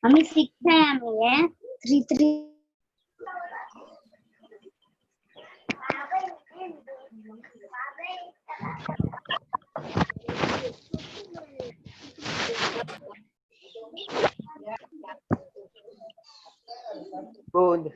आम्ही 6 आहे आम्ही 3 Good.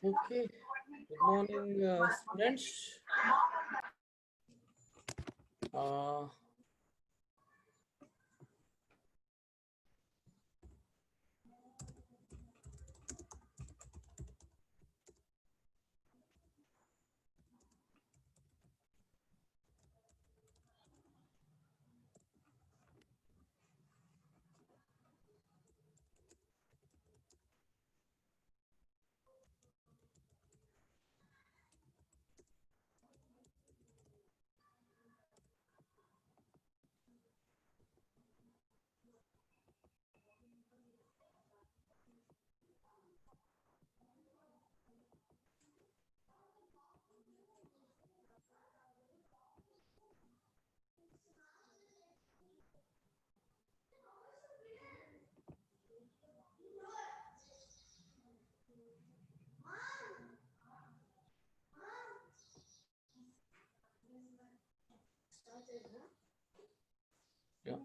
Okay. Good morning, students. Yeah.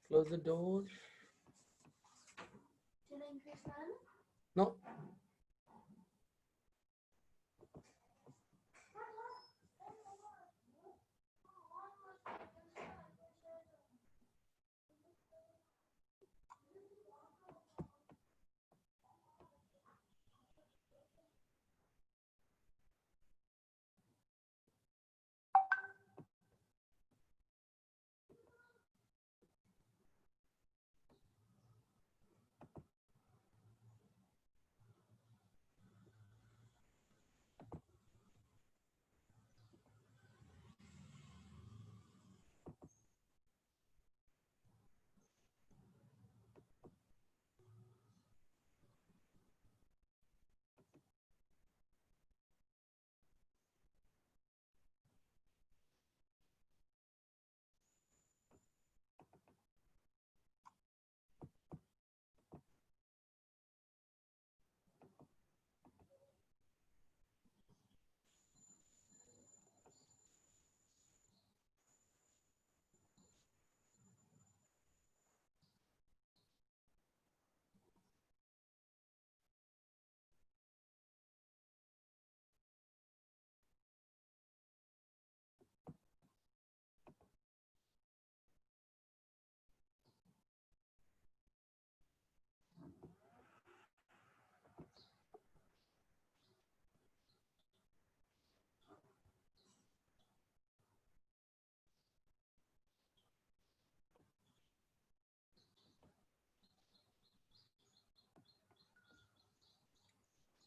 Close the door. No.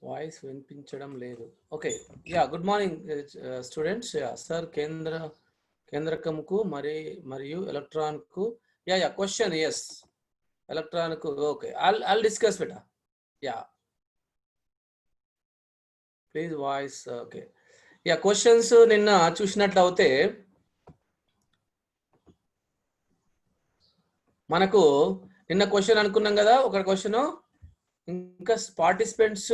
Voice వినిపించడం లేదు. Okay, ya, good morning students. Ya sir, కేంద్రకంకు మరియు ఎలక్ట్రాన్ కు, యా క్వశ్చన్, ఎస్, ఎలక్ట్రాన్ కు. Okay, I'll discuss beta. Yeah, please voice. Okay, ya, questions నిన్న చూసినట్లయితే మనకు నిన్న క్వశ్చన్ అనుకున్నాం కదా, ఒక క్వశ్చన్. ఇంకా participants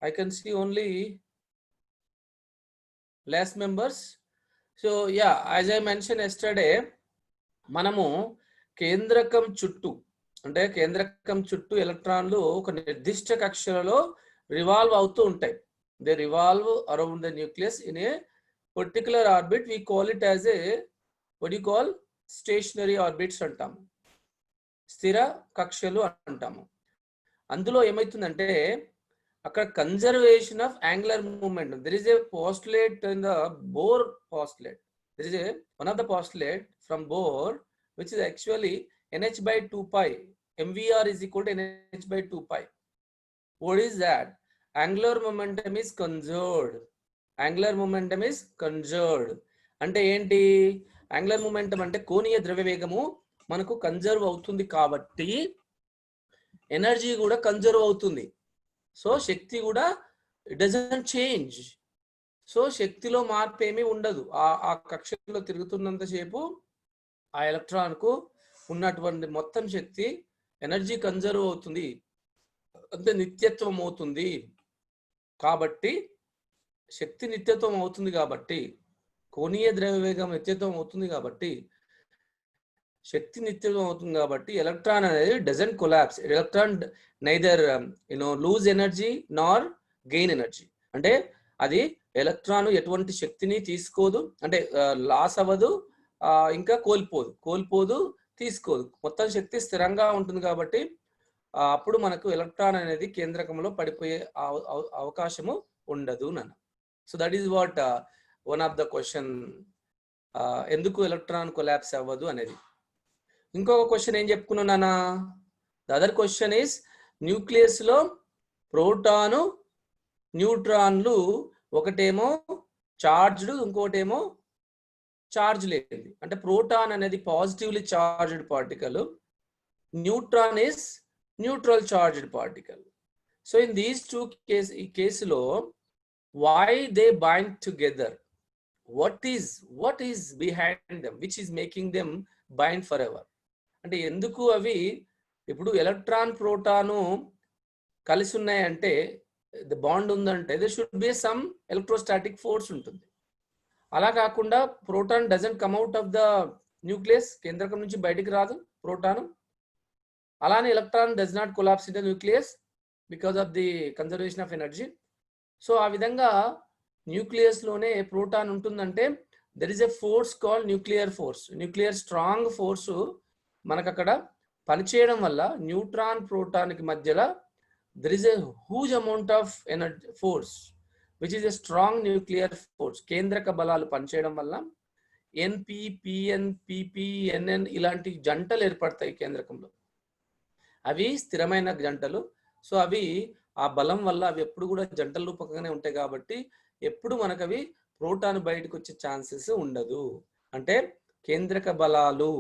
I can see only less members. So yeah, as I mentioned yesterday, మనము కేంద్రకం చుట్టూ, అంటే కేంద్రకం చుట్టూ ఎలక్ట్రాన్లు ఒక నిర్దిష్ట కక్షలలో రివాల్వ్ అవుతూ ఉంటాయి. They revolve around the nucleus in a particular orbit. We call it as a what you call stationary orbits అంటాము, స్థిర కక్షలు అంటాము. అందులో ఏమైతుందంటే అక్కడ conservation of angular momentum. There is a postulate in the Bohr postulate. There is a one of the postulate from Bohr which is actually nh by 2 pi. mvr is equal to nh by 2 pi. What is that? Angular momentum is conserved. Angular momentum is conserved. అంటే ఏంటి? Angular momentum అంటే కోణీయ ద్రవ్యవేగము మనకు conserve అవుతుంది కాబట్టి energy కూడా conserve అవుతుంది. So శక్తి కూడా ఇట్ డజంట్ చేంజ్. సో శక్తిలో మార్పు ఏమీ ఉండదు. ఆ కక్షలో తిరుగుతున్నంతసేపు ఆ ఎలక్ట్రాన్ కు ఉన్నటువంటి మొత్తం శక్తి ఎనర్జీ కన్జర్వ్ అవుతుంది, అంటే నిత్యత్వం అవుతుంది. కాబట్టి శక్తి నిత్యత్వం అవుతుంది కాబట్టి, కోణీయ ద్రవ్యవేగం నిత్యత్వం అవుతుంది కాబట్టి, శక్తి నిత్యత్వం అవుతుంది కాబట్టి ఎలక్ట్రాన్ అనేది doesn't collapse. Electron neither lose energy nor gain energy. అంటే అది ఎలక్ట్రాన్ ఎటువంటి శక్తిని తీసుకోదు, అంటే లాస్ అవ్వదు, ఇంకా కోల్పోదు, తీసుకోదు. మొత్తం శక్తి స్థిరంగా ఉంటుంది కాబట్టి అప్పుడు మనకు ఎలక్ట్రాన్ అనేది కేంద్రకంలో పడిపోయే అవకాశము ఉండదు నాన్న. So that is what one of the question, ఎందుకు ఎలక్ట్రాన్ కొలాప్స్ అవ్వదు అనేది. ఇంకొక క్వశ్చన్ ఏం చెప్పుకున్నానా? The other question is nucleus లో ప్రోటాను న్యూట్రాన్లు, ఒకటేమో చార్జ్డ్, ఇంకోటేమో చార్జ్ లేనిది. అంటే ప్రోటాన్ అనేది positively charged particle, neutron is neutral charged particle. So in these two ఈ కేసులో why they bind together, what is behind them, which is making them bind forever. అంటే ఎందుకు అవి ఇప్పుడు ఎలక్ట్రాన్ ప్రోటాను కలిసి ఉన్నాయంటే, ద బాండ్ ఉందంటే they should be some electrostatic force ఉంటుంది. అలా కాకుండా proton doesn't come out of the nucleus, కేంద్రకం నుంచి బయటికి రాదు ప్రోటాను. అలానే electron does not collapse in the nucleus because of the conservation of energy. So ఆ విధంగా న్యూక్లియస్ లోనే ప్రోటాన్ ఉంటుందంటే there is a force called nuclear force. Nuclear strong force మనకు అక్కడ పనిచేయడం వల్ల న్యూట్రాన్ ప్రోటాన్ కి మధ్యలో there is a huge amount of energy force which is a strong nuclear force. కేంద్రక బలాలు పనిచేయడం వల్ల ఎన్పి, పిఎన్, పిపి, ఎన్ఎన్ ఇలాంటి జంటలు ఏర్పడతాయి కేంద్రకంలో. అవి స్థిరమైన జంటలు. సో అవి ఆ బలం వల్ల అవి ఎప్పుడు కూడా జంటల రూపకంగానే ఉంటాయి కాబట్టి ఎప్పుడు మనకు అవి ప్రోటాన్ బయటకు వచ్చే ఛాన్సెస్ ఉండదు. అంటే కేంద్రక బలాలు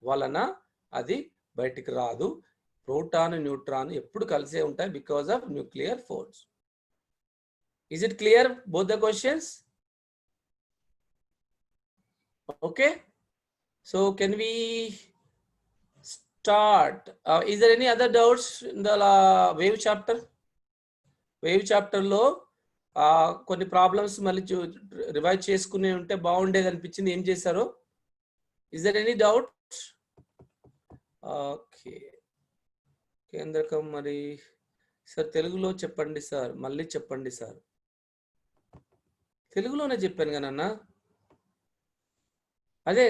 వలన అది బయటికి రాదు. ప్రోటాన్ న్యూట్రాన్ ఎప్పుడు కలిసే ఉంటాయి because of nuclear force. Is it clear both the questions? Okay, so can we start? Is there any other doubts in the wave chapter? Wave chapter లో కొన్ని ప్రాబ్లమ్స్ మళ్ళీ రివైజ్ చేసుకునే ఉంటే బాగుండేది అనిపించింది. ఏం చేశారో? Is there any doubt? Okay, కేంద్రకం మరి సార్ తెలుగులో చెప్పండి సార్, మళ్ళీ చెప్పండి సార్. తెలుగులోనే చెప్పాను కదన్న. అదే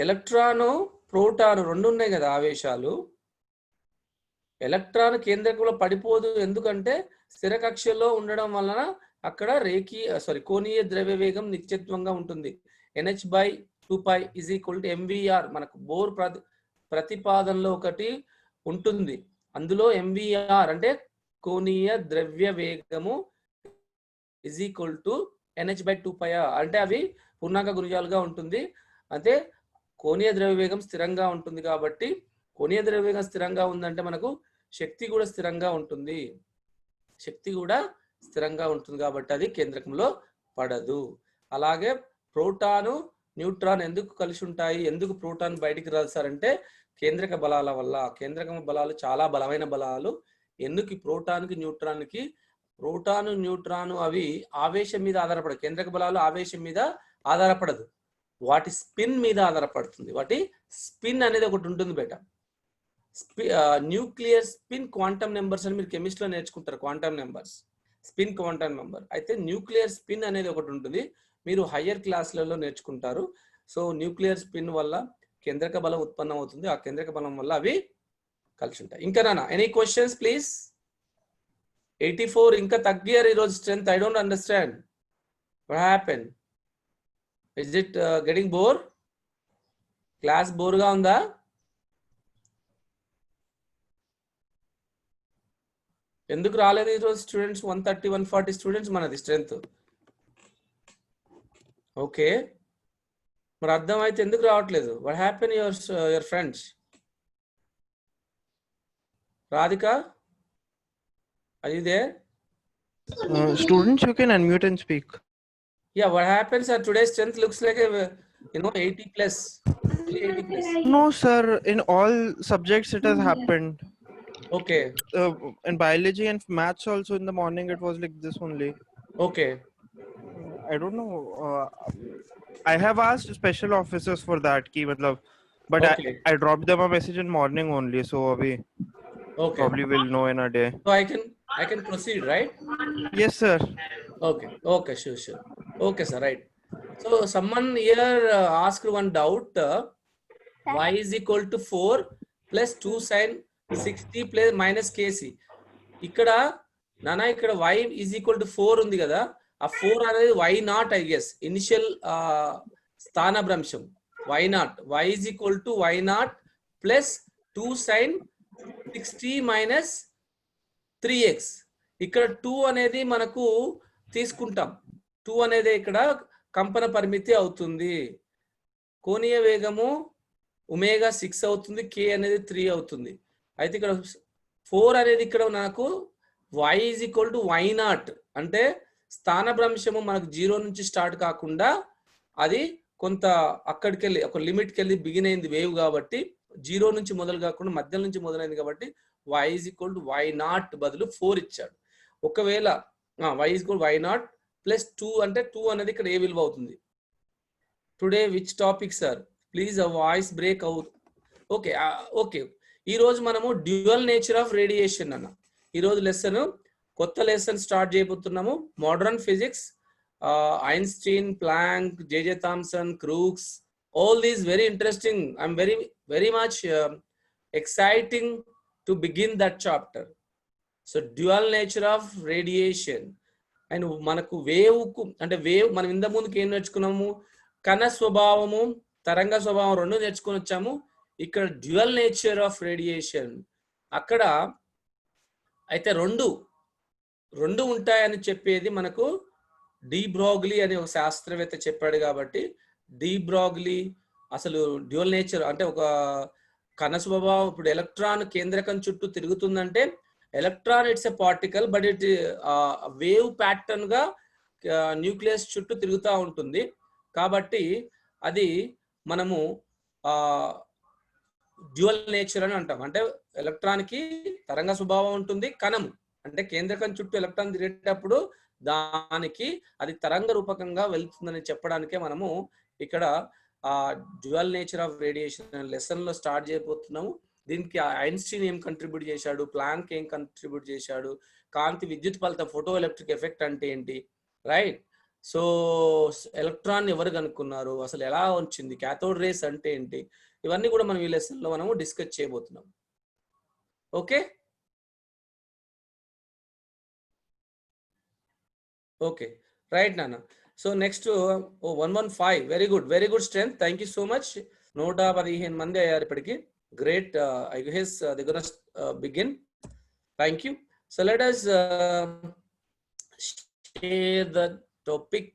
ఎలక్ట్రాను ప్రోటాను రెండు ఉన్నాయి కదా ఆవేశాలు. ఎలక్ట్రాన్ కేంద్రకంలో పడిపోదు, ఎందుకంటే స్థిర కక్షలో ఉండడం వలన అక్కడ కోణీయ ద్రవ్యవేగం నిత్యత్వంగా ఉంటుంది. nh by 2 pi is equal to mvr. మనకు బోర్ ప్రతిపాదనలో ఒకటి ఉంటుంది, అందులో mvr అంటే కోణీయ ద్రవ్య వేగము ఇజ్ ఈక్వల్ టు nh/2πr. అంటే అవి పూర్ణాంక గుణిజాలుగా ఉంటుంది. అంటే కోణీయ ద్రవ్య వేగం స్థిరంగా ఉంటుంది కాబట్టి కోణీయ ద్రవ్య వేగం స్థిరంగా ఉందంటే మనకు శక్తి కూడా స్థిరంగా ఉంటుంది. శక్తి కూడా స్థిరంగా ఉంటుంది కాబట్టి అది కేంద్రకంలో పడదు. అలాగే ప్రోటాను న్యూట్రాన్ ఎందుకు కలిసి ఉంటాయి, ఎందుకు ప్రోటాన్ బయటికి రాస్తారంటే కేంద్రక బలాల వల్ల. కేంద్రక బలాలు చాలా బలమైన బలాలు. ఎందుకు ప్రోటాన్కి న్యూట్రాన్కి, ప్రోటాను న్యూట్రాను అవి ఆవేశం మీద ఆధారపడదు. కేంద్రక బలాలు ఆవేశం మీద ఆధారపడదు, వాటి స్పిన్ మీద ఆధారపడుతుంది. వాటి స్పిన్ అనేది ఒకటి ఉంటుంది బేట. న్యూక్లియర్ స్పిన్ క్వాంటమ్ నెంబర్స్ అని మీరు కెమిస్ట్రీలో నేర్చుకుంటారు. Quantum numbers, spin quantum number. అయితే న్యూక్లియర్ స్పిన్ అనేది ఒకటి ఉంటుంది, మీరు హయ్యర్ క్లాసులలో నేర్చుకుంటారు. సో న్యూక్లియర్ స్పిన్ వల్ల కేంద్రక బలం ఉత్పన్నం అవుతుంది. ఆ కేంద్రక బలం వల్ల అవి కలిసి ఉంటాయి. ఇంకా నానా ఎనీ క్వశ్చన్స్ ప్లీజ్? 84 ఇంకా తగ్గారు ఈరోజు strength. I don't understand what happen. Is it getting bore? Class బోర్గా ఉందా? ఎందుకు రాలేదు ఈరోజు స్టూడెంట్స్? 130 140 స్టూడెంట్స్ మనది స్ట్రెంత్. ఓకే, మరి అర్థం అయితే ఎందుకు రావట్లేదు? What happen your friends? Radhika, are you there? Students, you can unmute and speak. Yeah, what happens at today's strength looks like 80 plus. 80 plus. No, sir. In all subjects, it has happened. Okay. In biology and maths also in the morning, it was like this only. Okay. I don't know. I have asked special officers for that key, but Okay. I dropped them a message in morning only, so we probably will know in a day. So I can proceed, right? Yes, sir. Okay. Okay, sure. Okay, sir, right. So someone here asked one doubt. Y is equal to 4 plus 2 sin 60 plus minus kc. ఇక్కడ నానా ఇక్కడ y is equal to 4 ఉంది కదా, ఆ 4 అనేది y0 I guess initial స్థానభ్రంశం y0. y is equal to y0 plus 2 sin 60 minus 3x. ఇక్కడ 2 అనేది మనకు తీసుకుంటాం. 2 అనేది ఇక్కడ కంపన పరిమితి అవుతుంది. కోణీయ వేగము ఒమేగా 6 అవుతుంది, k అనేది 3 అవుతుంది. అయితే ఇక్కడ 4 అనేది ఇక్కడ నాకు y is equal to y0 అంటే స్థానభ్రంశము మనకు 0 నుంచి స్టార్ట్ కాకుండా అది కొంత అక్కడికి వెళ్ళి ఒక లిమిట్కి వెళ్ళి బిగిన్ అయింది వేవ్ కాబట్టి 0 నుంచి మొదలు కాకుండా మధ్య నుంచి మొదలైంది కాబట్టి y is equal to y0 బదులు 4 ఇచ్చాడు. ఒకవేళ y is equal to y0 plus 2 అంటే 2 అనేది ఇక్కడ ఏ విలువ అవుతుంది? Today which topic sir? Please a voice break out. Okay okay, ఈ రోజు మనము డ్యూయల్ నేచర్ ఆఫ్ రేడియేషన్ అన్న ఈ రోజు లెసన్, కొత్త లెసన్ స్టార్ట్ చేయబోతున్నాము. Modern physics, Einstein, Planck, JJ Thomson, Crookes, all these very interesting. I'm very much exciting to begin that chapter. So dual nature of radiation and మనకు wave కు అంటే wave మనం ఇంత ముందుకు ఏం నేర్చుకున్నాము? కణ స్వభావము, తరంగ స్వభావం రెండు నేర్చుకొని వచ్చాము. ఇక్కడ డ్యూయల్ నేచర్ ఆఫ్ రేడియేషన్ అక్కడ అయితే రెండు ఉంటాయని చెప్పేది మనకు డి బ్రోగ్లీ అనే ఒక శాస్త్రవేత్త చెప్పాడు. కాబట్టి డి బ్రోగ్లీ అసలు డ్యూయల్ నేచర్ అంటే ఒక కణ స్వభావం. ఇప్పుడు ఎలక్ట్రాన్ కేంద్రకం చుట్టూ తిరుగుతుందంటే electron it's a particle, but it wave pattern గా న్యూక్లియస్ చుట్టూ తిరుగుతూ ఉంటుంది. కాబట్టి అది మనము డ్యూయల్ నేచర్ అని అంటాం. అంటే ఎలక్ట్రాన్ కి తరంగ స్వభావం ఉంటుంది, కణము అంటే కేంద్రకం చుట్టూ ఎలక్ట్రాన్ తిరిగేటప్పుడు దానికి అది తరంగ రూపకంగా వెళ్తుందని చెప్పడానికే మనము ఇక్కడ dual nature of radiation lesson లో స్టార్ట్ చేయబోతున్నాము. దీనికి ఐన్స్టీన్ ఏం కంట్రిబ్యూట్ చేశాడు, ప్లాంక్ ఏం కంట్రిబ్యూట్ చేశాడు, కాంతి విద్యుత్ ఫలితం ఫోటో ఎలక్ట్రిక్ ఎఫెక్ట్ అంటే ఏంటి, రైట్? సో ఎలక్ట్రాన్ ఎవరు కనుక్కున్నారు, అసలు ఎలా వచ్చింది, క్యాథోడ్ రేస్ అంటే ఏంటి, ఇవన్నీ కూడా మనం ఈ లెసన్ లో మనము డిస్కస్ చేయబోతున్నాం. ఓకే ఓకే రైట్ నాన్న. So next 115 very good strength. Thank you so much. 115 మంది అయ్యారు ఇప్పటికి. Great. I guess they gonna begin. Thank you. So let us share the topic.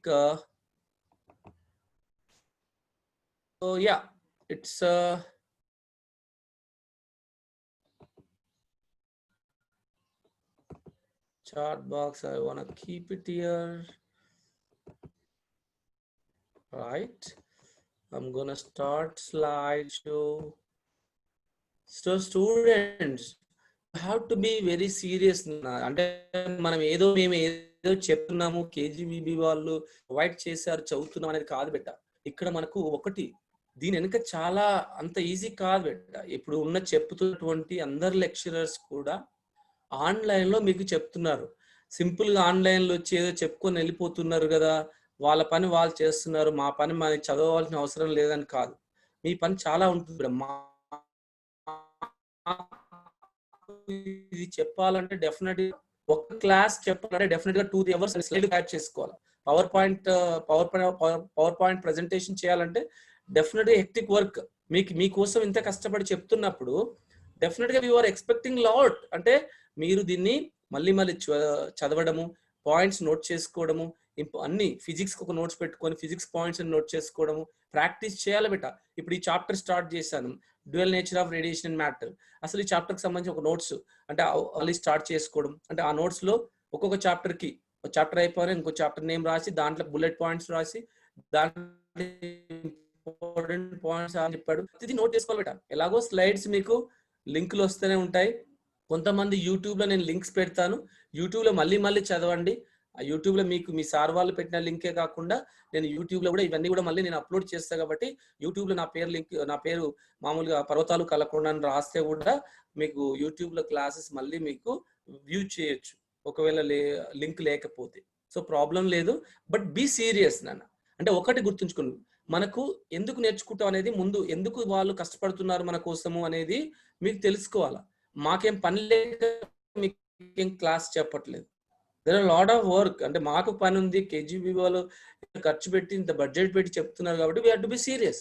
So yeah, it's chart box. I want to keep it here. Right. I'm gonna start slideshow. So students, you have to be very serious. అంటే మనం మేము ఏదో చెప్తున్నాము, కేజీబీబీ వాళ్ళు provide చేశారు చదువుతున్నాం అనేది కాదు బెట్ట. ఇక్కడ మనకు ఒకటి దీని వెనుక చాలా అంత ఈజీ కాదు బెట్ట. ఇప్పుడు ఉన్న చెప్తున్నటువంటి అందరు లెక్చరర్స్ కూడా ఆన్లైన్ లో మీకు చెప్తున్నారు. సింపుల్ గా ఆన్లైన్ లో వచ్చి ఏదో చెప్పుకొని వెళ్ళిపోతున్నారు కదా, వాళ్ళ పని వాళ్ళు చేస్తున్నారు, మా పని మనకి చదవాల్సిన అవసరం లేదని కాదు. మీ పని చాలా ఉంటుంది. ఇది చెప్పాలంటే డెఫినెట్ ఒక క్లాస్ చెప్పాలంటే డెఫినెట్ గా 2 hours స్లైడ్ యాడ్ చేసుకోవాలి. పవర్ పాయింట్ ప్రెజెంటేషన్ చేయాలంటే డెఫినెట్ గా హెక్టిక్ వర్క్. మీకోసం ఇంత కష్టపడి చెప్తున్నప్పుడు డెఫినెట్ గా యు ఆర్ ఎక్స్పెక్టింగ్ లాట్. అంటే మీరు దీన్ని మళ్ళీ చదవడము, పాయింట్స్ నోట్ చేసుకోవడము, అన్ని ఫిజిక్స్ ఒక నోట్స్ పెట్టుకొని ఫిజిక్స్ పాయింట్స్ నోట్ చేసుకోవడము, ప్రాక్టీస్ చేయాలి బెట. ఇప్పుడు ఈ చాప్టర్ స్టార్ట్ చేశాను, dual nature of radiation and matter. అసలు ఈ చాప్టర్ కి సంబంధించి ఒక నోట్స్ అంటే మళ్ళీ స్టార్ట్ చేసుకోవడం. అంటే ఆ నోట్స్ లో ఒక్కొక్క చాప్టర్ కి ఒక చాప్టర్ అయిపోయినా ఇంకో చాప్టర్ నేమ్ రాసి దాంట్లో బుల్లెట్ పాయింట్స్ రాసి దాంట్లో ఇంపార్టెంట్ పాయింట్స్ అని చెప్పాడు, ఇది నోట్ చేసుకోవాలి బెట. ఎలాగో స్లైడ్స్ మీకు లింకులు వస్తూనే ఉంటాయి. కొంతమంది యూట్యూబ్ లో నేను లింక్స్ పెడతాను, యూట్యూబ్ లో మళ్ళీ చదవండి. ఆ యూట్యూబ్ లో మీకు మీ సార్ వాళ్ళు పెట్టిన లింకే కాకుండా నేను యూట్యూబ్ లో కూడా ఇవన్నీ కూడా మళ్ళీ నేను అప్లోడ్ చేస్తాను. కాబట్టి యూట్యూబ్ లో నా పేరు మామూలుగా పర్వతాలు కలకుండా అని రాస్తే కూడా మీకు యూట్యూబ్ లో క్లాసెస్ మళ్ళీ మీకు వ్యూ చేయొచ్చు ఒకవేళ లింక్ లేకపోతే. సో ప్రాబ్లం లేదు, బట్ బీ సీరియస్ నాన్న. అంటే ఒకటి గుర్తుంచుకోండి, మనకు ఎందుకు నేర్చుకుంటాం అనేది ముందు, ఎందుకు వాళ్ళు కష్టపడుతున్నారు మన కోసము అనేది మీకు తెలుసుకోవాలా. మాకేం పని లేక మీకేం క్లాస్ చెప్పట్లేదు. There are lot of work. అంటే మాకు పని ఉంది, కేజీబీ వాళ్ళు ఖర్చు పెట్టి ఇంత బడ్జెట్ పెట్టి చెప్తున్నారు కాబట్టి we have to be serious.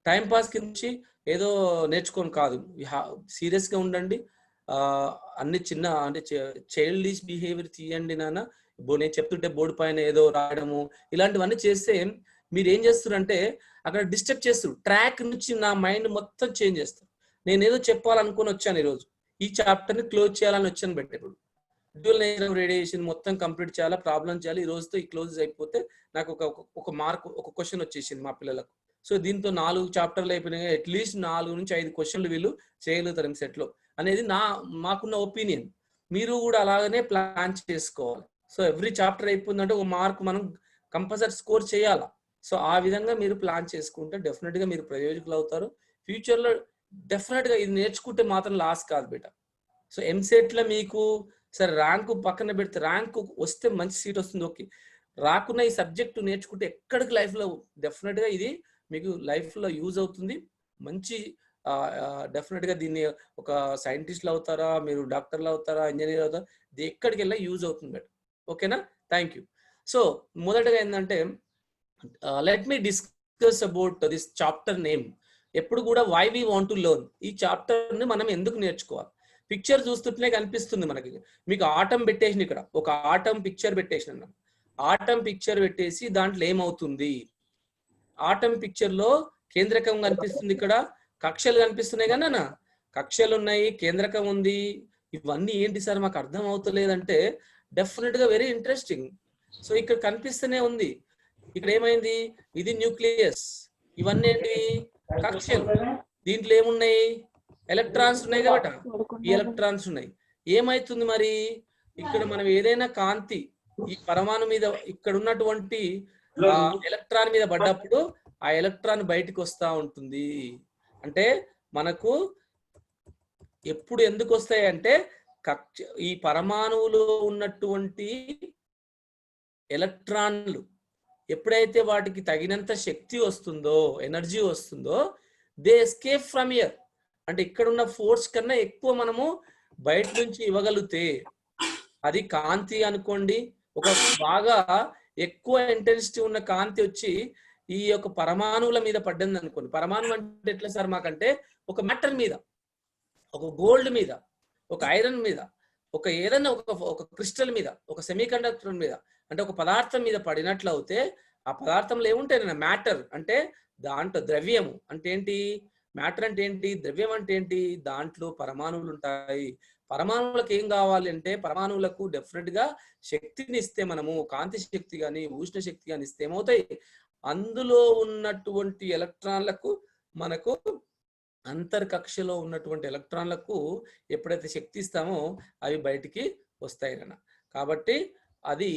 Time pass కింద ఏదో నేర్చుకోని కాదు, సీరియస్ గా ఉండండి. అన్ని చిన్న అంటే చైల్డిష్ బిహేవియర్ తీయండి నాన్న. నేను చెప్తుంటే బోర్డు పైన ఏదో రాయడము ఇలాంటివన్నీ చేస్తే మీరు ఏం చేస్తారంటే అక్కడ డిస్టర్బ్ చేస్తారు. ట్రాక్ నుంచి నా మైండ్ మొత్తం చేంజ్ చేస్తారు. నేను ఏదో చెప్పాలనుకుని వచ్చాను, ఈరోజు ఈ చాప్టర్ ని క్లోజ్ చేయాలని వచ్చాను బట్ ఇప్పుడు డ్యూయల్ నేచర్ ఆఫ్ రేడియేషన్ మొత్తం కంప్లీట్ చేయాలా, ప్రాబ్లం చేయాలి. ఈ రోజుతో ఈ క్లోజ్ అయిపోతే నాకు ఒక మార్క్ ఒక క్వశ్చన్ వచ్చేసింది మా పిల్లలకు. సో దీంతో 4 చాప్టర్లు అయిపోయినాయి. అట్లీస్ట్ 4 నుంచి 5 క్వశ్చన్లు వీళ్ళు చేయగలుగుతారు ఎంసెట్ లో అనేది మాకున్న ఒపీనియన్. మీరు కూడా అలాగనే ప్లాన్ చేసుకోవాలి. సో ఎవ్రీ చాప్టర్ అయిపోయిందంటే ఒక మార్క్ మనం కంపల్సరీ స్కోర్ చేయాలా. సో ఆ విధంగా మీరు ప్లాన్ చేసుకుంటే డెఫినెట్ గా మీరు ప్రయోజకులు అవుతారు. ఫ్యూచర్ లో డెఫినెట్ గా ఇది నేర్చుకుంటే మాత్రం లాస్ కాదు బేట. సో ఎంసెట్ లో మీకు సరే ర్యాంకు పక్కన పెడితే, ర్యాంకు వస్తే మంచి సీట్ వస్తుంది, ఓకే. రాకున్న ఈ సబ్జెక్టు నేర్చుకుంటే ఎక్కడికి లైఫ్ లో డెఫినెట్ గా ఇది మీకు లైఫ్ లో యూజ్ అవుతుంది. మంచి డెఫినెట్ గా దీన్ని ఒక సైంటిస్ట్లు అవుతారా, మీరు డాక్టర్లు అవుతారా, ఇంజనీర్ అవుతారా, ఇది ఎక్కడికి వెళ్ళా యూజ్ అవుతుంది బట్. ఓకేనా, థ్యాంక్ యూ. సో మొదటగా ఏంటంటే let me discuss about this chapter name. ఎప్పుడు కూడా why we want to learn, ఈ చాప్టర్ ని మనం ఎందుకు నేర్చుకోవాలి. పిక్చర్ చూస్తుంటేనే కనిపిస్తుంది మనకి. మీకు ఆటం పెట్టేసి ఇక్కడ ఒక ఆటం పిక్చర్ పెట్టేసిన, ఆటం పిక్చర్ పెట్టేసి దాంట్లో ఏమవుతుంది, ఆటం పిక్చర్ లో కేంద్రకం కనిపిస్తుంది, ఇక్కడ కక్షలు కనిపిస్తున్నాయి కదా, కక్షలు ఉన్నాయి, కేంద్రకం ఉంది. ఇవన్నీ ఏంటి సార్ మాకు అర్థం అవుతలేదంటే డెఫినెట్ గా వెరీ ఇంట్రెస్టింగ్. సో ఇక్కడ కనిపిస్తూనే ఉంది. ఇక్కడ ఏమైంది, ఇది న్యూక్లియస్, ఇవన్నీ ఏంటి కక్షలు. దీంట్లో ఏమున్నాయి, ఎలక్ట్రాన్స్ ఉన్నాయి కాబట్టి ఈ ఎలక్ట్రాన్స్ ఉన్నాయి. ఏమైతుంది మరి, ఇక్కడ మనం ఏదైనా కాంతి ఈ పరమాణు మీద ఇక్కడ ఉన్నటువంటి ఎలక్ట్రాన్ మీద పడ్డప్పుడు ఆ ఎలక్ట్రాన్ బయటకు వస్తా ఉంటుంది. అంటే మనకు ఎప్పుడు ఎందుకు వస్తాయి అంటే ఈ పరమాణువులో ఉన్నటువంటి ఎలక్ట్రాన్లు ఎప్పుడైతే వాటికి తగినంత శక్తి వస్తుందో, ఎనర్జీ వస్తుందో, దే ఎస్కేప్ ఫ్రమ్ హియర్. అంటే ఇక్కడ ఉన్న ఫోర్స్ కన్నా ఎక్కువ మనము బయట నుంచి ఇవ్వగలిగితే, అది కాంతి అనుకోండి, ఒక బాగా ఎక్కువ ఇంటెన్సిటీ ఉన్న కాంతి వచ్చి ఈ యొక్క పరమాణువుల మీద పడ్డది అనుకోండి. పరమాణువు అంటే ఎట్లా సార్ మాకంటే ఒక మెటల్ మీద, ఒక గోల్డ్ మీద, ఒక ఐరన్ మీద, ఒక ఏదైనా ఒక క్రిస్టల్ మీద, ఒక సెమీ కండక్టర్ మీద, అంటే ఒక పదార్థం మీద పడినట్లు అయితే ఆ పదార్థంలో ఏముంటాయి? మ్యాటర్ అంటే దాంట్లో ద్రవ్యము అంటే ఏంటి? మ్యాటర్ అంటే ఏంటి? ద్రవ్యం అంటే ఏంటి? దాంట్లో పరమాణువులు ఉంటాయి. పరమాణువులకు ఏం కావాలి అంటే, పరమాణువులకు డెఫినెట్ గా శక్తిని ఇస్తే, మనము కాంతి శక్తి కానీ ఉష్ణ శక్తి కానీ ఇస్తే ఏమవుతాయి? అందులో ఉన్నటువంటి ఎలక్ట్రాన్లకు, మనకు అంతర్కక్షలో ఉన్నటువంటి ఎలక్ట్రాన్లకు ఎప్పుడైతే శక్తి ఇస్తామో అవి బయటికి వస్తాయి అన్న. కాబట్టి అది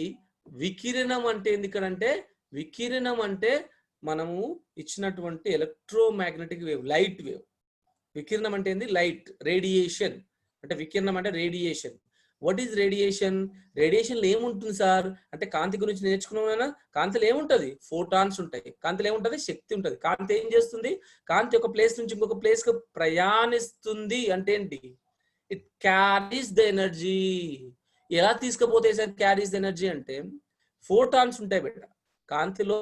వికిరణం అంటే ఏంది ఇక్కడ అంటే, వికిరణం అంటే మనము ఇచ్చినటువంటి ఎలక్ట్రోమాగ్నెటిక్ వేవ్, లైట్ వేవ్. వికిరణం అంటే ఏంది? Light, radiation. అంటే వికిరణం అంటే radiation. What is radiation? Radiation లో ఏముంటుంది సార్ అంటే, కాంతి గురించి నేర్చుకున్నాం. కాంతిలో ఏముంటది? ఫోటాన్స్ ఉంటాయి. కాంతిలో ఏముంటది? శక్తి ఉంటది. కాంతి ఏం చేస్తుంది? కాంతి ఒక ప్లేస్ నుంచి ఇంకొక ప్లేస్ కు ప్రయాణిస్తుంది అంటే ఏంటి? It carries the energy. ఎలా తీసుకుపోతే సార్ క్యారీస్ ద ఎనర్జీ అంటే, ఫోటాన్స్ ఉంటాయి బిడ్డ కాంతిలో.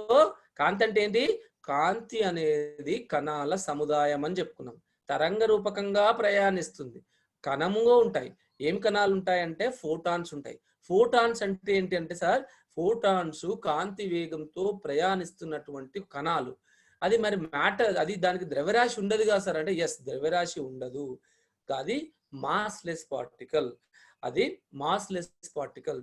కాంతి అంటే ఏంటి? కాంతి అనేది కణాల సముదాయం అని చెప్పుకున్నాం. తరంగ రూపకంగా ప్రయాణిస్తుంది. కణముగా ఉంటాయి. ఏం కణాలు ఉంటాయంటే ఫోటాన్స్ ఉంటాయి. ఫోటాన్స్ అంటే ఏంటి అంటే సార్, ఫోటాన్స్ కాంతి వేగంతో ప్రయాణిస్తున్నటువంటి కణాలు. అది మరి మ్యాటర్, అది దానికి ద్రవ్యరాశి ఉండదు కదా సార్ అంటే, ఎస్, ద్రవ్యరాశి ఉండదు. అది మాస్లెస్ పార్టికల్. అది మాస్లెస్ పార్టికల్.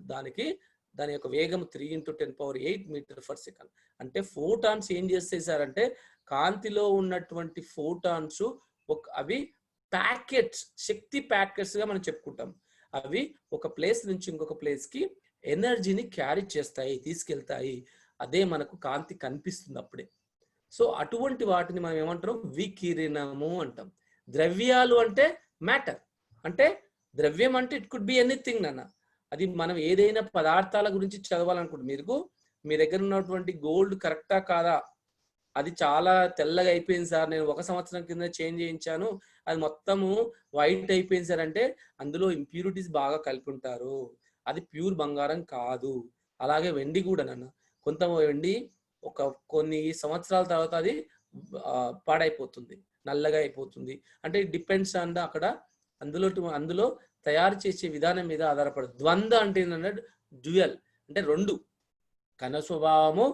దాని యొక్క వేగం 3 × 10⁸ మీటర్/సెకండ్. అంటే ఫోటాన్స్ ఏం చేస్తాయి సార్ అంటే, కాంతిలో ఉన్నటువంటి ఫోటాన్స్ అవి ప్యాకెట్స్, శక్తి ప్యాకెట్స్ గా మనం చెప్పుకుంటాం. అవి ఒక ప్లేస్ నుంచి ఇంకొక ప్లేస్ కి ఎనర్జీని క్యారీ చేస్తాయి, తీసుకెళ్తాయి. అదే మనకు కాంతి కనిపిస్తుంది అప్పుడే. సో అటువంటి వాటిని మనం ఏమంటాం? వికిరణము అంటాం. ద్రవ్యాలు అంటే మ్యాటర్. అంటే ద్రవ్యం అంటే ఇట్ కుడ్ బి ఎనీథింగ్ అన్న. అది మనం ఏదైనా పదార్థాల గురించి చదవాలనుకుంటే, మీ దగ్గర ఉన్నటువంటి గోల్డ్ కరెక్టా కాదా, అది చాలా తెల్లగా అయిపోయింది సార్, నేను 1 సంవత్సరం కింద చేంజ్ చేయించాను, అది మొత్తము వైట్ అయిపోయింది సార్ అంటే, అందులో ఇంప్యూరిటీస్ బాగా కలిపి ఉంటారు. అది ప్యూర్ బంగారం కాదు. అలాగే వెండి కూడా నాన్న, కొంత వెండి కొన్ని సంవత్సరాల తర్వాత అది పాడైపోతుంది, నల్లగా అయిపోతుంది. అంటే ఇట్ డిపెండ్స్ ఆన్ అక్కడ అందులో తయారు చేసే విధానం మీద ఆధారపడదు. ద్వంద్వ అంటే ఏంటంటే డ్యూయల్, అంటే 2 కణ స్వభావము,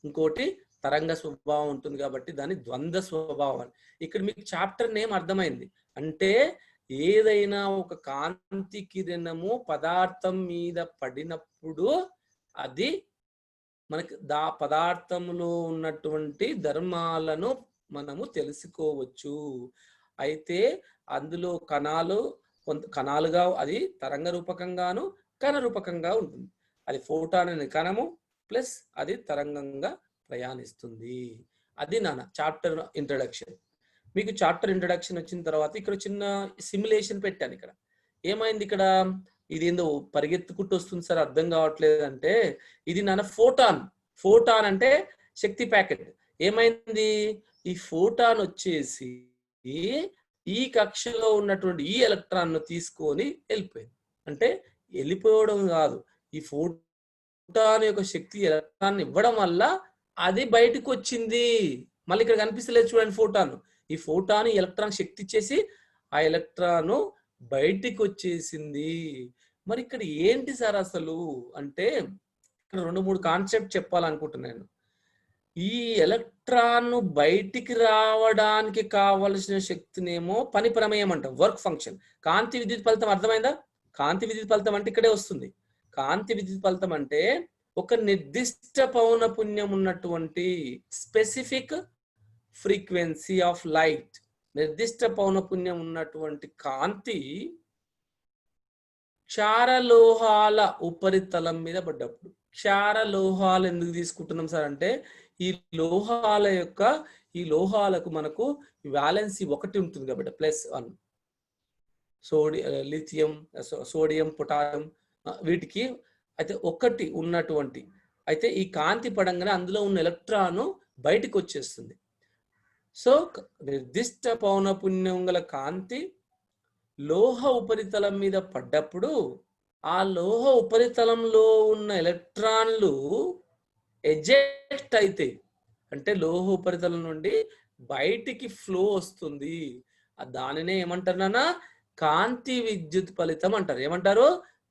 ఇంకోటి తరంగ స్వభావం ఉంటుంది. కాబట్టి దాన్ని ద్వంద్వ స్వభావం. ఇక్కడ మీకు చాప్టర్ నేమ్ అర్థమైంది అంటే, ఏదైనా ఒక కాంతి కిరణము పదార్థం మీద పడినప్పుడు అది మనకి పదార్థంలో ఉన్నటువంటి ధర్మాలను మనము తెలుసుకోవచ్చు. అయితే అందులో కణాలుగా అది తరంగ రూపకంగాను కణ రూపకంగా ఉంటుంది. అది ఫోటాన్ అనే కణము ప్లస్ అది తరంగంగా ప్రయాణిస్తుంది. అది నాన్న చాప్టర్ ఇంట్రడక్షన్. మీకు చాప్టర్ ఇంట్రడక్షన్ వచ్చిన తర్వాత ఇక్కడ చిన్న సిమ్యులేషన్ పెట్టాను. ఇక్కడ ఏమైంది? ఇక్కడ ఇది ఏందో పరిగెత్తుకుంటూ వస్తుంది సార్, అర్థం కావట్లేదు అంటే, ఇది నాన్న ఫోటాన్ అంటే శక్తి ప్యాకెట్. ఏమైంది? ఈ ఫోటాన్ వచ్చేసి ఈ కక్షలో ఉన్నటువంటి ఈ ఎలక్ట్రాన్ ను తీసుకొని వెళ్ళిపోయింది. అంటే వెళ్ళిపోవడం కాదు, ఈ ఫోటాన్ యొక్క శక్తి ఎలక్ట్రాన్ ఇవ్వడం వల్ల అది బయటకు వచ్చింది. మళ్ళీ ఇక్కడ కనిపిస్తలేదు చూడండి ఫోటాన్. ఈ ఫోటాన్ ఎలక్ట్రాన్ శక్తి ఇచ్చేసి ఆ ఎలక్ట్రాన్ బయటికి వచ్చేసింది. మరి ఇక్కడ ఏంటి సార్ అసలు అంటే, ఇక్కడ 2-3 కాన్సెప్ట్ చెప్పాలనుకుంటున్నాను. ఈ ఎలక్ట్రాన్ బయటికి రావడానికి కావలసిన శక్తినేమో పని ప్రమేయం అంటాం, వర్క్ ఫంక్షన్. కాంతి విద్యుత్ ఫలితం అర్థమైందా? కాంతి విద్యుత్ ఫలితం అంటే ఇక్కడే వస్తుంది. కాంతి విద్యుత్ ఫలితం అంటే ఒక నిర్దిష్ట పౌనపున్యం ఉన్నటువంటి స్పెసిఫిక్ ఫ్రీక్వెన్సీ ఆఫ్ లైట్, నిర్దిష్ట పౌనపున్యం ఉన్నటువంటి కాంతి క్షారలోహాల ఉపరితలం మీద పడ్డప్పుడు. క్షారలోహాలు ఎందుకు తీసుకుంటున్నాం సార్ అంటే, ఈ లోహాలకు మనకు వ్యాలెన్సీ 1 ఉంటుంది కాబట్టి +1. లిథియం, సోడియం, పొటాషియం, వీటికి అయితే 1 ఉన్నటువంటి, అయితే ఈ కాంతి పడంగానే అందులో ఉన్న ఎలక్ట్రాన్ బయటికి వచ్చేస్తుంది. సో నిర్దిష్ట పౌనపున్యం గల కాంతి లోహ ఉపరితలం మీద పడ్డప్పుడు ఆ లోహ ఉపరితలంలో ఉన్న ఎలక్ట్రాన్లు ఎజెక్ట్ అయితే, అంటే లోహ ఉపరితలం నుండి బయటికి ఫ్లో వస్తుంది. దానినే ఏమంటారన్నా కాంతి విద్యుత్ ఫలితం అంటారు. ఏమంటారు?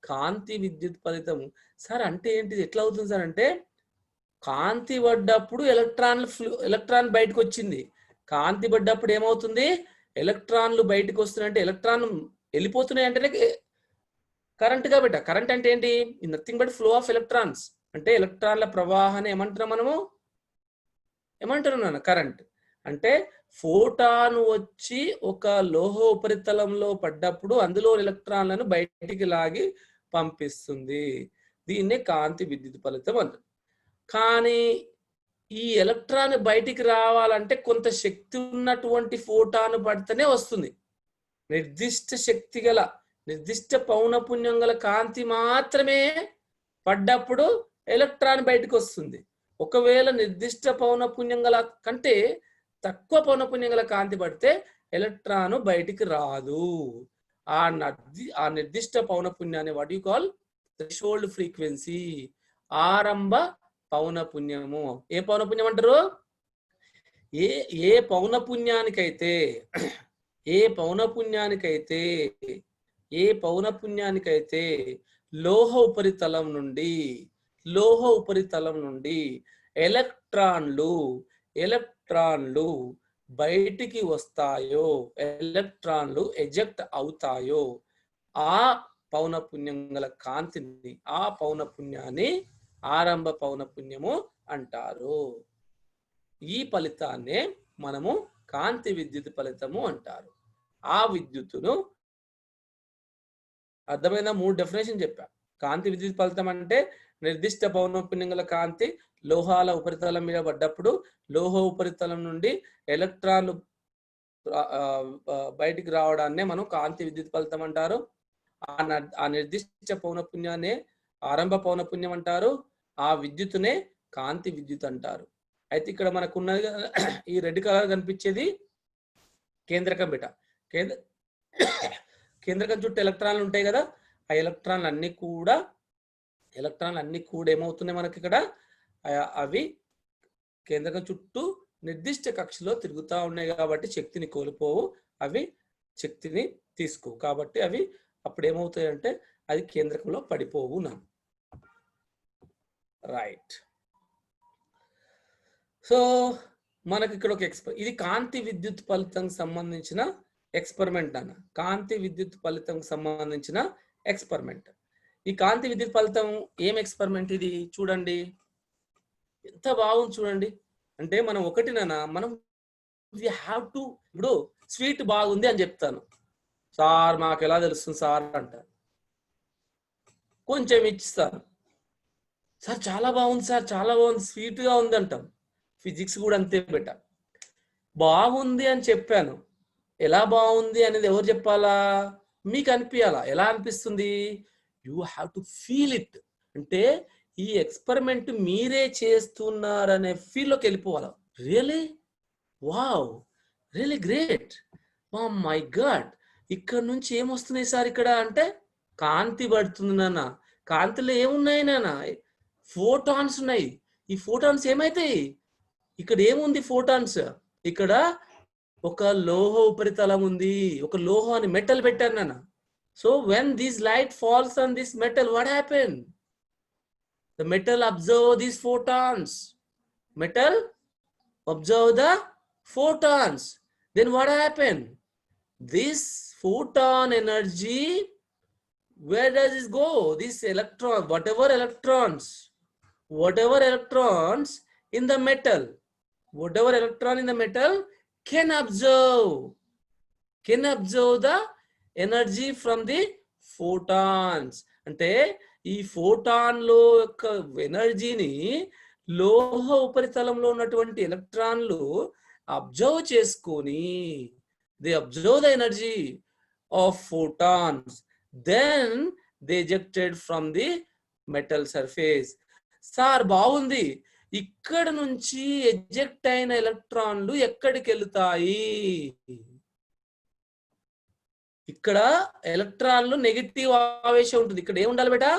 కాంతి విద్యుత్ ఫలితం. సార్ అంటే ఏంటిది, ఎట్లా అవుతుంది సార్ అంటే, కాంతి పడ్డప్పుడు ఎలక్ట్రాన్ బయటకు వచ్చింది. కాంతి పడ్డప్పుడు ఏమవుతుంది, ఎలక్ట్రాన్లు బయటకు వస్తున్నాయంటే ఎలక్ట్రాన్ వెళ్ళిపోతున్నాయి అంటేనే కరెంట్. కాబట్టి కరెంట్ అంటే ఏంటి, nothing but flow of electrons. అంటే ఎలక్ట్రాన్ల ప్రవాహాన్ని ఏమంటున్నాం మనము, ఏమంటున్నాను, కరెంట్. అంటే ఫోటాన్ వచ్చి ఒక లోహ ఉపరితలంలో పడ్డప్పుడు అందులో ఎలక్ట్రాన్లను బయటికి లాగి పంపిస్తుంది. దీన్నే కాంతి విద్యుత్ ఫలితం అంటారు. కానీ ఈ ఎలక్ట్రాన్ బయటికి రావాలంటే కొంత శక్తి ఉన్నటువంటి ఫోటాన్ పడితేనే వస్తుంది. నిర్దిష్ట శక్తి గల, నిర్దిష్ట పౌనపున్యం గల కాంతి మాత్రమే పడ్డప్పుడు ఎలక్ట్రాన్ బయటకు వస్తుంది. ఒకవేళ నిర్దిష్ట పౌనపున్యం గల కంటే తక్కువ పౌనపున్యం గల కాంతి పడితే ఎలక్ట్రాన్ బయటికి రాదు. ఆ నిర్దిష్ట పౌనపున్యాన్ని what you call threshold frequency, ఆరంభ పౌనపున్యము. ఏ పౌనపున్యం అంటారు? ఏ పౌనపున్యానికైతే లోహ ఉపరితలం నుండి ఎలక్ట్రాన్లు బయటికి వస్తాయో, ఎలక్ట్రాన్లు ఎజెక్ట్ అవుతాయో, ఆ పౌనపున్యం గల కాంతిని, ఆ పౌనపున్యాన్ని ఆరంభ పౌనపున్యము అంటారు. ఈ ఫలితాన్నే మనము కాంతి విద్యుత్ ఫలితము అంటారు. ఆ విద్యుత్తును అర్థమైందా? 3 డెఫినేషన్ చెప్పా. కాంతి విద్యుత్ ఫలితం అంటే నిర్దిష్ట పౌనపున్యం గల కాంతి లోహాల ఉపరితలం మీద పడ్డప్పుడు లోహ ఉపరితలం నుండి ఎలక్ట్రాన్లు బయటికి రావడాన్నే మనం కాంతి విద్యుత్ ఫలితం అంటారు. ఆ నిర్దిష్ట పౌనపున్యాన్ని ఆరంభ పౌనపున్యం అంటారు. ఆ విద్యుత్తునే కాంతి విద్యుత్ అంటారు. అయితే ఇక్కడ మనకు ఉన్నది ఈ రెడ్ కలర్ కనిపించేది కేంద్రకం బిట. కేంద్రకం చుట్టూ ఎలక్ట్రాన్లు ఉంటాయి కదా, ఆ ఎలక్ట్రాన్లు అన్ని కూడా ఏమవుతున్నాయి మనకి ఇక్కడ, అవి కేంద్రకం చుట్టూ నిర్దిష్ట కక్షలో తిరుగుతూ ఉన్నాయి కాబట్టి శక్తిని కోల్పోవు, అవి శక్తిని తీసుకోవు. కాబట్టి అవి అప్పుడు ఏమవుతాయి అంటే అది కేంద్రకంలో పడిపోవు నా. రైట్. సో మనకి ఇక్కడ ఒక ఇది కాంతి విద్యుత్ ఫలితం సంబంధించిన ఎక్స్పెరిమెంట్ అన్న. కాంతి విద్యుత్ ఫలితం సంబంధించిన ఎక్స్పెరిమెంట్. ఈ కాంతి విద్యుత్ ఫలితం ఏం ఎక్స్పెరిమెంట్ ఇది చూడండి, ఎంత బాగుంది చూడండి. అంటే మనం ఒకటినా మనం వి హ్యావ్ టు, ఇప్పుడు స్వీట్ బాగుంది అని చెప్తాను, సార్ మాకు ఎలా తెలుస్తుంది సార్ అంటారు. కొంచెం ఇచ్చిస్తాను, సార్ చాలా బాగుంది సార్, చాలా బాగుంది, స్వీట్గా ఉంది అంటాం. ఫిజిక్స్ కూడా అంతే బెట. బాగుంది అని చెప్పాను, ఎలా బాగుంది అనేది ఎవరు చెప్పాలా, మీకు అనిపించాలా. ఎలా అనిపిస్తుంది, you have to feel it. అంటే ఈ ఎక్స్పెరిమెంట్ మీరే చేస్తున్నారనే ఫీల్లోకి వెళ్ళిపోవాలా. Really wow, really great, my God, ఇక్కడ నుంచి ఏమొస్తున్నాయి సార్ ఇక్కడ అంటే కాంతి పడుతుంది నాన్న. కాంతిలో ఏమున్నాయి నాన్న, ఫోటాన్స్ ఉన్నాయి. ఈ ఫోటాన్స్ ఏమైతాయి, ఇక్కడ ఏముంది ఫోటాన్స్, ఇక్కడ ఒక లోహ ఉపరితలం ఉంది, ఒక లోహాన్ని మెటల్ పెట్టారు నాన్న. So when this light falls on this metal, what happened? The metal absorb these photons. Metal absorb the photons. Then what happened? This photon energy, where does it go? This electron, whatever electrons in the metal, whatever electron in the metal can absorb the energy from the photons. అంటే ఈ ఫోటాన్లో యొక్క ఎనర్జీని లోహ ఉపరితలంలో ఉన్నటువంటి ఎలక్ట్రాన్లు observe చేసుకొని, they observe the energy of photons, then they ejected from the metal surface. Sir బాగుంది, ఇక్కడ నుంచి ఎజెక్ట్ అయిన ఎలక్ట్రాన్లు ఎక్కడికి వెళ్తాయి, ఇక్కడ ఎలక్ట్రాన్లు నెగిటివ్ ఆవేశం ఉంటుంది, ఇక్కడ ఏముండాలి బేటా,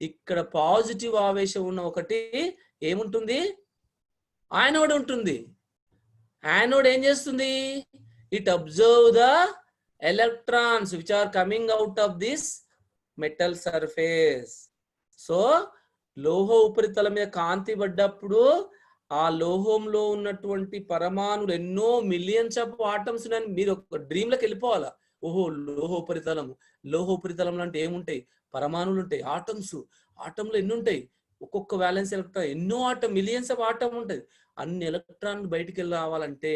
ఇక్కడ పాజిటివ్ ఆవేశం ఉన్న ఒకటి ఏముంటుంది, యానోడ్ ఉంటుంది. యానోడ్ ఏం చేస్తుంది, it observe the electrons which are coming out of this metal surface. So లోహ ఉపరితలం మీద కాంతి పడ్డప్పుడు ఆ లోహంలో ఉన్నటువంటి పరమాణులు ఎన్నో మిలియన్స్ ఆఫ్ ఆటమ్స్ ఉన్నాయని మీరు ఒక డ్రీమ్ లోకి వెళ్ళిపోవాలా. ఓహో లోహ ఉపరితలంలో అంటే ఏముంటాయి, పరమాణులు ఉంటాయి, ఆటంలో ఎన్ని ఉంటాయి, ఒక్కొక్క వ్యాలెన్స్ ఎలక్ట్రాన్ ఎన్నో ఆటం, మిలియన్స్ ఆఫ్ ఆటం ఉంటది. అన్ని ఎలక్ట్రాన్లు బయటికి వెళ్ళి రావాలంటే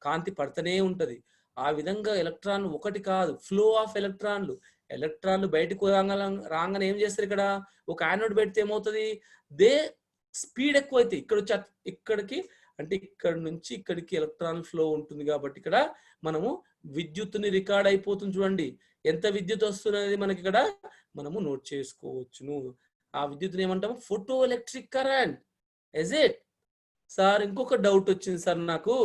కాంతి పడుతూనే ఉంటది. ఆ విధంగా ఎలక్ట్రాన్ ఒకటి కాదు, ఫ్లో ఆఫ్ ఎలక్ట్రాన్లు బయటకు రాగానే ఏం చేస్తారు, ఇక్కడ ఒక యానోడ్ పెడితే ఏమవుతుంది, దే స్పీడ్ ఎక్కువ అవుతాయి. ఇక్కడికి అంటే ఇక్కడ నుంచి ఇక్కడికి ఎలక్ట్రాన్ ఫ్లో ఉంటుంది కాబట్టి ఇక్కడ మనము విద్యుత్తుని రికార్డ్ అయిపోతుంది. చూడండి ఎంత విద్యుత్ వస్తున్నది మనకి ఇక్కడ మనము నోట్ చేసుకోవచ్చును. ఆ విద్యుత్తుని ఏమంటాము, photo electric current. Is it sir? ఇంకొక డౌట్ వచ్చింది సార్ నాకు,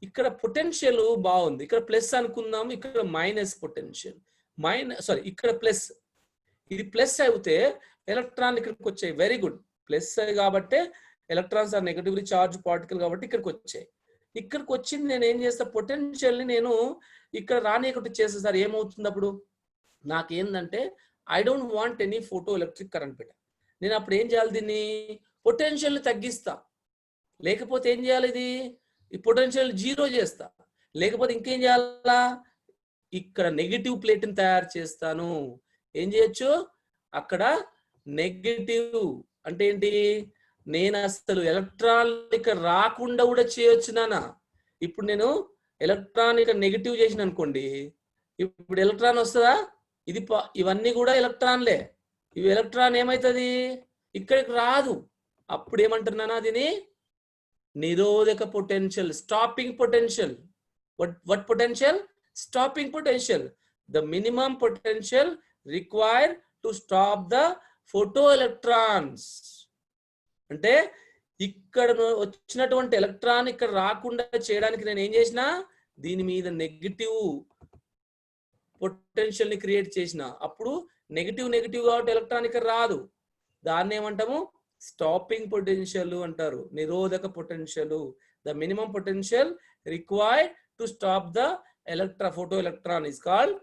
ఇక్కడ పొటెన్షియల్ బాగుంది, ఇక్కడ ప్లస్ అనుకుందాము, ఇక్కడ మైనస్ పొటెన్షియల్, ఇక్కడ ప్లస్, ఇది ప్లస్ అయితే ఎలక్ట్రాన్ ఇక్కడికి వచ్చాయి. వెరీ గుడ్, ప్లస్ కాబట్టి electrons are negatively charge particle కాబట్టి ఇక్కడికి వచ్చాయి. ఇక్కడికి వచ్చింది నేను ఏం చేస్తా, పొటెన్షియల్ ని నేను ఇక్కడ రానియకుండా చేస్తా సార్. ఏమవుతుంది అప్పుడు, నాకేందంటే I don't want any photo electric current పెట్ట. నేను అప్పుడు ఏం చేయాలి, దీన్ని పొటెన్షియల్ ని తగ్గిస్తా, లేకపోతే ఏం చేయాలి, ఇది ఈ పొటెన్షియల్ జీరో చేస్తా, లేకపోతే ఇంకేం చేయాలా, ఇక్కడ నెగిటివ్ ప్లేట్ ని తయారు చేస్తాను. ఏం చేయొచ్చు, అక్కడ నెగిటివ్ అంటే ఏంటి, నేను అసలు ఎలక్ట్రాన్ ఇక్కడ రాకుండా కూడా చేయొచ్చు నాన్న. ఇప్పుడు నేను ఎలక్ట్రాన్ ఇక్కడ నెగిటివ్ చేసిన అనుకోండి, ఇప్పుడు ఎలక్ట్రాన్ వస్తుందా, ఇవన్నీ కూడా ఎలక్ట్రాన్లే, ఇవి ఎలక్ట్రాన్ ఏమవుతుంది ఇక్కడికి రాదు. అప్పుడు ఏమంటున్నానా, దీని నిరోధక potential, stopping potential. what potential? Stopping potential. The minimum potential required to stop the photoelectrons. అంటే ఇక్కడ వచ్చినటువంటి ఎలక్ట్రాన్ ఇక్కడ రాకుండా చేయడానికి నేను ఏం చేసిన, దీని మీద నెగిటివ్ పొటెన్షియల్ ని క్రియేట్ చేసిన. అప్పుడు నెగిటివ్ కాబట్టి ఎలక్ట్రాన్ ఇక్కడ రాదు. దాన్ని ఏమంటాము, స్టాపింగ్ పొటెన్షియల్ అంటారు, నిరోధక potential. The minimum potential required to stop the photo electron is called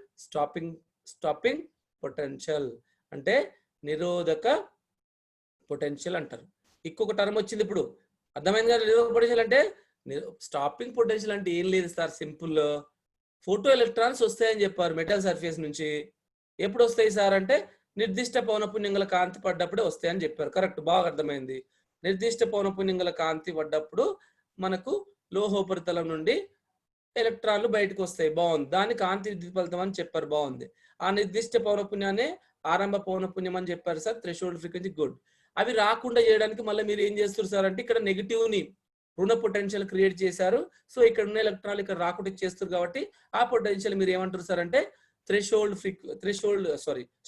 stopping potential, అంటే నిరోధక పొటెన్షియల్ అంటారు. ఇంకొక టర్మ్ వచ్చింది ఇప్పుడు, అర్థమైంది కదా. నిరోధక పొటెన్షియల్ అంటే, స్టాపింగ్ పొటెన్షియల్ అంటే ఏం లేదు సార్, సింపుల్. ఫోటో ఎలక్ట్రాన్స్ వస్తాయని చెప్పారు మెటల్ సర్ఫేస్ నుంచి. ఎప్పుడు వస్తాయి సార్ అంటే, నిర్దిష్ట పౌనపున్యంగల కాంతి పడ్డప్పుడే వస్తాయని చెప్పారు. కరెక్ట్, బాగా అర్థమైంది. నిర్దిష్ట పౌనపున్యంగల కాంతి పడ్డప్పుడు మనకు లోహోపరితలం నుండి ఎలక్ట్రాన్లు బయటకు వస్తాయి. బాగుంది, దాన్ని కాంతి విద్యుత్ ఫలితం అని చెప్పారు. బాగుంది. ఆ నిర్దిష్ట పౌనపున్యాన్ని ఆరంభ పౌనపున్యం అని చెప్పారు సార్. Threshold frequency, good. అవి రాకుండా చేయడానికి మళ్ళీ మీరు ఏం చేస్తారు సార్ అంటే, ఇక్కడ నెగిటివ్ ని రుణ పొటెన్షియల్ క్రియేట్ చేశారు. సో ఇక్కడ ఉన్న ఎలక్ట్రాన్లు ఇక్కడ రాకుండా చేస్తారు కాబట్టి ఆ పొటెన్షియల్ మీరు ఏమంటారు సార్ అంటే,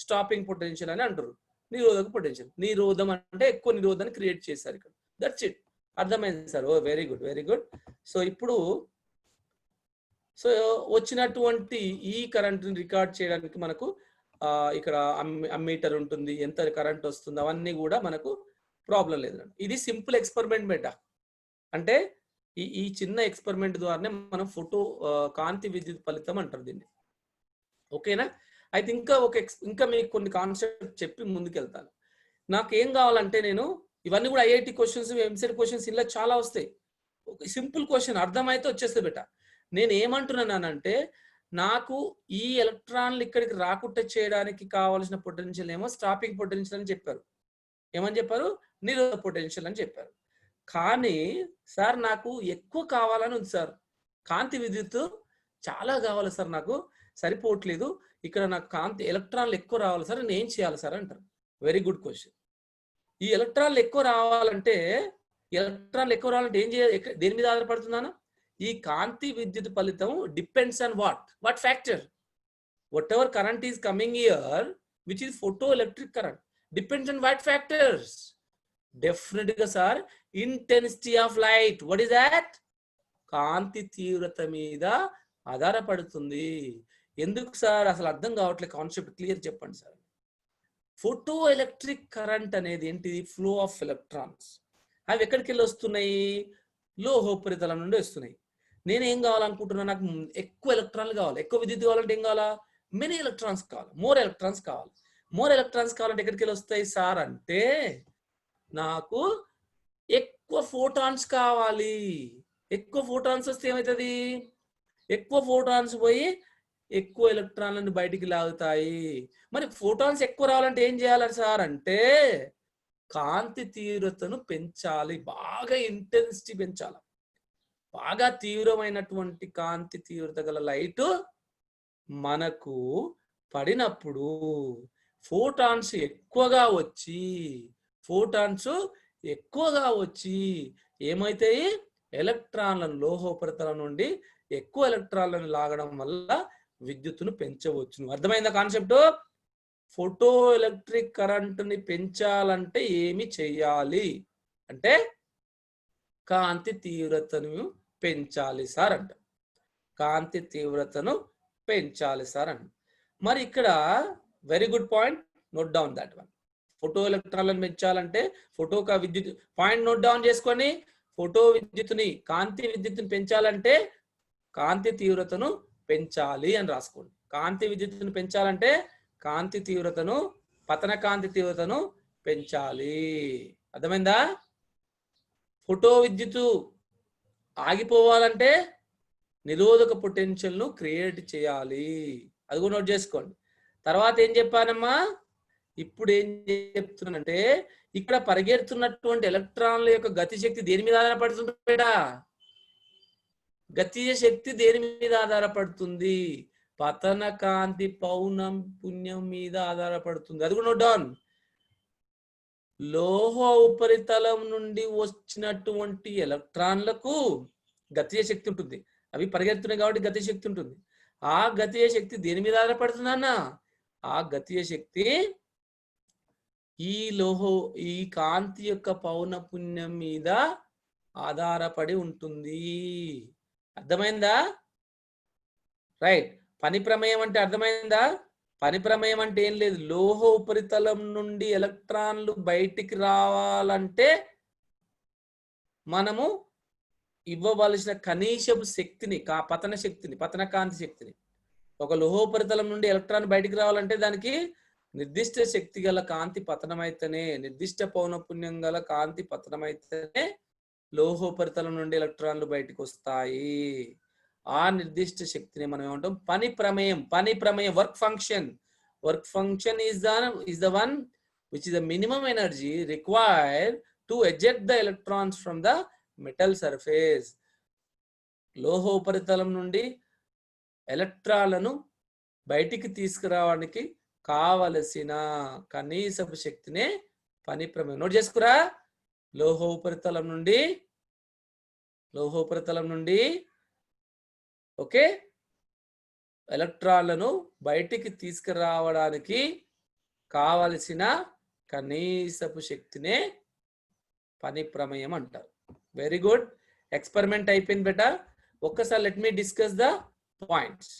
స్టాపింగ్ పొటెన్షియల్ అని అంటారు. నిరోధక పొటెన్షియల్, నిరోధం అంటే ఎక్కువ నిరోధాన్ని క్రియేట్ చేశారు ఇక్కడ. That's it. అర్థమైంది sir. Oh very good, very good. So ఇప్పుడు వచ్చినటువంటి ఈ కరెంట్ రికార్డ్ చేయడానికి మనకు ఇక్కడ అమ్మీటర్ ఉంటుంది, ఎంత కరెంట్ వస్తుంది అవన్నీ కూడా మనకు ప్రాబ్లం లేదు. ఇది సింపుల్ ఎక్స్పెరిమెంట్ బేటా. అంటే ఈ చిన్న ఎక్స్పెరిమెంట్ ద్వారానే మనం కాంతి విద్యుత్ ఫలితం అంటారు దీన్ని. ఓకేనా? అయితే ఇంకా మీకు కొన్ని కాన్సెప్ట్ చెప్పి ముందుకెళ్తాను. నాకేం కావాలంటే, నేను ఇవన్నీ కూడా ఐఐటి క్వశ్చన్స్, ఎంసెట్ క్వశ్చన్స్ ఇలా చాలా వస్తాయి. సింపుల్ క్వశ్చన్ అర్థమైతే వచ్చేస్తే బేటా. నేను ఏమంటున్నానంటే, నాకు ఈ ఎలక్ట్రాన్లు ఇక్కడికి రాకుండా చేయడానికి కావాల్సిన పొటెన్షియల్ ఏమో స్టాపింగ్ పొటెన్షియల్ అని చెప్పారు. ఏమని చెప్పారు? నిరోధక పొటెన్షియల్ అని చెప్పారు. కానీ సార్ నాకు ఎక్కువ కావాలని ఉంది సార్, కాంతి విద్యుత్ చాలా కావాలి సార్, నాకు సరిపోవట్లేదు, ఇక్కడ నాకు కాంతి ఎలక్ట్రాన్లు ఎక్కువ రావాలి సార్, నేను ఏం చేయాలి సార్ అంటారు. Very good question. ఈ ఎలక్ట్రాన్లు ఎక్కువ రావాలంటే ఏం చేయాలి, దేని మీద ఆధారపడుతుందానా? ఈ కాంతి విద్యుత్ ఫలితం depends on what factor? Whatever current is coming here which is photo electric current depends on what factors? Definite గా sir intensity of light. What is that? కాంతి తీవ్రత మీద ఆధారపడుతుంది. ఎందుకు సార్ అసలు అర్థం కావట్లేదు, కాన్సెప్ట్ క్లియర్ చెప్పండి సార్. ఫోటో ఎలక్ట్రిక్ కరెంట్ అనేది ఏంటిది? Flow of electrons. అవి ఎక్కడికి వెళ్ళి వస్తున్నాయి? లోహోపరితలం నుండి వస్తున్నాయి. నేను ఏం కావాలనుకుంటున్నా, నాకు ఎక్కువ ఎలక్ట్రాన్లు కావాలి, ఎక్కువ విద్యుత్ కావాలంటే ఏం కావాలా, మెనీ ఎలక్ట్రాన్స్ కావాలి, మోర్ ఎలక్ట్రాన్స్ కావాలి. మోర్ ఎలక్ట్రాన్స్ కావాలంటే ఎక్కడికి వెళ్ళి వస్తాయి సార్ అంటే, నాకు ఎక్కువ ఫోటాన్స్ కావాలి. ఎక్కువ ఫోటాన్స్ వస్తే ఏమవుతుంది, ఎక్కువ ఫోటాన్స్ పోయి ఎక్కువ ఎలక్ట్రాన్లను బయటికి లాగుతాయి. మరి ఫోటాన్స్ ఎక్కువ రావాలంటే ఏం చేయాలి సార్ అంటే, కాంతి తీవ్రతను పెంచాలి, బాగా ఇంటెన్సిటీ పెంచాలి. బాగా తీవ్రమైనటువంటి కాంతి తీవ్రత గల లైట్ మనకు పడినప్పుడు ఫోటాన్స్ ఎక్కువగా వచ్చి ఏమైతాయి, ఎలక్ట్రాన్లను లోహోపరితలం నుండి ఎక్కువ ఎలక్ట్రాన్లను లాగడం వల్ల విద్యుత్తును పెంచవచ్చు. అర్థమైందా కాన్సెప్ట్? ఫోటో ఎలక్ట్రిక్ కరెంటుని పెంచాలంటే ఏమి చెయ్యాలి అంటే, కాంతి తీవ్రతను పెంచాలి సార్ అంట. కాంతి తీవ్రతను పెంచాలి సార్ అంట. మరి ఇక్కడ very good point, note down that one. Photo ఎలక్ట్రాన్లను పెంచాలంటే ఫోటోకా విద్యుత్ పాయింట్ నోట్ డౌన్ చేసుకొని, ఫోటో విద్యుత్తుని కాంతి విద్యుత్తుని పెంచాలంటే కాంతి తీవ్రతను పెంచాలి అని రాసుకోండి. కాంతి విద్యుత్తును పెంచాలంటే కాంతి తీవ్రతను, పతన కాంతి తీవ్రతను పెంచాలి. అర్థమైందా? ఫోటో విద్యుత్తు ఆగిపోవాలంటే నిరోధక పొటెన్షియల్ ను క్రియేట్ చేయాలి. అది కూడా నోట్ చేసుకోండి. తర్వాత ఏం చెప్పానమ్మా, ఇప్పుడు ఏం చెప్తున్నానంటే, ఇక్కడ పరిగెడుతున్నటువంటి ఎలక్ట్రాన్ల యొక్క గతి శక్తి దేని మీద ఆధారపడుతుంది బేటా? గతీయ శక్తి దేని మీద ఆధారపడుతుంది? పతన కాంతి పౌనం పుణ్యం మీద ఆధారపడుతుంది. అది కూడా నోట్ డౌన్. లోహ ఉపరితలం నుండి వచ్చినటువంటి ఎలక్ట్రాన్లకు గతీయ శక్తి ఉంటుంది. అవి పరిగెడుతున్నాయి కాబట్టి గతీయ శక్తి ఉంటుంది. ఆ గతీయ శక్తి దేని మీద ఆధారపడుతుంది అన్న? ఆ గతీయ శక్తి ఈ కాంతి యొక్క పౌనపుణ్యం మీద ఆధారపడి ఉంటుంది. అర్థమైందా? రైట్. పని ప్రమేయం అంటే అర్థమైందా? పని ప్రమేయం అంటే ఏం లేదు, లోహ ఉపరితలం నుండి ఎలక్ట్రాన్లు బయటికి రావాలంటే మనము ఇవ్వవలసిన కనీసపు శక్తిని, పతన శక్తిని, పతన కాంతి శక్తిని, ఒక లోహోపరితలం నుండి ఎలక్ట్రాన్ బయటికి రావాలంటే దానికి నిర్దిష్ట శక్తి గల కాంతి పతనమైతేనే, నిర్దిష్ట పౌనపుణ్యం గల కాంతి పతనమైతేనే లోహోపరితలం నుండి ఎలక్ట్రాన్లు బయటికి వస్తాయి. ఆ నిర్దిష్ట శక్తిని మనం ఏమంటాం? పని ప్రమేయం. పని ప్రమేయం, work function. Work function is the one which is the minimum energy required to eject the electrons from the metal surface. లోహ ఉపరితలం నుండి ఎలక్ట్రాన్లను బయటికి తీసుకురావడానికి కావలసిన కనీసపు శక్తినే పని ప్రమేయం. నోట్ చేసుకురా. లోహ ఉపరితలం నుండి ఓకే ఎలక్ట్రాన్లను బయటికి తీసుకురావడానికి కావలసిన కనీసపు శక్తినే పని ప్రమేయం అంటారు. Very good. ఎక్స్పెరిమెంట్ అయిపోయింది బేటా. ఒక్కసారి let me discuss the points.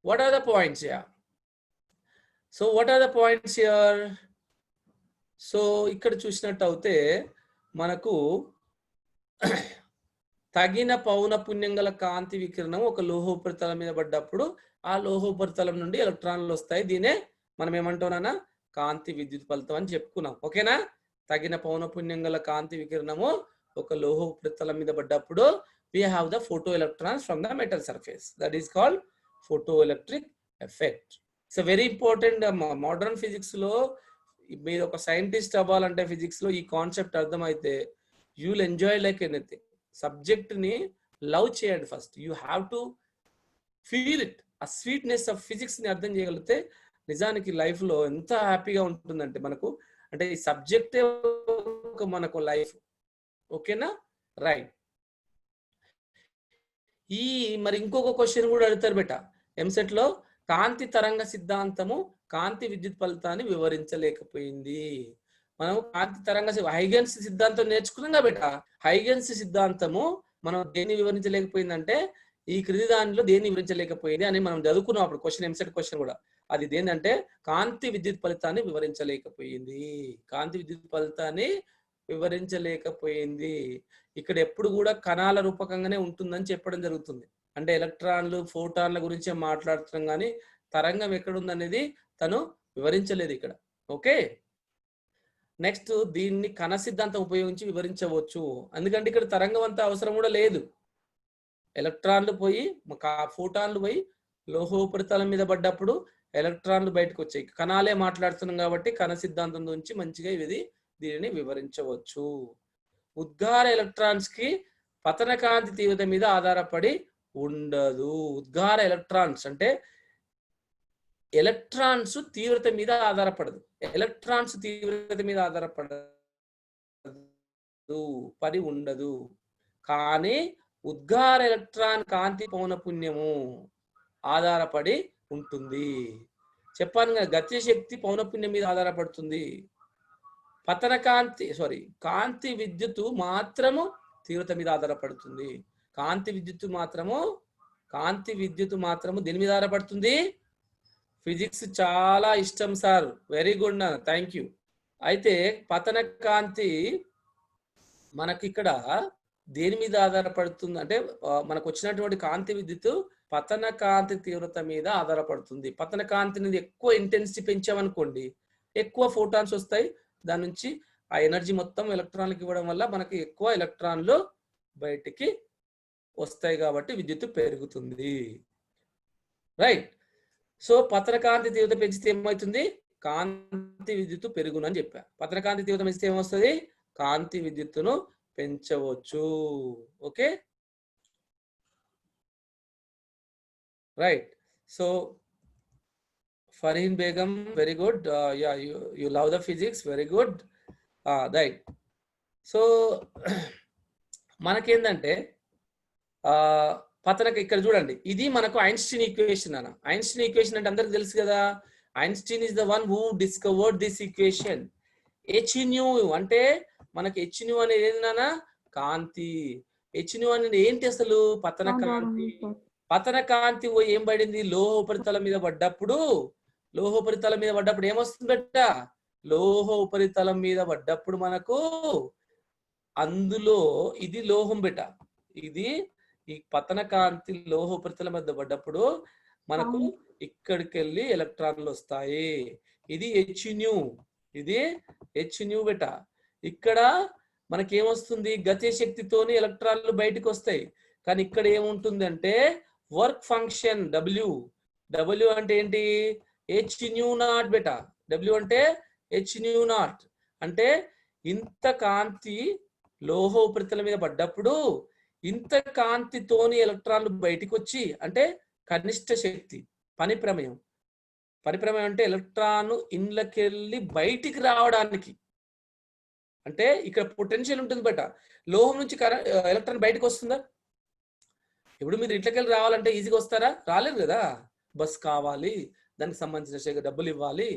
What are the points here? So what are the points here? So ఇక్కడ చూసినట్టు అయితే మనకు తగిన పౌనపుణ్యం గల కాంతి వికిరణం ఒక లోహోపరితలం మీద పడ్డప్పుడు ఆ లోహోపరితలం నుండి ఎలక్ట్రాన్లు వస్తాయి. దీనే మనం ఏమంటామన్నా కాంతి విద్యుత్ ఫలితం అని చెప్పుకున్నాం. ఓకేనా? తగిన పౌనపుణ్యం గల కాంతి వికిరణము ఒక లోహోపరితలం మీద పడ్డప్పుడు we have the photoelectrons from the metal surface. That is called photoelectric effect. It's a very important modern physics లో మీరు ఒక సైంటిస్ట్ అవ్వాలంటే ఫిజిక్స్ లో ఈ కాన్సెప్ట్ అర్థమైతే you will enjoy like anything. Subject ని లవ్ చేయండి first. You have to feel it. ఆ స్వీట్నెస్ ఆఫ్ ఫిజిక్స్ ని అర్థం చేయగలిగితే నిజానికి లైఫ్ లో ఎంత హ్యాపీగా ఉంటుందంటే మనకు, అంటే ఈ సబ్జెక్టే మనకు లైఫ్. ఓకేనా? రైట్. మరి ఇంకొక క్వశ్చన్ కూడా అడుగుతారు బేట ఎంసెట్ లో. కాంతి తరంగ సిద్ధాంతము కాంతి విద్యుత్ ఫలితాన్ని వివరించలేకపోయింది. మనం కాంతి తరంగ హైగెన్స్ సిద్ధాంతం నేర్చుకున్నాం బేట. హైగెన్స్ సిద్ధాంతము మనం దేన్ని వివరించలేకపోయిందంటే ఈ క్రింది దానిలో దేన్ని వివరించలేకపోయింది అని మనం చదువుకున్నాం అప్పుడు క్వశ్చన్, ఎంసెట్ క్వశ్చన్ కూడా. అది ఏంటంటే కాంతి విద్యుత్ ఫలితాన్ని వివరించలేకపోయింది. కాంతి విద్యుత్ ఫలితాన్ని వివరించలేకపోయింది. ఇక్కడ ఎప్పుడు కూడా కణాల రూపకంగానే ఉంటుందని చెప్పడం జరుగుతుంది. అంటే ఎలక్ట్రాన్లు ఫోటాన్ల గురించే మాట్లాడుతున్నాం కానీ తరంగం ఎక్కడుందనేది తను వివరించలేదు ఇక్కడ. ఓకే, నెక్స్ట్ దీన్ని కణ సిద్ధాంతం ఉపయోగించి వివరించవచ్చు. ఎందుకంటే ఇక్కడ తరంగం అంత అవసరం కూడా లేదు. ఎలక్ట్రాన్లు పోయి ఫోటాన్లు పోయి లోహోపరితలం మీద పడ్డప్పుడు ఎలక్ట్రాన్లు బయటకు వచ్చాయి. కణాలే మాట్లాడుతున్నాం కాబట్టి కణ సిద్ధాంతం నుంచి మంచిగా దీనిని వివరించవచ్చు. ఉద్గార ఎలక్ట్రాన్స్ కి పతన కాంతి తీవ్రత మీద ఆధారపడి ఉండదు. ఉద్గార ఎలక్ట్రాన్స్ అంటే ఎలక్ట్రాన్స్ తీవ్రత మీద ఆధారపడదు. ఎలక్ట్రాన్స్ తీవ్రత మీద ఆధారపడదు, పడి ఉండదు. కానీ ఉద్గార ఎలక్ట్రాన్ కాంతి పౌనపున్యము ఆధారపడి ఉంటుంది. చెప్పాను కదా, గతిశక్తి పౌనపున్యం మీద ఆధారపడుతుంది. పతన కాంతి కాంతి విద్యుత్తు మాత్రము తీవ్రత మీద ఆధారపడుతుంది. కాంతి విద్యుత్తు మాత్రము దేని మీద ఆధారపడుతుంది? ఫిజిక్స్ చాలా ఇష్టం సార్, వెరీ గుడ్ నా, థ్యాంక్ యూ. అయితే పతన కాంతి మనకి ఇక్కడ దేని మీద ఆధారపడుతుంది అంటే మనకు వచ్చినటువంటి కాంతి విద్యుత్తు పతన కాంతి తీవ్రత మీద ఆధారపడుతుంది. పతన కాంతిని ఎక్కువ ఇంటెన్సిటీ పెంచామనుకోండి, ఎక్కువ ఫోటాన్స్ వస్తాయి. దాని నుంచి ఆ ఎనర్జీ మొత్తం ఎలక్ట్రాన్లకు ఇవ్వడం వల్ల మనకి ఎక్కువ ఎలక్ట్రాన్లు బయటికి వస్తాయి కాబట్టి విద్యుత్తు పెరుగుతుంది. రైట్. సో పతన కాంతి తీవ్రత పెంచితే ఏమవుతుంది? కాంతి విద్యుత్తు పెరుగును అని చెప్పా. పతన కాంతి తీవ్రత పెంచితే ఏమొస్తుంది? కాంతి విద్యుత్తును పెంచవచ్చు. Okay, right. So Farheen Begum, very good. Yeah, you love the physics, very good. Right. So మనకేందంటే పతనక ఇక్కడ చూడండి, ఇది మనకు ఐన్స్టీన్ ఈక్వేషన్ అన్న. ఐన్స్టీన్ ఈక్వేషన్ అంటే అందరికి తెలుసు కదా. Einstein is the one who discovered this equation. H nu అంటే మనకి హెచ్న్యూ అనేది ఏంటన్నా? కాంతి. హెచ్న్యూ అనేది ఏంటి అసలు? పతన కాంతి. పతన కాంతి ఏం పడింది? లోహ ఉపరితలం మీద పడ్డప్పుడు ఏమొస్తుందట? లోహ ఉపరితలం మీద పడ్డప్పుడు మనకు అందులో ఇది లోహం బెట, ఇది ఈ పతన కాంతి లోహ ఉపరితలం మీద పడ్డప్పుడు మనకు ఇక్కడికి వెళ్ళి ఎలక్ట్రాన్లు వస్తాయి. ఇది హెచ్న్యూ బెట. ఇక్కడ మనకేమొస్తుంది? గతి శక్తితోని ఎలక్ట్రాన్లు బయటకు వస్తాయి. కానీ ఇక్కడ ఏముంటుంది అంటే వర్క్ ఫంక్షన్ డబ్ల్యూ అంటే ఏంటి? h0 beta. W అంటే h0 అంటే ఇంత కాంతి లోహ ఉపరితలం మీద పడ్డప్పుడు ఇంత కాంతితోని ఎలక్ట్రాన్లు బయటికి వచ్చి, అంటే కనిష్ట శక్తి, పని ప్రమేయం అంటే ఎలక్ట్రాన్ ఇండ్లకెళ్ళి బయటికి రావడానికి. అంటే ఇక్కడ పొటెన్షియల్ ఉంటుంది బెట. లోహం నుంచి ఎలక్ట్రాన్ బయటకు వస్తుందా? ఇప్పుడు మీరు ఇంట్లోకెళ్ళి రావాలంటే ఈజీగా వస్తారా? రాలేరు కదా. బస్ కావాలి, దానికి సంబంధించిన డబ్బులు ఇవ్వాలి,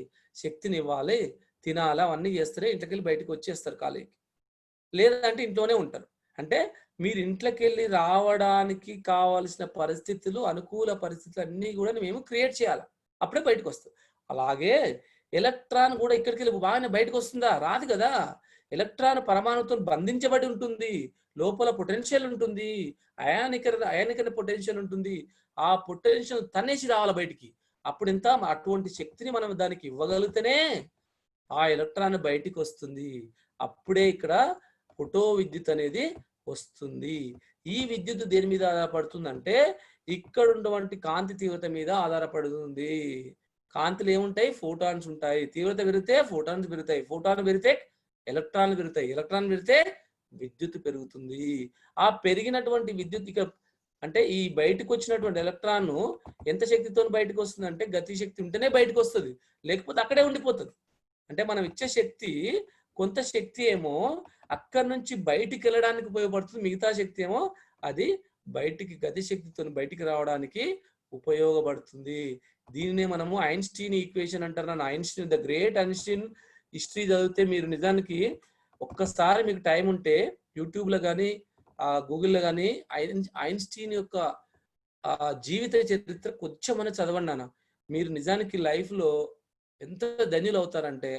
శక్తిని ఇవ్వాలి, తినాలి, అవన్నీ చేస్తారే ఇంట్లోకెళ్ళి బయటకు వచ్చేస్తారు కాలేజీకి. లేదంటే ఇంట్లోనే ఉంటారు. అంటే మీరు ఇంట్లోకెళ్ళి రావడానికి కావాల్సిన పరిస్థితులు, అనుకూల పరిస్థితులు అన్నీ కూడా మేము క్రియేట్ చేయాలి, అప్పుడే బయటకు వస్తుంది. అలాగే ఎలక్ట్రాన్ కూడా ఇక్కడికి వెళ్ళి బాగానే బయటకు వస్తుందా? రాదు కదా. ఎలక్ట్రాన్ పరమాణుతో బంధించబడి ఉంటుంది, లోపల పొటెన్షియల్ ఉంటుంది, అయానికరణ పొటెన్షియల్ ఉంటుంది. ఆ పొటెన్షియల్ తన్నేసి రావాలి బయటికి. అప్పుడు ఇంత అటువంటి శక్తిని మనం దానికి ఇవ్వగలిగితేనే ఆ ఎలక్ట్రాన్ బయటికి వస్తుంది. అప్పుడే ఇక్కడ ఫోటో విద్యుత్ అనేది వస్తుంది. ఈ విద్యుత్ దేని మీద ఆధారపడుతుంది అంటే ఇక్కడ ఉన్నటువంటి కాంతి తీవ్రత మీద ఆధారపడుతుంది. కాంతిలో ఏముంటాయి? ఫోటాన్స్ ఉంటాయి. తీవ్రత పెరిగితే ఫోటాన్స్ పెరుగుతాయి, ఫోటాన్ పెరిగితే ఎలక్ట్రాన్లు పెరుగుతాయి, ఎలక్ట్రాన్ పెరిగితే విద్యుత్ పెరుగుతుంది. ఆ పెరిగినటువంటి విద్యుత్ ఇక్కడ అంటే ఈ బయటకు వచ్చినటువంటి ఎలక్ట్రాన్ ఎంత శక్తితో బయటకు వస్తుంది అంటే గతి శక్తి ఉంటేనే బయటకు వస్తుంది, లేకపోతే అక్కడే ఉండిపోతుంది. అంటే మనం ఇచ్చే శక్తి కొంత శక్తి ఏమో అక్కడి నుంచి బయటికి వెళ్ళడానికి ఉపయోగపడుతుంది, మిగతా శక్తి ఏమో అది బయటికి గతి శక్తితో బయటికి రావడానికి ఉపయోగపడుతుంది. దీనినే మనము ఐన్స్టీన్ ఈక్వేషన్ అంటారు. Einstein, the great Einstein history చదివితే మీరు నిజానికి ఒక్కసారి మీకు టైం ఉంటే యూట్యూబ్లో కానీ గూగుల్లో కానీ ఐన్స్టీన్ యొక్క జీవిత చరిత్ర కొంచెం చదవండి అన్న. మీరు నిజానికి లైఫ్లో ఎంత ధన్యులు అవుతారంటే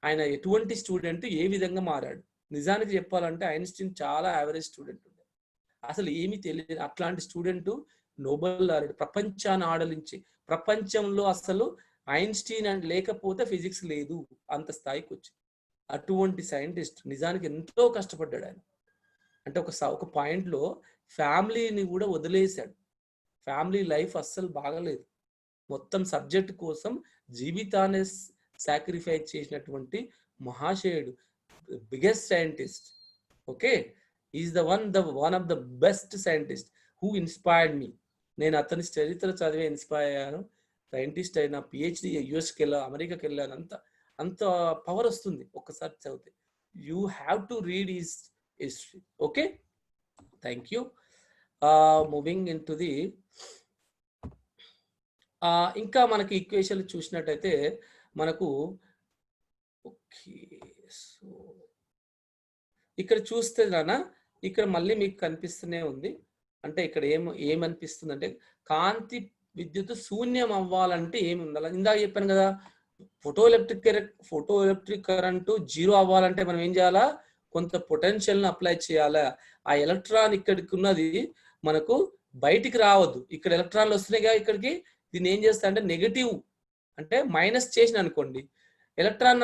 ఆయన ఎటువంటి స్టూడెంట్ ఏ విధంగా మారాడు, నిజానికి చెప్పాలంటే ఐన్స్టీన్ చాలా యావరేజ్ స్టూడెంట్ ఉండే, అసలు ఏమీ తెలియదు. అట్లాంటి స్టూడెంట్ నోబెల్ లారెడ్, ప్రపంచాన్ని ఆడలించి, ప్రపంచంలో అసలు ఐన్స్టీన్ అని లేకపోతే ఫిజిక్స్ లేదు అంత స్థాయికి వచ్చి, అటువంటి సైంటిస్ట్ నిజానికి ఎంతో కష్టపడ్డాడు ఆయన. అంటే ఒక పాయింట్లో ఫ్యామిలీని కూడా వదిలేశాడు. ఫ్యామిలీ లైఫ్ అస్సలు బాగలేదు, మొత్తం సబ్జెక్ట్ కోసం జీవితాన్ని సాక్రిఫైస్ చేసినటువంటి మహాశయుడు, biggest scientist. Okay, is the one of the best scientist who inspired me. నేను అతని చరిత్ర చదివే ఇన్స్పైర్ అయ్యాను. సైంటిస్ట్ అయినా, పిహెచ్డి యుఎస్కి వెళ్ళా, అమెరికాకి వెళ్ళాను. అంత పవర్ వస్తుంది ఒక్కసారి చదివితే. You have to read is history. Okay, thank you. Moving in to the ఇంకా మనకి ఈక్వేషన్లు చూసినట్టయితే మనకు ఓకే, సో ఇక్కడ చూస్తే నానా ఇక్కడ మళ్ళీ మీకు కనిపిస్తూనే ఉంది. అంటే ఇక్కడ ఏమనిపిస్తుంది అంటే కాంతి విద్యుత్ శూన్యం అవ్వాలంటే ఏమి ఉండాలి? ఇందాక చెప్పాను కదా, ఫోటో ఎలక్ట్రిక్ కరెంటు జీరో అవ్వాలంటే మనం ఏం చేయాలా? కొంత పొటెన్షియల్ని అప్లై చేయాలా. ఆ ఎలక్ట్రాన్ ఇక్కడికి ఉన్నది మనకు బయటికి రావద్దు. ఇక్కడ ఎలక్ట్రాన్లు వస్తున్నాయి కదా ఇక్కడికి, దీన్ని ఏం చేస్తా అంటే నెగటివ్ అంటే మైనస్ చేసిన అనుకోండి, ఎలక్ట్రాన్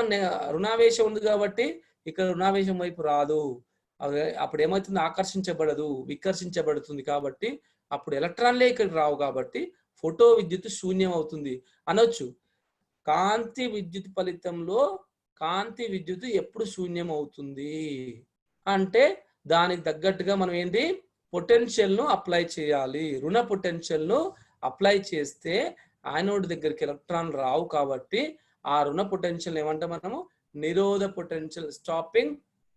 రుణావేశం ఉంది కాబట్టి ఇక్కడ రుణావేశం వైపు రాదు. అప్పుడు ఏమవుతుంది? ఆకర్షించబడదు, వికర్షించబడుతుంది. కాబట్టి అప్పుడు ఎలక్ట్రాన్లే ఇక్కడికి రావు, కాబట్టి ఫోటో విద్యుత్ శూన్యం అవుతుంది అనొచ్చు. కాంతి విద్యుత్ ఫలితంలో కాంతి విద్యుత్ ఎప్పుడు శూన్యం అవుతుంది అంటే దానికి తగ్గట్టుగా మనం ఏంటి పొటెన్షియల్ ను అప్లై చేయాలి. రుణ పొటెన్షియల్ ను అప్లై చేస్తే యానోడ్ దగ్గరికి ఎలక్ట్రాన్ రావు, కాబట్టి ఆ రుణ పొటెన్షియల్ ఏమంటే మనము నిరోధ పొటెన్షియల్, స్టాపింగ్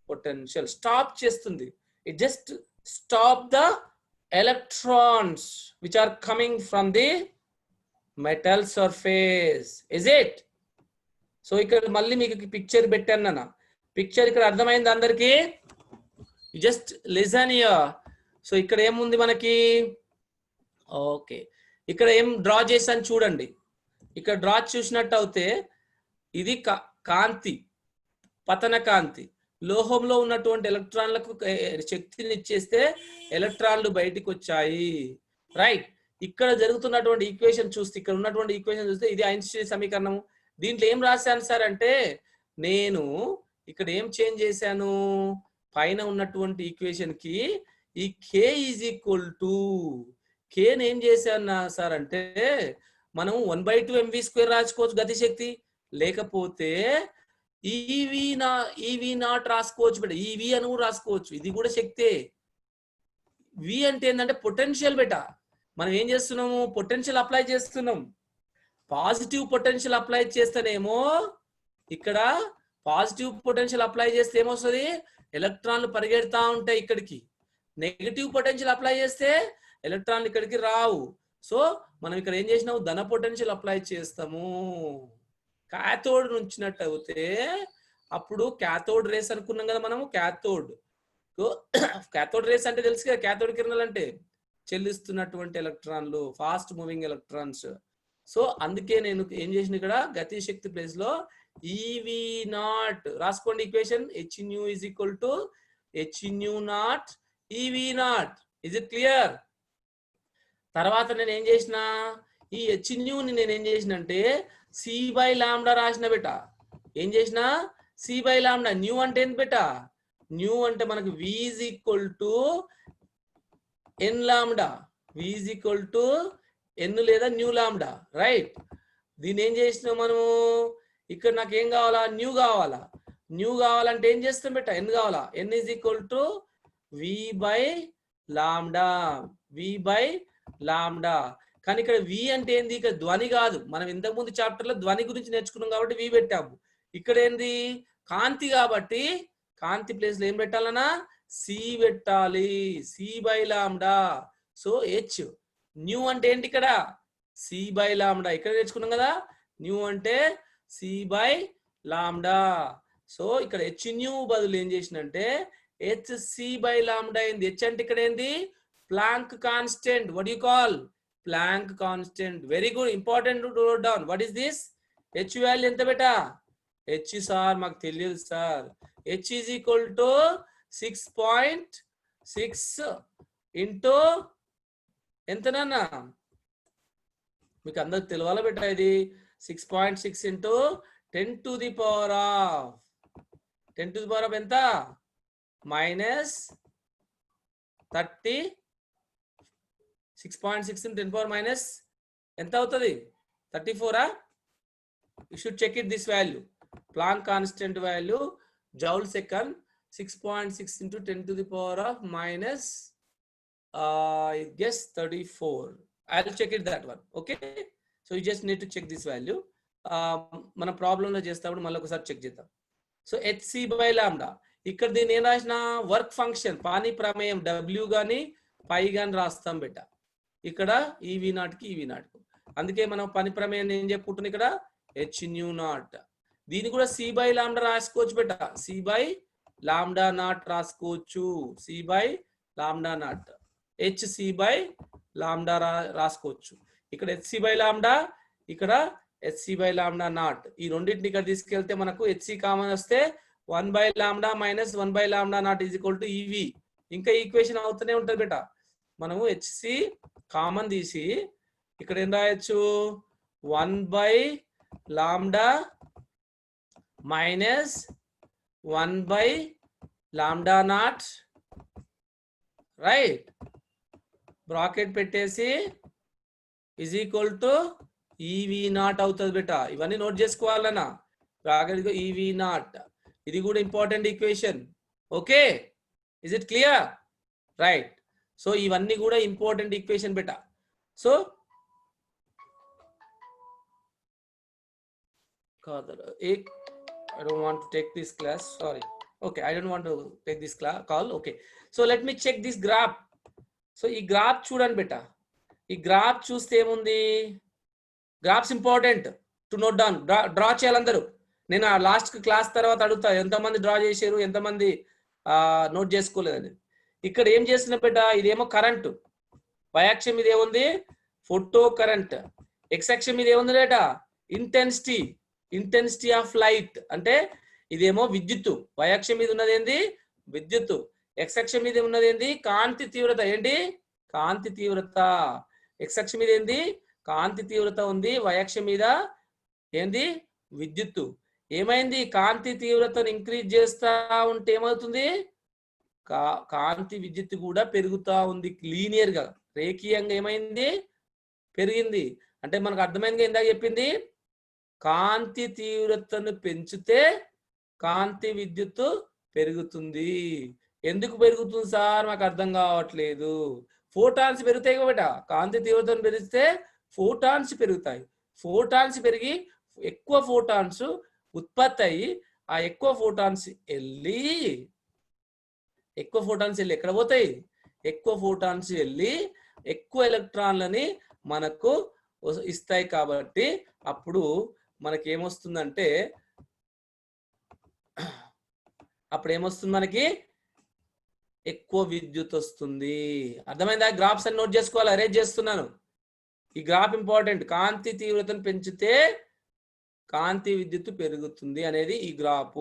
పొటెన్షియల్, స్టాప్ చేస్తుంది. It just stop the electrons which are coming from the metal surface. Is it? So ఇక్కడ మళ్ళీ మీకు పిక్చర్ పెట్టాను నాన్న. పిక్చర్ ఇక్కడ అర్థమైంది అందరికి? Just listen here. సో ఇక్కడ ఏముంది మనకి? ఓకే, ఇక్కడ ఏం డ్రా చేశాను చూడండి. ఇక్కడ డ్రా చూసినట్టు అయితే ఇది కాంతి, పతన కాంతి. లోహంలో ఉన్నటువంటి ఎలక్ట్రాన్లకు శక్తిని ఇచ్చేస్తే ఎలక్ట్రాన్లు బయటికి వచ్చాయి, రైట్? ఇక్కడ జరుగుతున్నటువంటి ఈక్వేషన్ చూస్తే, ఇక్కడ ఉన్నటువంటి ఈక్వేషన్ చూస్తే ఇది ఐన్స్టీన్ సమీకరణము. దీంట్లో ఏం రాశాను సార్ అంటే నేను ఇక్కడ ఏం చేంజ్ చేశాను, పైన ఉన్నటువంటి ఈక్వేషన్ కి ఈ K ఈజ్ ఈక్వల్ టు Kని ఏం చేశాను సార్ అంటే మనం 1/2 mv² రాసుకోవచ్చు గతిశక్తి, లేకపోతే ఈవి నాట్ రాసుకోవచ్చు బెట, ఈవి అని కూడా రాసుకోవచ్చు. ఇది కూడా శక్తే. వి అంటే ఏంటంటే పొటెన్షియల్ బెట. మనం ఏం చేస్తున్నాము? పొటెన్షియల్ అప్లై చేస్తున్నాం. పాజిటివ్ పొటెన్షియల్ అప్లై చేస్తేనేమో ఇక్కడ పాజిటివ్ పొటెన్షియల్ అప్లై చేస్తే ఏమొస్తుంది? ఎలక్ట్రాన్లు పరిగెడతా ఉంటాయి ఇక్కడికి. నెగిటివ్ పొటెన్షియల్ అప్లై చేస్తే ఎలక్ట్రాన్లు ఇక్కడికి రావు. సో మనం ఇక్కడ ఏం చేసినాము? ధన పొటెన్షియల్ అప్లై చేస్తాము. క్యాథోడ్ నుంచినట్టు అయితే అప్పుడు క్యాథోడ్ రేస్ అనుకున్నాం కదా మనము. క్యాథోడ్ రేస్ అంటే తెలుసు కదా, క్యాథోడ్ కిరణాలు అంటే చెల్లిస్తున్నటువంటి ఎలక్ట్రాన్లు, ఫాస్ట్ మూవింగ్ ఎలక్ట్రాన్స్. సో అందుకే నేను ఏం చేసిన ఇక్కడ గతి శక్తి ప్లేస్ లో ఈవి నాట్ రాసుకోండి equation. H nu is equal to h nu naught e v naught. Is it clear? తర్వాత నేను ఏం చేసిన, ఈ హెచ్న్యూని నేను ఏం చేసిన అంటే C/λ రాసిన బెట. ఏం చేసిన? C/λ. న్యూ అంటే ఏంటి బెట? న్యూ అంటే మనకు V is equal to n λ. V is equal to n లేదా న్యూ లాంబ్డా, రైట్? దీన్ని ఏం చేసినాం మనము? ఇక్కడ నాకు ఏం కావాలా? న్యూ కావాలా. న్యూ కావాలంటే ఏం చేస్తాం బెట? n కావాలా. n is equal to V/λ. V/λ. కానీ ఇక్కడ వి అంటే ఏంది? ఇక్కడ ధ్వని కాదు. మనం ఇంతకు ముందు చాప్టర్ లో ధ్వని గురించి నేర్చుకున్నాం కాబట్టి వి పెట్టాము. ఇక్కడ ఏంది? కాంతి కాబట్టి కాంతి ప్లేస్ లో ఏం పెట్టాలన్నా? సి పెట్టాలి. C/λ. So H. న్యూ అంటే ఏంటి? ఇక్కడ C/λ. ఇక్కడ నేర్చుకున్నాం కదా, న్యూ అంటే C/λ. సో ఇక్కడ హెచ్ న్యూ బదులు ఏం చేసినంటే HC/λ అయింది. హెచ్ అంటే ఇక్కడ ఏంది? Planck constant. What you call? Planck constant. Very good, important to note down. What is this? H value ఎంత బెటా? హెచ్ సార్ మాకు తెలియదు sir. H is equal to 6.6 into ఎంతనన్నా మీకు అందరికి తెలియాలా బెట్ట ఇది 6.6 into 10 to the power of 10 to the power of ఎంత మైనస్ 30 6.6 in 10 power minus ఎంత అవుతుంది 34 you should check it this value Planck constant value joule second 6.6 into 10 to the power of minus I guess 34 I'll check it that one okay so you just need to check this value మన problem లో చేస్తాప్పుడు మళ్ళీ ఒకసారి check చేద్దాం so hc by lambda ఇక్కడ దీని ఏం రాసిన work function pani ప్రమేయం w గాని పై గాని రాస్తాం బెట ఇక్కడ EV0 కి EV0 అందుకే మనం పని ప్రమేయాన్ని ఏం చెప్పుకుంటున్నాం ఇక్కడ h nu naught దీని కూడా c by lambda రాసుకోవచ్చు బెట c by lambda naught రాసుకోవచ్చు c by lambda naught hc by lambda రాసుకోవచ్చు ఇక్కడ hc by lambda ఇక్కడ hc by lambda naught ఈ రెండింటిని ఇక్కడ తీసుకెళ్తే మనకు hc కామన్ వస్తే 1 by lambda minus 1 by lambda naught is equal to EV ఇంకా ఈక్వేషన్ అవుతూనే ఉంటుంది బెట మనము hc కామన్ తీసి ఇక్కడ ఏం రాయొచ్చు 1 by lambda minus 1 by lambda naught right bracket పెట్టేసి is equal to EV0 అవుతుంది బెట ఇవన్నీ నోట్ చేసుకోవాలన్నా బ్రాకెట్ EV0 ఇది కూడా important equation okay is it clear right so ఇవన్నీ కూడా ఇంపార్టెంట్ ఈక్వేషన్ బెట so I don't want to take this class sorry okay I don't want to take this call okay so let me check this graph so ఈ graph చూడండి బెట ఈ graph చూస్తే ఏముంది graphs important to note down draw చేయాలందరూ నేను last class తర్వాత అడుగుతా ఎంతమంది డ్రా చేశారు ఎంతమంది నోట్ చేసుకోలేదని ఇక్కడ ఏం చేసిన బెట ఇదేమో కరెంటు y-అక్షం మీద ఏముంది ఫోటో కరెంట్ x-అక్షం మీద ఏముంది బెట ఇంటెన్సిటీ ఆఫ్ లైట్ అంటే ఇదేమో విద్యుత్తు y-అక్షం మీద ఉన్నది ఏంది విద్యుత్తు x-అక్షం మీద ఉన్నది ఏంది కాంతి తీవ్రత ఏంటి కాంతి తీవ్రత x-అక్షం మీద ఏంది కాంతి తీవ్రత ఉంది y-అక్షం మీద ఏంది విద్యుత్తు ఏమైంది కాంతి తీవ్రతను ఇంక్రీజ్ చేస్తా ఉంటే ఏమవుతుంది కాంతి విద్యుత్తు కూడా పెరుగుతా ఉంది లీనియర్ గా రేఖీయంగా ఏమైంది పెరిగింది అంటే మనకు అర్థమైంది ఇందాక చెప్పింది కాంతి తీవ్రతను పెంచితే కాంతి విద్యుత్తు పెరుగుతుంది ఎందుకు పెరుగుతుంది సార్ మాకు అర్థం కావట్లేదు ఫోటాన్స్ పెరుగుతాయి కాబట్టి కాంతి తీవ్రతను పెరిగితే ఫోటాన్స్ పెరుగుతాయి ఫోటాన్స్ పెరిగి ఎక్కువ ఫోటాన్స్ ఉత్పత్తి అయ్యి ఆ ఎక్కువ ఫోటాన్స్ వెళ్ళి ఎక్కడ పోతాయి ఎక్కువ ఫోటాన్స్ వెళ్ళి ఎక్కువ ఎలక్ట్రాన్లని మనకు ఇస్తాయి కాబట్టి అప్పుడు మనకి ఏమొస్తుందంటే మనకి ఎక్కువ విద్యుత్ వస్తుంది అర్థమైందా గ్రాఫ్స్ అని నోట్ చేసుకోవాలి అరేంజ్ చేస్తున్నాను ఈ గ్రాఫ్ ఇంపార్టెంట్ కాంతి తీవ్రతను పెంచితే కాంతి విద్యుత్తు పెరుగుతుంది అనేది ఈ గ్రాఫ్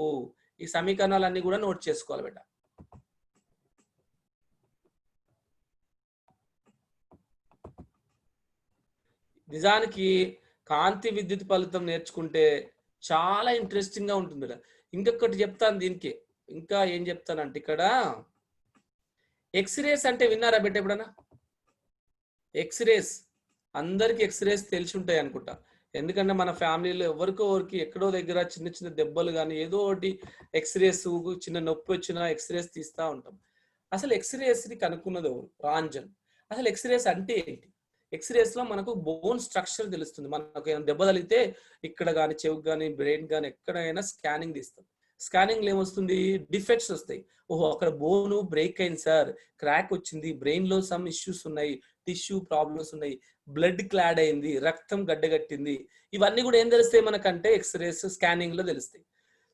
ఈ సమీకరణాలన్నీ కూడా నోట్ చేసుకోవాలి బెట నిజానికి కాంతి విద్యుత్ ఫలితం నేర్చుకుంటే చాలా ఇంట్రెస్టింగ్ గా ఉంటుంది బెట ఇంకొకటి చెప్తాను దీనికి ఇంకా ఏం చెప్తానంటే ఇక్కడ ఎక్స్రేస్ అంటే విన్నారా బెట ఎప్పుడన్నా ఎక్స్రేస్ అందరికి ఎక్స్రేస్ తెలిసి ఉంటాయి అనుకుంటా ఎందుకంటే మన ఫ్యామిలీలో ఎవరికి ఎక్కడో దగ్గర చిన్న చిన్న దెబ్బలు కానీ ఏదో ఒకటి ఎక్స్రేస్ చిన్న నొప్పి వచ్చినా ఎక్స్రేస్ తీస్తూ ఉంటాం అసలు ఎక్స్రేస్ ని కనుక్కున్నది రాంజన్ అసలు ఎక్స్రేస్ అంటే ఏంటి ఎక్స్రేస్ లో మనకు బోన్ స్ట్రక్చర్ తెలుస్తుంది మనకు ఏమైనా దెబ్బ తగిలితే ఇక్కడ కానీ చెవుకు కానీ బ్రెయిన్ కానీ ఎక్కడైనా స్కానింగ్ తీస్తాం స్కానింగ్ లో ఏమొస్తుంది డిఫెక్ట్స్ వస్తాయి ఓహో అక్కడ బోను బ్రేక్ అయింది సార్ క్రాక్ వచ్చింది బ్రెయిన్ లో సమ్ ఇష్యూస్ ఉన్నాయి టిష్యూ ప్రాబ్లమ్స్ ఉన్నాయి బ్లడ్ క్లాడ్ అయింది రక్తం గడ్డగట్టింది ఇవన్నీ కూడా ఏం తెలుస్తాయి మనకంటే ఎక్స్రేస్ స్కానింగ్ లో తెలుస్తాయి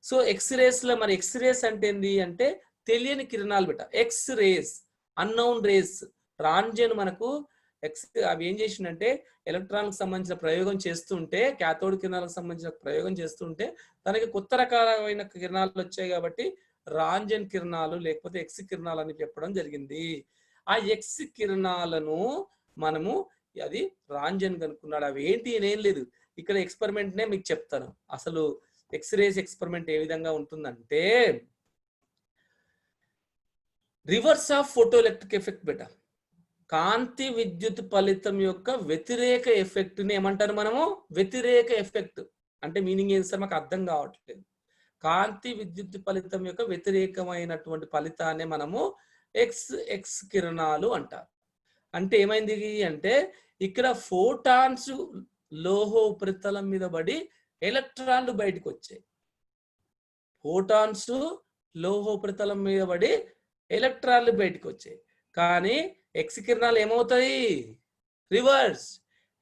సో ఎక్స్రేస్ లో మరి ఎక్స్రేస్ అంటే ఏంది అంటే తెలియని కిరణాలు బెట ఎక్స్రేస్ అన్నోన్ రేస్ రాంజన్ మనకు అవి ఏం చేసిందంటే ఎలక్ట్రాన్లకు సంబంధించిన ప్రయోగం చేస్తుంటే క్యాథోడ్ కిరణాలకు సంబంధించిన ప్రయోగం చేస్తుంటే తనకి కొత్త రకాలైన కిరణాలు వచ్చాయి కాబట్టి రాంజన్ కిరణాలు లేకపోతే ఎక్స్ కిరణాలు అని చెప్పడం జరిగింది. ఆ ఎక్స్ కిరణాలను మనము అది రాంజన్ కనుక్కున్నాడు. అవి ఏంటి ఏం లేదు, ఇక్కడ ఎక్స్పెరిమెంట్ నే మీకు చెప్తాను. అసలు ఎక్స్రేస్ ఎక్స్పెరిమెంట్ ఏ విధంగా ఉంటుందంటే, reverse of photo electric effect బెట, కాంతి విద్యుత్ ఫలితం యొక్క వ్యతిరేక ఎఫెక్ట్ ని ఏమంటారు మనము? వ్యతిరేక ఎఫెక్ట్ అంటే మీనింగ్ ఏం సార్ మాకు అర్థం కావట్లేదు. కాంతి విద్యుత్ ఫలితం యొక్క వ్యతిరేకమైనటువంటి ఫలితాన్ని మనము ఎక్స్ కిరణాలు అంటారు. అంటే ఏమైంది అంటే, ఇక్కడ ఫోటాన్స్ లోహ ఉపరితలం మీద పడి ఎలక్ట్రాన్లు బయటకు వచ్చాయి. ఫోటాన్స్ లోహ ఉపరితలం మీద పడి ఎలక్ట్రాన్లు బయటకు వచ్చాయి. కానీ ఎక్స్ కిరణాలు ఏమవుతాయి? రివర్స్,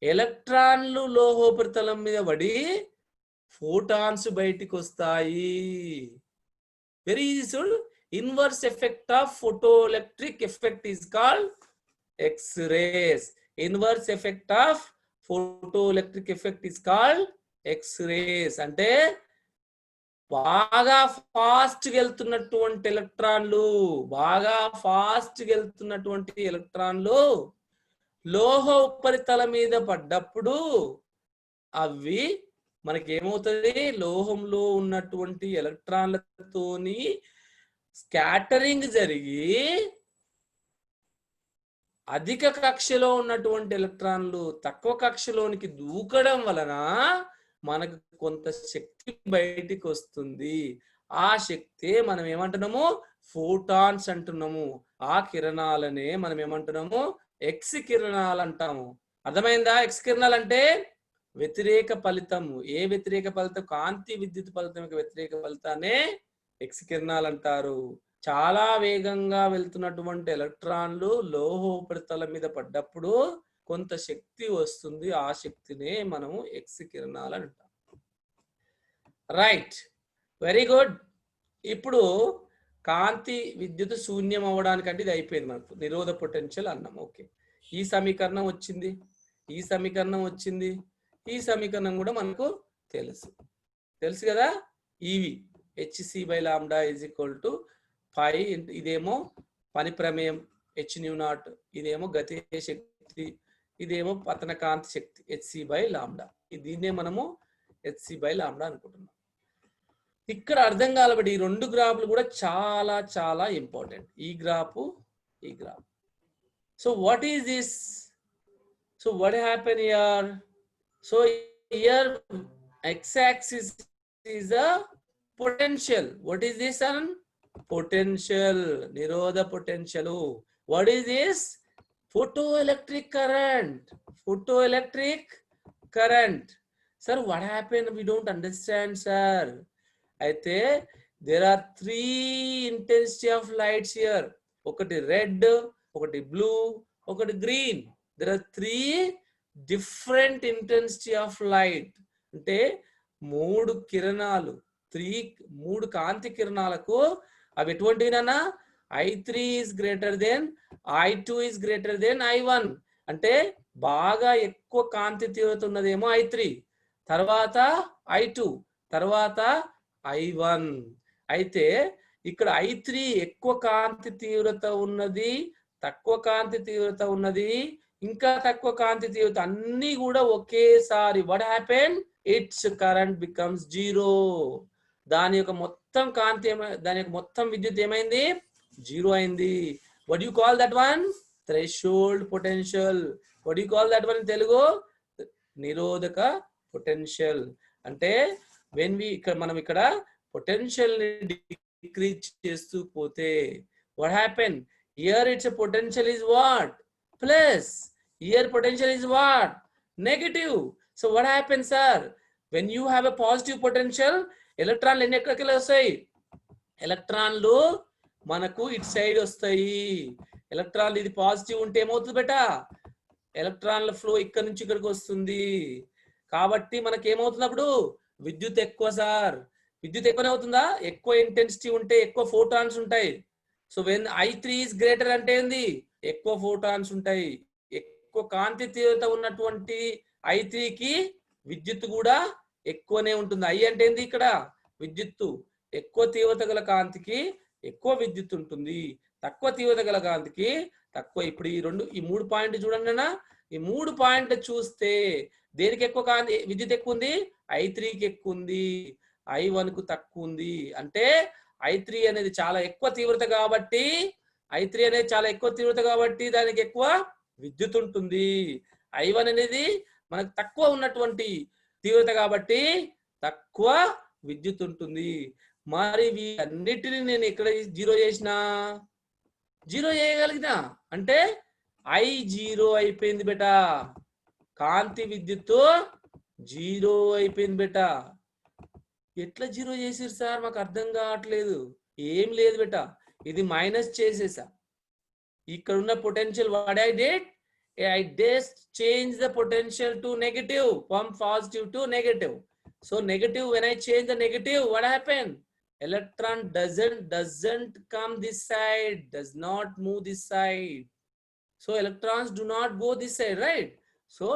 ఎలక్ట్రాన్లు లోహోపరితలం మీద పడి ఫోటాన్స్ బయటికి వస్తాయి. వెరీ ఈజీ చూడు. Inverse effect of photo electric effect is called X race. Inverse effect of photo electric effect is called X race. అంటే బాగా ఫాస్ట్ వెళ్తున్నటువంటి ఎలక్ట్రాన్లు, బాగా ఫాస్ట్ వెళ్తున్నటువంటి ఎలక్ట్రాన్లు లోహ ఉపరితలం మీద పడ్డప్పుడు అవి మనకి ఏమవుతుంది? లోహంలో ఉన్నటువంటి ఎలక్ట్రాన్లతోని స్కాటరింగ్ జరిగి అధిక కక్షలో ఉన్నటువంటి ఎలక్ట్రాన్లు తక్కువ కక్షలోనికి దూకడం వలన మనకు కొంత శక్తి బయటికి వస్తుంది. ఆ శక్తి మనం ఏమంటున్నాము? ఫోటాన్స్ అంటున్నాము. ఆ కిరణాలనే మనం ఏమంటున్నాము? ఎక్స్ కిరణాలు అంటాము. అర్థమైందా? ఎక్స్ కిరణాలు అంటే వ్యతిరేక ఫలితము. ఏ వ్యతిరేక ఫలితం? కాంతి విద్యుత్ ఫలితం యొక్క వ్యతిరేక ఫలితాన్ని ఎక్స్ కిరణాలు అంటారు. చాలా వేగంగా వెళ్తున్నటువంటి ఎలక్ట్రాన్లు లోహ ఉపరితలం మీద పడ్డప్పుడు కొంత శక్తి వస్తుంది. ఆ శక్తినే మనము ఎక్స్ కిరణాలు అంటాం. Right, very good. ఇప్పుడు కాంతి విద్యుత్ శూన్యం అవ్వడానికంటే ఇది అయిపోయింది. మనకు నిరోధ పొటెన్షియల్ అన్నాం. ఓకే, ఈ సమీకరణం వచ్చింది, ఈ సమీకరణం వచ్చింది, ఈ సమీకరణం కూడా మనకు తెలుసు కదా. E v h c by lambda is equal to phi, ఇదేమో పని ప్రమేయం హెచ్ న్యూ నాట్, ఇదేమో గతిజ శక్తి, ఇదేమో పతన కాంతి శక్తి హెచ్సి బై లాంబ్డా. దీన్నే మనము హెచ్సి బై లాంబ్డా అనుకుంటున్నాం. ఇక్కడ అర్థం కాలబడి ఈ రెండు గ్రాఫ్లు కూడా చాలా చాలా ఇంపార్టెంట్. ఈ గ్రాఫ్, ఈ graph. So what is this? So what happen here? So here x-axis is a potential. What is this? An potential, nirodha potential. What is this? Photoelectric current. Photoelectric current. Sir, what happened? We don't understand, sir. అయితే there are three intensity of lights here. ఒకటి red, ఒకటి blue, ఒకటి green. There are three different intensity of light. అంటే మూడు కిరణాలు, మూడు కాంతి కిరణాలకు అవి ఎటువంటివినా I3 is greater than I2 is greater than I1. అంటే బాగా ఎక్కువ కాంతి తీవ్రత ఉన్నదేమో I3, తర్వాత I2, తర్వాత I1. అయితే ఇక్కడ I3 ఎక్కువ కాంతి తీవ్రత ఉన్నది, తక్కువ కాంతి తీవ్రత ఉన్నది, ఇంకా తక్కువ కాంతి తీవ్రత, అన్ని కూడా ఒకేసారి what happen? It's current becomes zero. దాని యొక్క మొత్తం కాంతి దాని యొక్క మొత్తం విద్యుత్ ఏమైంది? జీరో అయింది. What you call that one? Threshold potential. What you call that one in Telugu? నిరోధక పొటెన్షియల్. అంటే మనం ఇక్కడ పొటెన్షియల్ ని డిక్రీజ్ చేస్తూ పోతే what happen? Here it's potential is what? Plus. Here potential is what? Negative. So what happens sir? When you have a positive potential, ఎలక్ట్రాన్లు ఎన్ని ఎక్కడికి వస్తాయి? ఎలక్ట్రాన్లు మనకు ఇటు సైడ్ వస్తాయి. ఎలక్ట్రాన్లు ఇది పాజిటివ్ ఉంటే ఏమవుతుంది బేటా? ఎలక్ట్రాన్ల ఫ్లో ఇక్కడ నుంచి ఇక్కడికి వస్తుంది. కాబట్టి మనకి ఏమవుతున్నప్పుడు విద్యుత్ ఎక్కువ సార్. విద్యుత్ ఎక్కువనే అవుతుందా? ఎక్కువ ఇంటెన్సిటీ ఉంటే ఎక్కువ ఫోటాన్స్ ఉంటాయి. So when I3 is greater అంటే ఏంది? ఎక్కువ ఫోటాన్స్ ఉంటాయి. ఎక్కువ కాంతి తీవ్రత ఉన్నటువంటి I3 కి విద్యుత్ కూడా ఎక్కువనే ఉంటుంది. I అంటే ఏంది? ఇక్కడ విద్యుత్తు. ఎక్కువ తీవ్రత గల కాంతికి ఎక్కువ విద్యుత్ ఉంటుంది, తక్కువ తీవ్రత గల కాంతికి తక్కువ. ఇప్పుడు ఈ మూడు పాయింట్లు చూడండి అన్న. ఈ 3 పాయింట్లు చూస్తే దేనికి ఎక్కువ కాంతి విద్యుత్ ఎక్కువ ఉంది? I3కి ఎక్కువ ఉంది, I1 కు తక్కువ ఉంది. అంటే I3 అనేది చాలా ఎక్కువ తీవ్రత కాబట్టి దానికి ఎక్కువ విద్యుత్ ఉంటుంది. I1 అనేది మనకు తక్కువ ఉన్నటువంటి తీవ్రత కాబట్టి తక్కువ విద్యుత్ ఉంటుంది. మరి వీటన్నిటిని నేను ఎక్కడ జీరో చేసిన? జీరో చేయగలిగిన అంటే I0 అయిపోయింది బేటా. కాంతి విద్యుత్తు 0 అయిపోయింది బేటా. ఎట్లా జీరో చేసిరు సార్? మాకు అర్థం కావట్లేదు. ఏం లేదు బేటా, ఇది మైనస్ చేసేసా. ఇక్కడ ఉన్న potential what I did, I just change the potential to negative, from positive to negative. So negative, when I change the negative, what happened? Electron doesn't come this side, does not move this side. So electrons do not go this side, right? So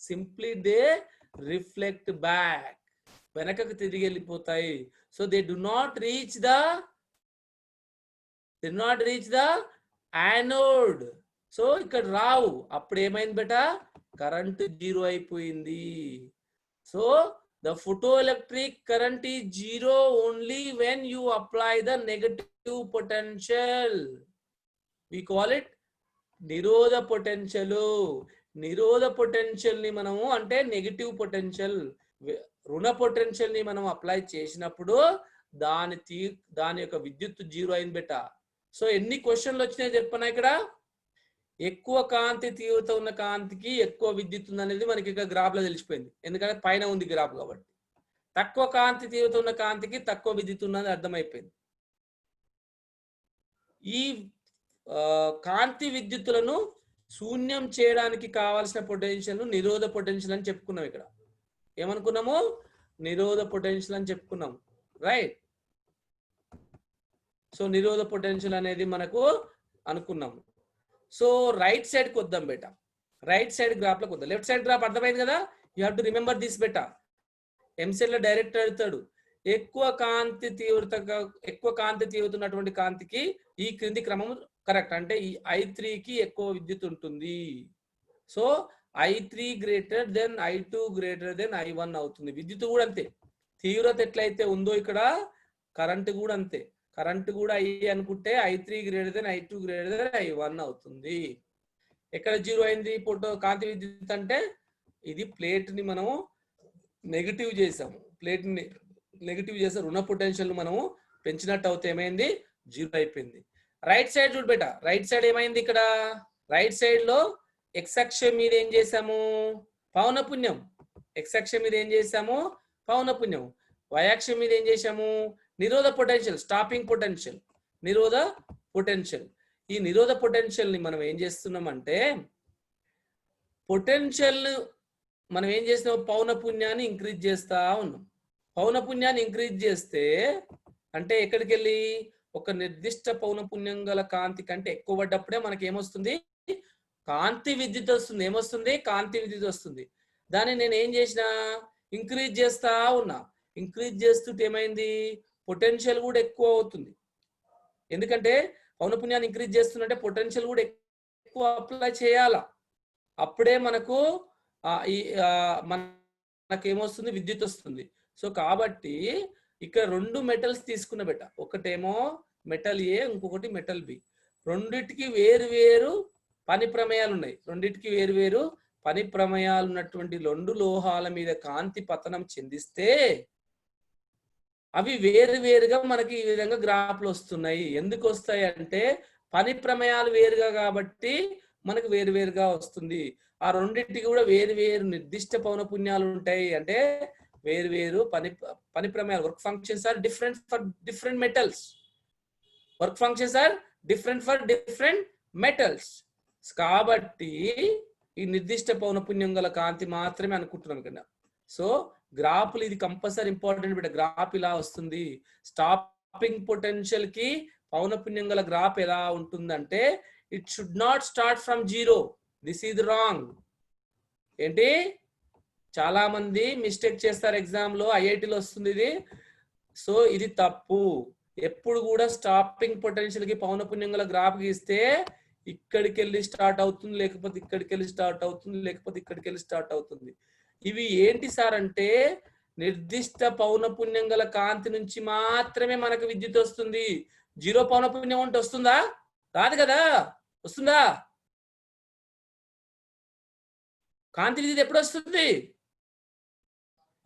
simply they reflect back. వెనకకు తిరిగి వెళ్ళిపోతాయి. So they do not reach the anode. So ఇక్కడ రావు. అప్పుడు ఏమైంది బేటా? Current 0 అయిపోయింది. So the photoelectric current is 0 only when you apply the negative potential. We call it నిరోధ potential. నిరోధ potential ని మనము అంటే నెగటివ్ పొటెన్షియల్, రుణ పొటెన్షియల్ ని మనం అప్లై చేసినప్పుడు దాని యొక్క విద్యుత్ 0 అయింది బేటా. సో ఎన్ని క్వశ్చన్లు వచ్చినాయి చెప్పనా? ఇక్కడ ఎక్కువ కాంతి తీవ్రత ఉన్న కాంతికి ఎక్కువ విద్యుత్ ఉంది అనేది మనకి ఇక్కడ గ్రాఫ్ లో తెలిసిపోయింది, ఎందుకంటే పైన ఉంది గ్రాఫ్ కాబట్టి. తక్కువ కాంతి తీవ్రత ఉన్న కాంతికి తక్కువ విద్యుత్ ఉన్నది అర్థమైపోయింది. ఈ కాంతి విద్యుత్తులను శూన్యం చేయడానికి కావాల్సిన పొటెన్షియల్ నిరోధ పొటెన్షియల్ అని చెప్పుకున్నాం. ఇక్కడ ఏమనుకున్నాము? నిరోధ పొటెన్షియల్ అని చెప్పుకున్నాం, రైట్? సో నిరోధ పొటెన్షియల్ అనేది మనకు అనుకున్నాము. సో రైట్ సైడ్ కి వద్దాం బేటా. రైట్ సైడ్ గ్రాఫ్ లోకి వద్దాం. లెఫ్ట్ సైడ్ గ్రాఫ్ అర్థమైంది కదా? You have to remember this బేటా. ఎంసెట్ లో డైరెక్ట్ అడుగుతాడు. ఎక్కువ కాంతి తీవ్రత ఉన్నటువంటి కాంతికి ఈ క్రింది క్రమం కరెక్ట్. అంటే ఈ I3కి ఎక్కువ విద్యుత్ ఉంటుంది. So I3 greater than I2 greater than I1 అవుతుంది. విద్యుత్ కూడా అంతే. తీవ్రత ఎట్లయితే ఉందో ఇక్కడ కరెంట్ కూడా అంతే. కరెంట్ కూడా I అనుకుంటే I3 greater than I2 greater than I1 అవుతుంది. ఎక్కడ 0 అయింది కాంతి విద్యుత్ అంటే? ఇది ప్లేట్ ని మనము నెగటివ్ చేసాము. ప్లేట్ ని నెగటివ్ చేసే రుణ పొటెన్షియల్ మనము పెంచినట్టు అవుతే ఏమైంది? 0 అయిపోయింది. రైట్ సైడ్ చూడు బేటా. రైట్ సైడ్ ఏమైంది? ఇక్కడ రైట్ సైడ్ లో x అక్షం మీద ఏం చేసాము? పౌనపున్యం. x అక్షం మీద ఏం చేసాము? పౌనపున్యం. y అక్షం మీద ఏం చేసాము? నిరోధ పొటెన్షియల్, స్టాపింగ్ పొటెన్షియల్, నిరోధ పొటెన్షియల్. ఈ నిరోధ పొటెన్షియల్ ని మనం ఏం చేస్తున్నామంటే పొటెన్షియల్ మనం ఏం చేస్తున్నాం? పౌనపున్యాన్ని ఇంక్రీజ్ చేస్తా ఉన్నాం. పౌనపున్యాన్ని ఇంక్రీజ్ చేస్తే అంటే ఎక్కడికి వెళ్ళి ఒక నిర్దిష్ట పౌనపున్యం గల కాంతి కంటే ఎక్కువ పడ్డప్పుడే మనకి ఏమొస్తుంది? కాంతి విద్యుత్ వస్తుంది. ఏమొస్తుంది? కాంతి విద్యుత్ వస్తుంది. దాన్ని నేను ఏం చేసిన? ఇంక్రీజ్ చేస్తా ఉన్నా. ఇంక్రీజ్ చేస్తుంటే ఏమైంది? పొటెన్షియల్ కూడా ఎక్కువ అవుతుంది. ఎందుకంటే పౌనపున్యాన్ని ఇంక్రీజ్ చేస్తుందంటే పొటెన్షియల్ కూడా ఎక్కువ అప్లై చేయాలా. అప్పుడే మనకు ఏమొస్తుంది? విద్యుత్ వస్తుంది. సో కాబట్టి ఇక్కడ 2 మెటల్స్ తీసుకున్న బెట. ఒకటేమో మెటల్ ఏ, ఇంకొకటి మెటల్ బి. రెండిటికి వేరు వేరు పని ప్రమేయాలు ఉన్నాయి. రెండిటికి వేరు వేరు పని ప్రమేయాలు ఉన్నటువంటి 2 లోహాల మీద కాంతి పతనం చెందిస్తే అవి వేరు వేరుగా మనకి ఈ విధంగా గ్రాఫ్లు వస్తున్నాయి. ఎందుకు వస్తాయి అంటే పని ప్రమేయాలు వేరుగా కాబట్టి మనకు వేరు వేరుగా వస్తుంది. ఆ రెండింటికి కూడా వేరు వేరు నిర్దిష్ట పౌనపున్యాలు ఉంటాయి. అంటే వేరు వేరు పని ప్రమేయాలు. Work functions are different for different metals. Work functions are different for different metals. కాబట్టి ఈ నిర్దిష్ట పౌనపున్యం గల కాంతి మాత్రమే అనుకుంటున్నాం ఇక్కడ. సో గ్రాఫ్లు ఇది కంపల్సరీ ఇంపార్టెంట్ బిడ్డ. గ్రాఫ్ ఇలా వస్తుంది. స్టాపింగ్ పొటెన్షియల్ కి పౌనపున్యం గల గ్రాఫ్ ఎలా ఉంటుందంటే it should not start from 0. This is wrong. ఏంటి? చాలా మంది మిస్టేక్ చేస్తారు ఎగ్జామ్ లో. ఐఐటీలో వస్తుంది ఇది. సో ఇది తప్పు. ఎప్పుడు కూడా స్టాపింగ్ పొటెన్షియల్ కి పౌనపున్యం గల గ్రాఫ్ గీస్తే ఇక్కడికి వెళ్ళి స్టార్ట్ అవుతుంది, లేకపోతే ఇక్కడికి వెళ్ళి స్టార్ట్ అవుతుంది, లేకపోతే ఇక్కడికి వెళ్ళి స్టార్ట్ అవుతుంది. ఇవి ఏంటి సార్ అంటే నిర్దిష్ట పౌనపున్యం గల కాంతి నుంచి మాత్రమే మనకు విద్యుత్ వస్తుంది. జీరో పౌనపున్యం అంటే వస్తుందా? రాదు కదా. వస్తుందా? కాంతి విద్యుత్ ఎప్పుడు వస్తుంది?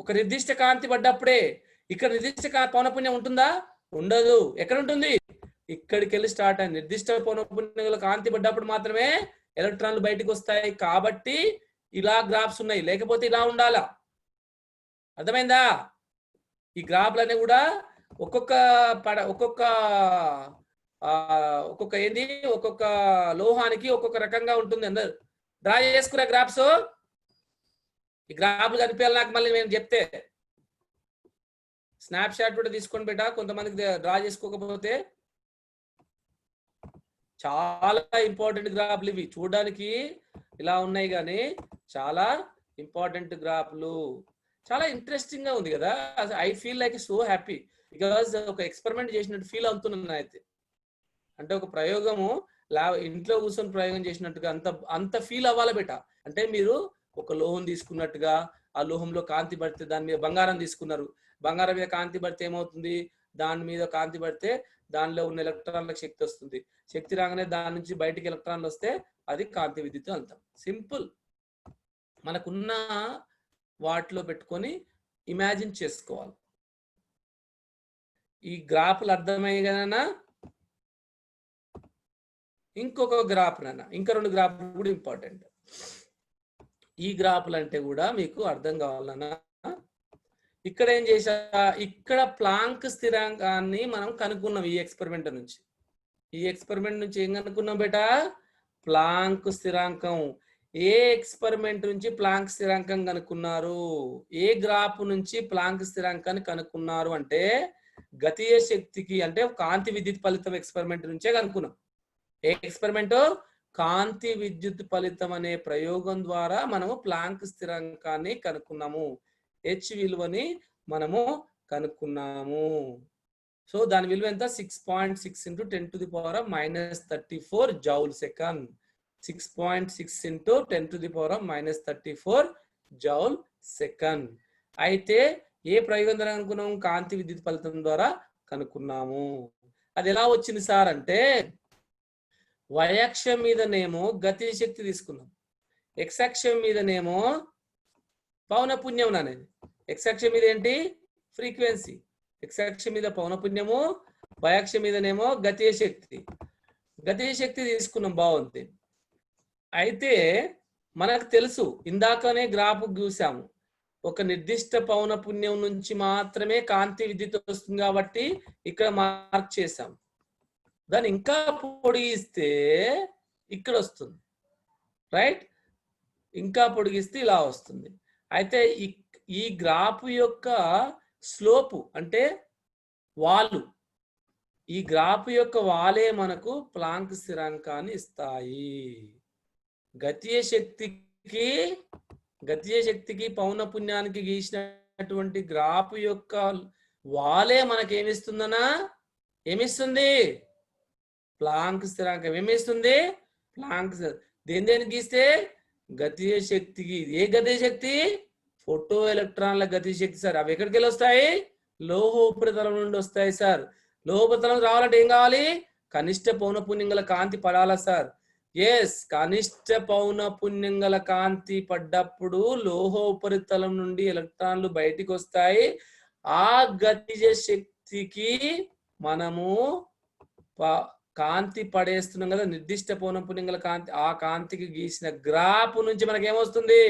ఒక నిర్దిష్ట కాంతి పడ్డప్పుడే. ఇక్కడ నిర్దిష్ట పౌనపున్యం ఉంటుందా? ఉండదు. ఎక్కడ ఉంటుంది? ఇక్కడికి వెళ్ళి స్టార్ట్ అయింది. నిర్దిష్ట పౌనపున్యం గల కాంతి పడ్డప్పుడు మాత్రమే ఎలక్ట్రాన్లు బయటకు వస్తాయి. కాబట్టి ఇలా గ్రాఫ్స్ ఉన్నాయి, లేకపోతే ఇలా ఉండాలా. అర్థమైందా? ఈ గ్రాఫ్లన్నీ కూడా ఒక్కొక్క ఏంది ఒక్కొక్క లోహానికి ఒక్కొక్క రకంగా ఉంటుంది. అందరు డ్రా చేసుకునే గ్రాఫ్స్. ఈ గ్రాఫ్లు కనిపించాలి నాకు. మళ్ళీ మేము చెప్తే స్నాప్ షాట్ కూడా తీసుకొని పెట్టా. కొంతమందికి డ్రా చేసుకోకపోతే చాలా ఇంపార్టెంట్ గ్రాఫ్లు ఇవి. చూడడానికి ఇలా ఉన్నాయి కానీ చాలా ఇంపార్టెంట్ గ్రాఫ్లు. చాలా ఇంట్రెస్టింగ్ గా ఉంది కదా. I feel like so happy because ఒక ఎక్స్పెరిమెంట్ చేసినట్టు ఫీల్ అవుతున్నాను అయితే. అంటే ఒక ప్రయోగము ఇంట్లో కూర్చొని ప్రయోగం చేసినట్టుగా అంత ఫీల్ అవ్వాలి బెట. అంటే మీరు ఒక లోహం తీసుకున్నట్టుగా, ఆ లోహంలో కాంతి పడితే దాని మీద బంగారం తీసుకున్నారు, బంగారం మీద కాంతి పడితే ఏమవుతుంది? దాని మీద కాంతి పడితే దానిలో ఉన్న ఎలక్ట్రాన్లకు శక్తి వస్తుంది. శక్తి రాగానే దాని నుంచి బయటికి ఎలక్ట్రాన్లు వస్తే అది కాంతి విద్యుత్ అంటాం. సింపుల్. మనకున్న వాటిలో పెట్టుకొని ఇమాజిన్ చేసుకోవాలి. ఈ గ్రాఫ్లు అర్థమయ్యే కదా. ఇంకొక గ్రాఫ్ నాన్న, ఇంకా 2 గ్రాఫ్లు కూడా ఇంపార్టెంట్. ఈ గ్రాఫ్లు అంటే కూడా మీకు అర్థం కావాలన్నా, ఇక్కడ ఏం చేసా, ఇక్కడ ప్లాంక్ స్థిరాంకాన్ని మనం కనుక్కున్నాం ఈ ఎక్స్పెరిమెంట్ నుంచి. ఈ ఎక్స్పెరిమెంట్ నుంచి ఏం కనుక్కున్నాం బేటా? ప్లాంక్ స్థిరాంకం. ఏ ఎక్స్పెరిమెంట్ నుంచి ప్లాంక్ స్థిరాంకం కనుక్కున్నారు? ఏ గ్రాఫ్ నుంచి ప్లాంక్ స్థిరాంకాన్ని కనుక్కున్నారు అంటే గతీయ శక్తికి, అంటే కాంతి విద్యుత్ ఫలితం ఎక్స్పెరిమెంట్ నుంచే కనుక్కున్నాం. ఏ ఎక్స్పెరిమెంట్? కాంతి విద్యుత్ ఫలితం అనే ప్రయోగం ద్వారా మనము ప్లాంక్ స్థిరాంకాన్ని కనుక్కున్నాము. హెచ్ విలువని మనము కనుక్కున్నాము. సో దాని విలువ ఎంత? 6.6 × 10⁻⁻34 జౌల్ సెకండ్. 6.6 × 10⁻⁻34 joule second. అయితే ఏ ప్రయోగం ద్వారా కనుక్కున్నాము? కాంతి విద్యుత్ ఫలితం ద్వారా కనుక్కున్నాము. అది ఎలా వచ్చింది సార్ అంటే, y-అక్షం మీదనేమో గతి శక్తి తీసుకున్నాం, x-అక్షం మీదనేమో పౌనపున్యం అనేది. x-అక్షం మీద ఏంటి? ఫ్రీక్వెన్సీ. x-అక్షం మీద పౌనపున్యము, y-అక్షం మీదనేమో గతీయ శక్తి. గతీయ శక్తి తీసుకున్నాం, బాగుంది. అయితే మనకు తెలుసు, ఇందాకనే గ్రాఫ్ చూసాము, ఒక నిర్దిష్ట పౌనపున్యం నుంచి మాత్రమే కాంతి విద్యుత్ వస్తుంది కాబట్టి ఇక్కడ మార్క్ చేసాం. దాన్ని ఇంకా పొడిగిస్తే ఇక్కడ వస్తుంది, రైట్? ఇంకా పొడిగిస్తే ఇలా వస్తుంది. అయితే ఈ గ్రాఫ్ యొక్క స్లోపు అంటే వాలు, ఈ గ్రాఫ్ యొక్క వాలే మనకు ప్లాంక్ స్థిరాంకాన్ని ఇస్తాయి. గతీయ శక్తికి పౌనపున్యానికి గీసినటువంటి గ్రాఫ్ యొక్క వాలే మనకేమిస్తుందనా? ఏమిస్తుంది? ప్లాంక్ స్థిరాంకం. ఏమిస్తుంది? ప్లాంక్. దేని గీస్తే గతీయ శక్తికి. ఏ గతీయ శక్తి? ఫోటో ఎలక్ట్రాన్ల గతీయ శక్తి సార్. అవి ఎక్కడికి వెళ్ళి వస్తాయి? లోహ ఉపరితలం నుండి వస్తాయి సార్. లోహ ఉపరితలం రావాలంటే ఏం కావాలి? కనిష్ట పౌనపున్యం గల కాంతి పడాలా సార్? ఎస్, కనిష్ట పౌనపున్యం గల కాంతి పడ్డప్పుడు లోహ ఉపరితలం నుండి ఎలక్ట్రాన్లు బయటికి వస్తాయి. ఆ గతిజ శక్తికి మనము కాంతి పడేస్తున్నాం కదా, నిర్దిష్ట పౌనపున్యం గల కాంతి, ఆ కాంతికి గీసిన గ్రాఫ్ నుంచి మనకి ఏమొస్తుంది?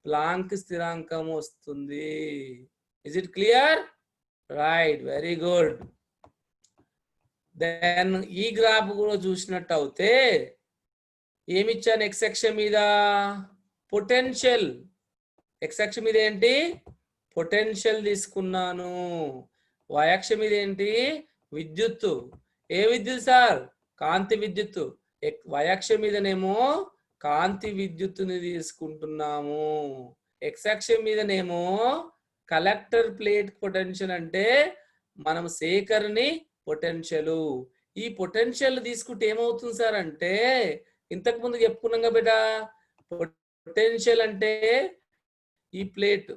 ప్లాంక్ స్థిరాంకం వస్తుంది. Is it clear? Right, very good. Then ఈ గ్రాఫ్ కూడా చూసినట్టు అయితే ఏమిచ్చాను? ఎక్స్ అక్షం మీద పొటెన్షియల్. ఎక్స్ అక్షం మీద ఏంటి? పొటెన్షియల్ తీసుకున్నాను. వై అక్షం మీద ఏంటి? విద్యుత్తు. ఏ విద్యుత్ సార్? కాంతి విద్యుత్తు. వై అక్షం మీదనేమో కాంతి విద్యుత్తుని తీసుకుంటున్నాము. ఎక్స్ అక్షం మీదనేమో కలెక్టర్ ప్లేట్ పొటెన్షియల్, అంటే మనం సేకరణి పొటెన్షియల్. ఈ పొటెన్షియల్ తీసుకుంటే ఏమవుతుంది సార్ అంటే ఇంతకు ముందు చెప్పుకున్నాం కదా బేటా, పొటెన్షియల్ అంటే ఈ ప్లేట్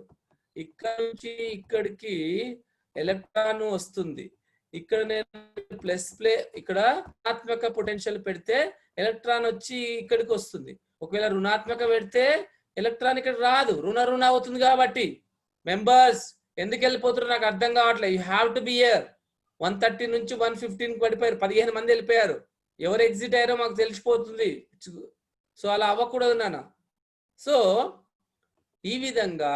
ఇక్కడ నుంచి ఇక్కడికి ఎలక్ట్రాన్ వస్తుంది. ఇక్కడ నేను ప్లస్ ఇక్కడ రుణాత్మక పొటెన్షియల్ పెడితే ఎలక్ట్రాన్ వచ్చి ఇక్కడికి వస్తుంది. ఒకవేళ రుణాత్మక పెడితే ఎలక్ట్రాన్ ఇక్కడ రాదు, రుణ అవుతుంది. కాబట్టి మెంబర్స్ ఎందుకు వెళ్ళిపోతారు నాకు అర్థం కావట్లేదు. You have to be here. 130 నుంచి 115 పడిపోయారు, 15 మంది వెళ్ళిపోయారు. ఎవరు ఎగ్జిట్ అయ్యారో మాకు తెలిసిపోతుంది. సో అలా అవ్వకూడదు నాన్న. సో ఈ విధంగా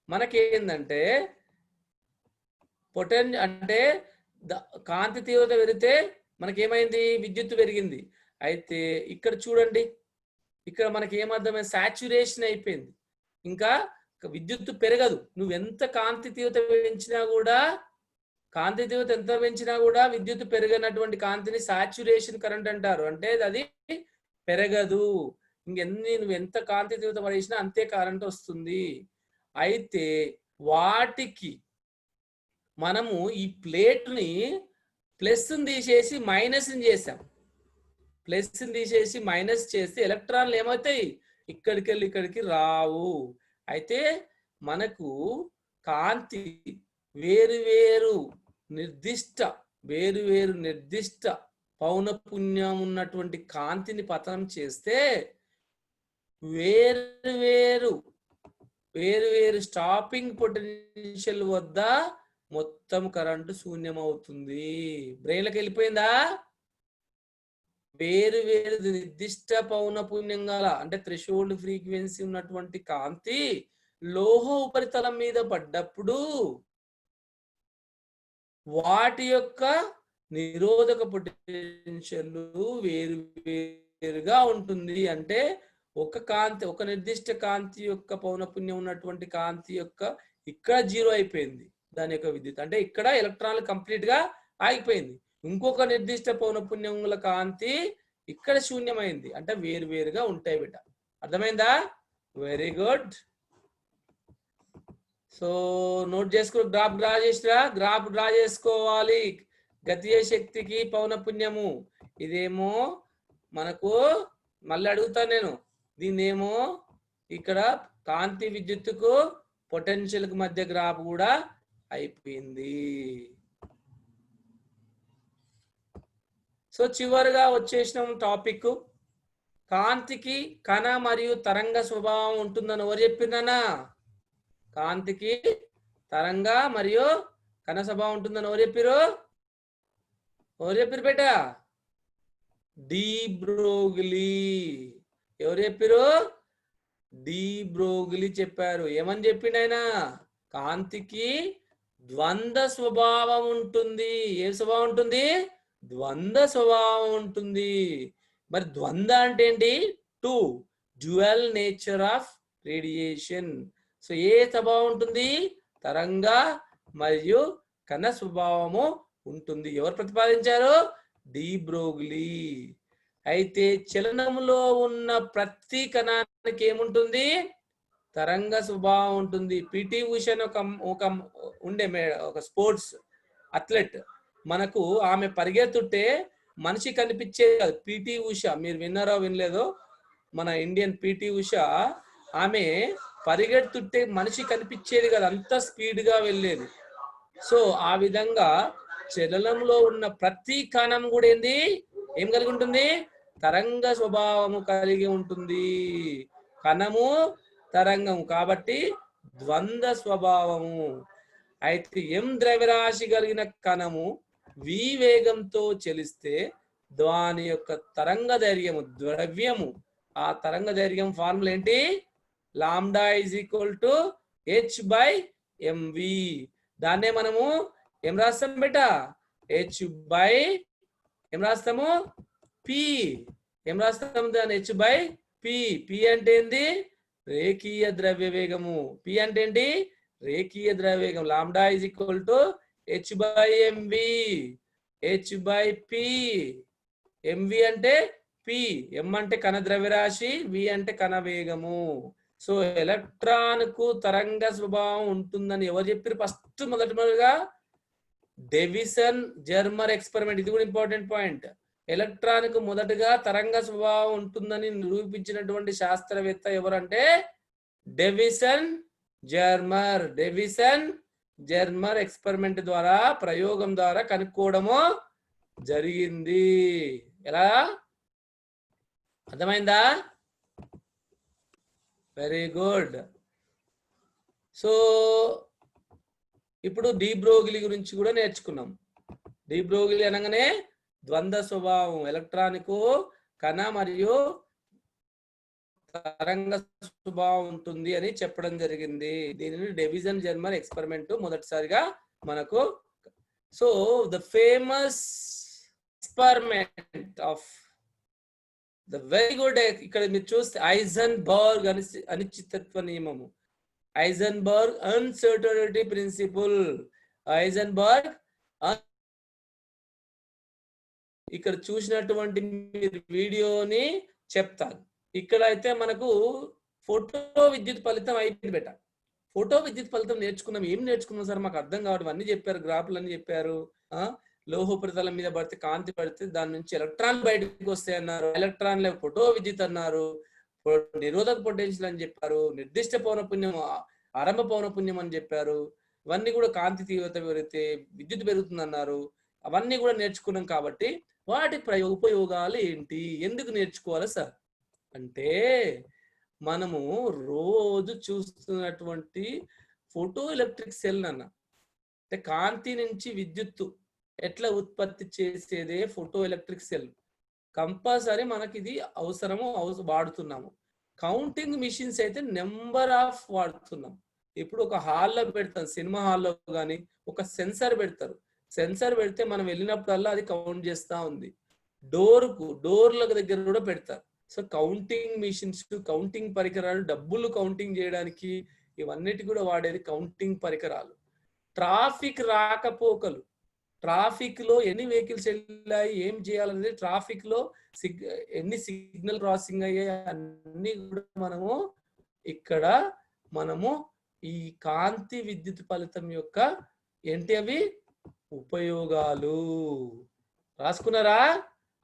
మనకేందంటే అంటే కాంతి తీవ్రత పెరిగితే మనకేమైంది, విద్యుత్ పెరిగింది. అయితే ఇక్కడ చూడండి, ఇక్కడ మనకి ఏమర్థమైంది, సాచ్యురేషన్ అయిపోయింది. ఇంకా విద్యుత్ పెరగదు. నువ్వు ఎంత కాంతి తీవ్రత పెంచినా కూడా విద్యుత్ పెరగనటువంటి కాంతిని సాచ్యురేషన్ కరెంట్ అంటారు. అంటే అది పెరగదు. నువ్వు ఎంత కాంతి తీవ్రత పడేసినా అంతే కరెంట్ వస్తుంది. అయితే వాటికి మనము ఈ ప్లేట్ని ప్లస్ తీసేసి మైనస్ చేసాం. ప్లస్ తీసేసి మైనస్ చేస్తే ఎలక్ట్రాన్లు ఏమవుతాయి, ఇక్కడికి వెళ్ళి ఇక్కడికి రావు. అయితే మనకు కాంతి వేరు నిర్దిష్ట పౌనపున్యం ఉన్నటువంటి కాంతిని పతనం చేస్తే వేరు స్టాపింగ్ పొటెన్షియల్ వద్ద మొత్తం కరెంటు శూన్యం అవుతుంది. బ్రెయిన్లోకి వెళ్ళిపోయిందా? వేరు నిర్దిష్ట పౌనపున్యం గల అంటే థ్రెషోల్డ్ ఫ్రీక్వెన్సీ ఉన్నటువంటి కాంతి లోహ ఉపరితలం మీద పడ్డప్పుడు వాటి యొక్క నిరోధక పొటెన్షియల్ వేరుగా ఉంటుంది. అంటే ఒక నిర్దిష్ట కాంతి యొక్క పౌనపున్యం ఉన్నటువంటి కాంతి యొక్క ఇక్కడ 0 అయిపోయింది దాని యొక్క విద్యుత్. అంటే ఇక్కడ ఎలక్ట్రాన్లు కంప్లీట్ గా ఆగిపోయింది. ఇంకొక నిర్దిష్ట పౌనపున్యం గల కాంతి ఇక్కడ శూన్యమైంది. అంటే వేరుగా ఉంటాయి బిడ్డ. అర్థమైందా? Very good. సో నోట్ చేసుకో. గ్రాఫ్ డ్రా చేసుకోవాలి. గతీయ శక్తికి పౌనపున్యము ఇదేమో మనకు మళ్ళీ అడుగుతాను నేను. దీన్నేమో ఇక్కడ కాంతి విద్యుత్తుకు పొటెన్షియల్ కు మధ్య గ్రాఫ్ కూడా అయిపోయింది. సో చివరిగా వచ్చేసిన టాపిక్, కాంతికి కణ మరియు తరంగ స్వభావం ఉంటుందని ఎవరు చెప్పిందన్నా? కాంతికి తరంగ మరియు కణ స్వభావం ఉంటుందని ఎవరు చెప్పారు బేట? De Broglie. ఎవరు చెప్పారు? డి బ్రోగ్లీ చెప్పారు. ఏమని చెప్పిండు ఆయన? కాంతికి ద్వంద్వ స్వభావం ఉంటుంది. ఏ స్వభావం ఉంటుంది? ద్వంద్వ స్వభావం ఉంటుంది. మరి ద్వంద్వ అంటే ఏంటి? Dual nature of radiation. So ఏ స్వభావం ఉంటుంది? తరంగ మరియు కణ స్వభావము ఉంటుంది. ఎవరు ప్రతిపాదించారు? De Broglie. అయితే చలనంలో ఉన్న ప్రతి కణానికి ఏముంటుంది? తరంగ స్వభావం ఉంటుంది. పిటి ఉషా ఒక స్పోర్ట్స్ అథ్లెట్, మనకు ఆమె పరిగెత్తుంటే మనిషి కనిపించేది కాదు. పిటి ఉషా, మీరు విన్నారో వినలేదో, మన ఇండియన్ పిటి ఉషా ఆమె పరిగెత్తుంటే మనిషి కనిపించేది కాదు, అంత స్పీడ్ గా వెళ్ళేది. సో ఆ విధంగా చలనంలో ఉన్న ప్రతి కణం కూడా ఏం కలిగి ఉంటుంది? తరంగ స్వభావము కలిగి ఉంటుంది. కణము తరంగము కాబట్టి ద్వంద్వ స్వభావము. అయితే ఎం ద్రవ్యరాశి కలిగిన కణము v వేగంతో చలిస్తే దాని యొక్క తరంగ ధైర్యము ద్రవ్యము, ఆ తరంగ ధైర్యం ఫార్ములా ఏంటి? Lambda h/mv. దాన్నే మనము ఏం రాస్తాం బేట? ఏం రాస్తాము? p. ఏం రాస్తాము దాన్ని? h/p. p అంటే ఏంది? రేఖీయ ద్రవ్య వేగము. p అంటే ఏంటి? రేఖీయ ద్రవ్య వేగం. Lambda h/mv. h/p. mv అంటే p. m అంటే కణ ద్రవ్యరాశి, v అంటే కణ వేగము. సో ఎలక్ట్రాన్ కు తరంగ స్వభావం ఉంటుందని ఎవరు చెప్పారు? మొదటిగా డెవిసన్ జెర్మర్ ఎక్స్పెరిమెంట్, ఇది కూడా ఇంపార్టెంట్ పాయింట్. ఎలక్ట్రాన్ కు మొదటగా తరంగ స్వభావం ఉంటుందని నిరూపించినటువంటి శాస్త్రవేత్త ఎవరంటే డెవిసన్ జెర్మర్. డెవిసన్ జెర్మర్ ఎక్స్పెరిమెంట్ ద్వారా, ప్రయోగం ద్వారా కనుక్కోవడము జరిగింది. ఎలా అర్థమైందా? Very good. సో ఇప్పుడు డి బ్రోగిలీ గురించి కూడా నేర్చుకున్నాం. డి బ్రోగిలీ అనగానే ద్వంద్వ స్వభావం, ఎలక్ట్రానిక్ కణ మరియు తరంగ స్వభావం ఉంటుంది అని చెప్పడం జరిగింది. దీనిని డెవిసన్ జెర్మర్ ఎక్స్పెరిమెంట్ మొదటిసారిగా మనకు. So the famous experiment of the very good, ఇక్కడ మీరు చూస్తే ఐజెన్బర్గ్ అనిశ్చితత్వ నియమము, ఐజెన్బర్గ్ అన్సర్టనిటీ ప్రిన్సిపల్. ఐజెన్బర్గ్ ఇక్కడ చూసినటువంటి వీడియోని చెప్తాను. ఇక్కడ అయితే మనకు ఫోటో విద్యుత్ ఫలితం అయిపోయింది బెట. ఫోటో విద్యుత్ ఫలితం నేర్చుకున్నాం. ఏం నేర్చుకున్నాం సార్ మాకు అర్థం కావడం, అన్ని చెప్పారు, గ్రాఫ్లు అని చెప్పారు. లోహోపరితలం మీద పడితే, కాంతి పడితే దాని నుంచి ఎలక్ట్రాన్ బయటకు వస్తాయి అన్నారు. ఎలక్ట్రాన్ల ఫోటో విద్యుత్ అన్నారు. నిరోధక పొటెన్షియల్ అని చెప్పారు. నిర్దిష్ట పౌనపుణ్యం, ఆరంభ పౌనపుణ్యం అని చెప్పారు. ఇవన్నీ కూడా కాంతి తీవ్రత పెరిగితే విద్యుత్ పెరుగుతుంది అన్నారు. అవన్నీ కూడా నేర్చుకున్నాం. కాబట్టి వాటి ఉపయోగాలు ఏంటి, ఎందుకు నేర్చుకోవాలి సార్ అంటే, మనము రోజు చూస్తున్నటువంటి ఫోటో ఎలక్ట్రిక్ సెల్ అన్న, అంటే కాంతి నుంచి విద్యుత్తు ఎట్లా ఉత్పత్తి చేసేదే ఫోటో ఎలక్ట్రిక్ సెల్. కంపల్సరీ మనకి ఇది అవసరము, వాడుతున్నాము. కౌంటింగ్ మిషన్స్ అయితే నెంబర్ ఆఫ్ వాడుతున్నాం. ఇప్పుడు ఒక హాల్లో పెడతాం, సినిమా హాల్లో కానీ ఒక సెన్సార్ పెడతారు. సెన్సార్ పెడితే మనం వెళ్ళినప్పుడల్లా అది కౌంట్ చేస్తూ ఉంది. డోర్ల దగ్గర కూడా పెడతారు. సో కౌంటింగ్ మిషన్స్, కౌంటింగ్ పరికరాలు, డబ్బులు కౌంటింగ్ చేయడానికి ఇవన్నిటి కూడా వాడేది కౌంటింగ్ పరికరాలు. ట్రాఫిక్ రాకపోకలు, ట్రాఫిక్ లో ఎన్ని వెహికల్స్ వెళ్ళాయి, ఏం చేయాలనేది, ట్రాఫిక్ లో ఎన్ని సిగ్నల్ క్రాసింగ్ అయ్యాయి, అన్ని కూడా ఇక్కడ మనము ఈ కాంతి విద్యుత్ ఫలితం యొక్క ఏంటి అవి ఉపయోగాలు రాసుకున్నారా?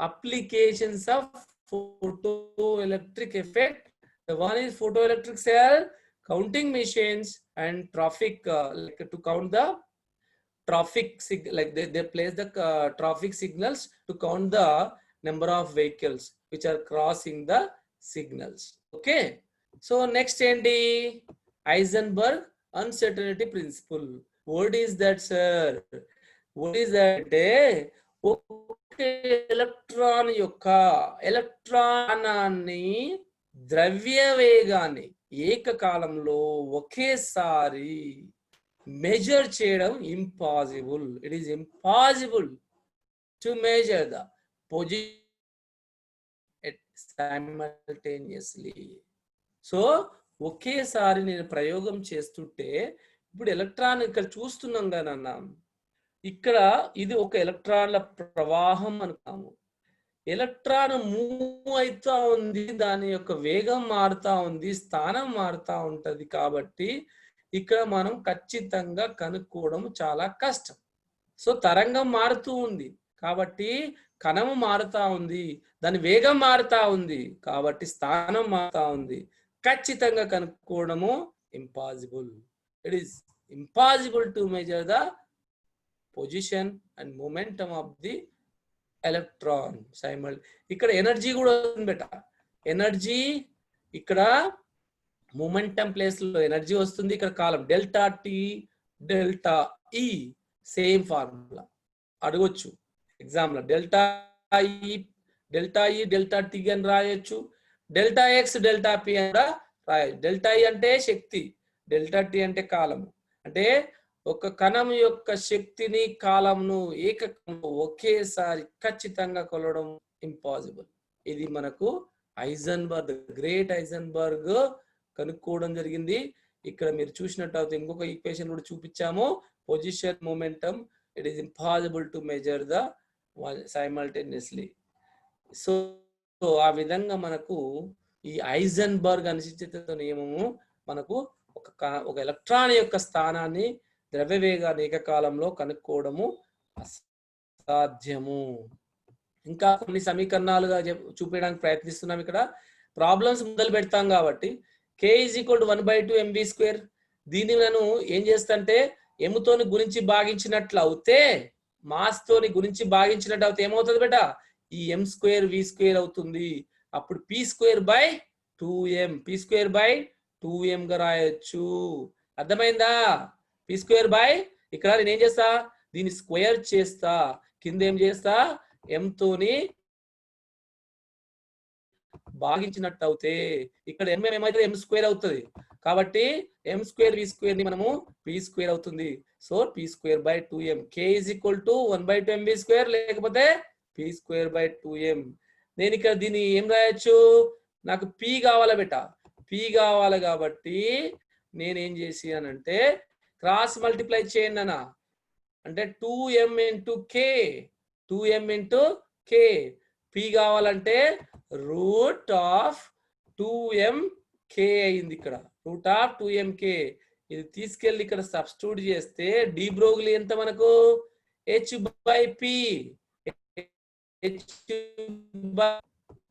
Applications of photoelectric effect. The one is photoelectric cell, counting machines, and traffic, like to count the traffic, like they place the traffic signals to count the number of vehicles which are crossing the signals. Okay, so next enti Heisenberg uncertainty principle. What is that, sir? What is that? Electron యొక్క ఎలక్ట్రానాన్ని ద్రవ్య వేగాన్ని ఏకకాలంలో ఒకేసారి measure చేయడం impossible. It is impossible to measure the position simultaneously. So ఒకేసారి నేను ప్రయోగం చేస్తుంటే, ఇప్పుడు ఎలక్ట్రాన్ ఇక్కడ చూస్తున్నాం కదా అన్న, ఇక్కడ ఇది ఒక ఎలక్ట్రాన్ల ప్రవాహం అనుకున్నాము. ఎలక్ట్రాన్ మూవ్ అవుతా ఉంది, దాని యొక్క వేగం మారుతా ఉంది, స్థానం మారుతా ఉంటది. కాబట్టి ఇక్కడ మనం ఖచ్చితంగా కనుక్కోవడం చాలా కష్టం. సో తరంగం మారుతూ ఉంది కాబట్టి కణము మారుతా ఉంది, దాని వేగం మారుతా ఉంది కాబట్టి స్థానం మారుతా ఉంది. ఖచ్చితంగా కనుక్కోవడము impossible. It is impossible to measure the position and momentum of the electron ఇక్కడ ఎనర్జీ కూడా వస్తుంది బెట. ఎనర్జీ ఇక్కడ మొమెంటం ప్లేస్ లో ఎనర్జీ వస్తుంది. ఇక్కడ కాలం delta t delta e same formula అడగొచ్చు ఎగ్జామ్ లో. డెల్టా ఈ డెల్టా టీ అని రాయొచ్చు, డెల్టా ఎక్స్ డెల్టా పి అని కూడా రాయొచ్చు. డెల్టా ఈ అంటే శక్తి, డెల్టా టీ అంటే కాలము. అంటే ఒక కణం యొక్క శక్తిని కాలంను ఏకకాలంలో ఒకేసారి ఖచ్చితంగా కొలవడం ఇంపాసిబుల్. ఇది మనకు హైజెన్బర్గ్, గ్రేట్ హైజెన్బర్గ్ కనుక్కోవడం జరిగింది. ఇక్కడ మీరు చూసినట్టు ఇంకొక ఈక్వేషన్ కూడా చూపించాము, position momentum. It is impossible to measure the simultaneously. So ఆ మనకు ఈ హైజెన్బర్గ్ అనిశ్చిత నియమము మనకు ఒక ఎలక్ట్రాన్ యొక్క స్థానాన్ని ద్రవ్య వేగాన్ని ఏకకాలంలో కనుక్కోవడము అసాధ్యము. ఇంకా కొన్ని సమీకరణాలుగా చూపించడానికి ప్రయత్నిస్తున్నాం. ఇక్కడ ప్రాబ్లమ్స్ మొదలు పెడతాం కాబట్టి k = 1/2 mv². దీన్ని నేను ఏం చేస్తాంటే m తోని గురించి భాగించినట్లు అవుతే, మాస్ తోని గురించి భాగించినట్టు అవుతే ఏమవుతుంది బేట, ఈ m² v² అవుతుంది. అప్పుడు p²/2m p²/2m గా రాయొచ్చు. అర్థమైందా? p² ఇక్కడ నేను ఏం చేస్తా, దీన్ని స్క్వేర్ చేస్తా, కింద ఏం చేస్తా, m తోని భాగించినట్టు అవుతే ఇక్కడ m ఏమైతే m² అవుతుంది. కాబట్టి m² v² ని మనము p² అవుతుంది. So p²/2m. k = 1/2 mv² లేకపోతే p²/2m. నేను ఇక్కడ దీన్ని ఏం రాయొచ్చు, నాకు p కావాలా బేట, p కావాలి కాబట్టి నేనేం చేసానంటే క్రాస్ మల్టిప్లై చేయండి అన్న, అంటే 2m × k 2m × k. p కావాలంటే √2mk అయింది ఇక్కడ, √2mk. ఇది తీసుకెళ్ళి ఇక్కడ సబ్స్టిట్యూట్ చేస్తే డి బ్రోగ్లీ ఎంత మనకు, h/p.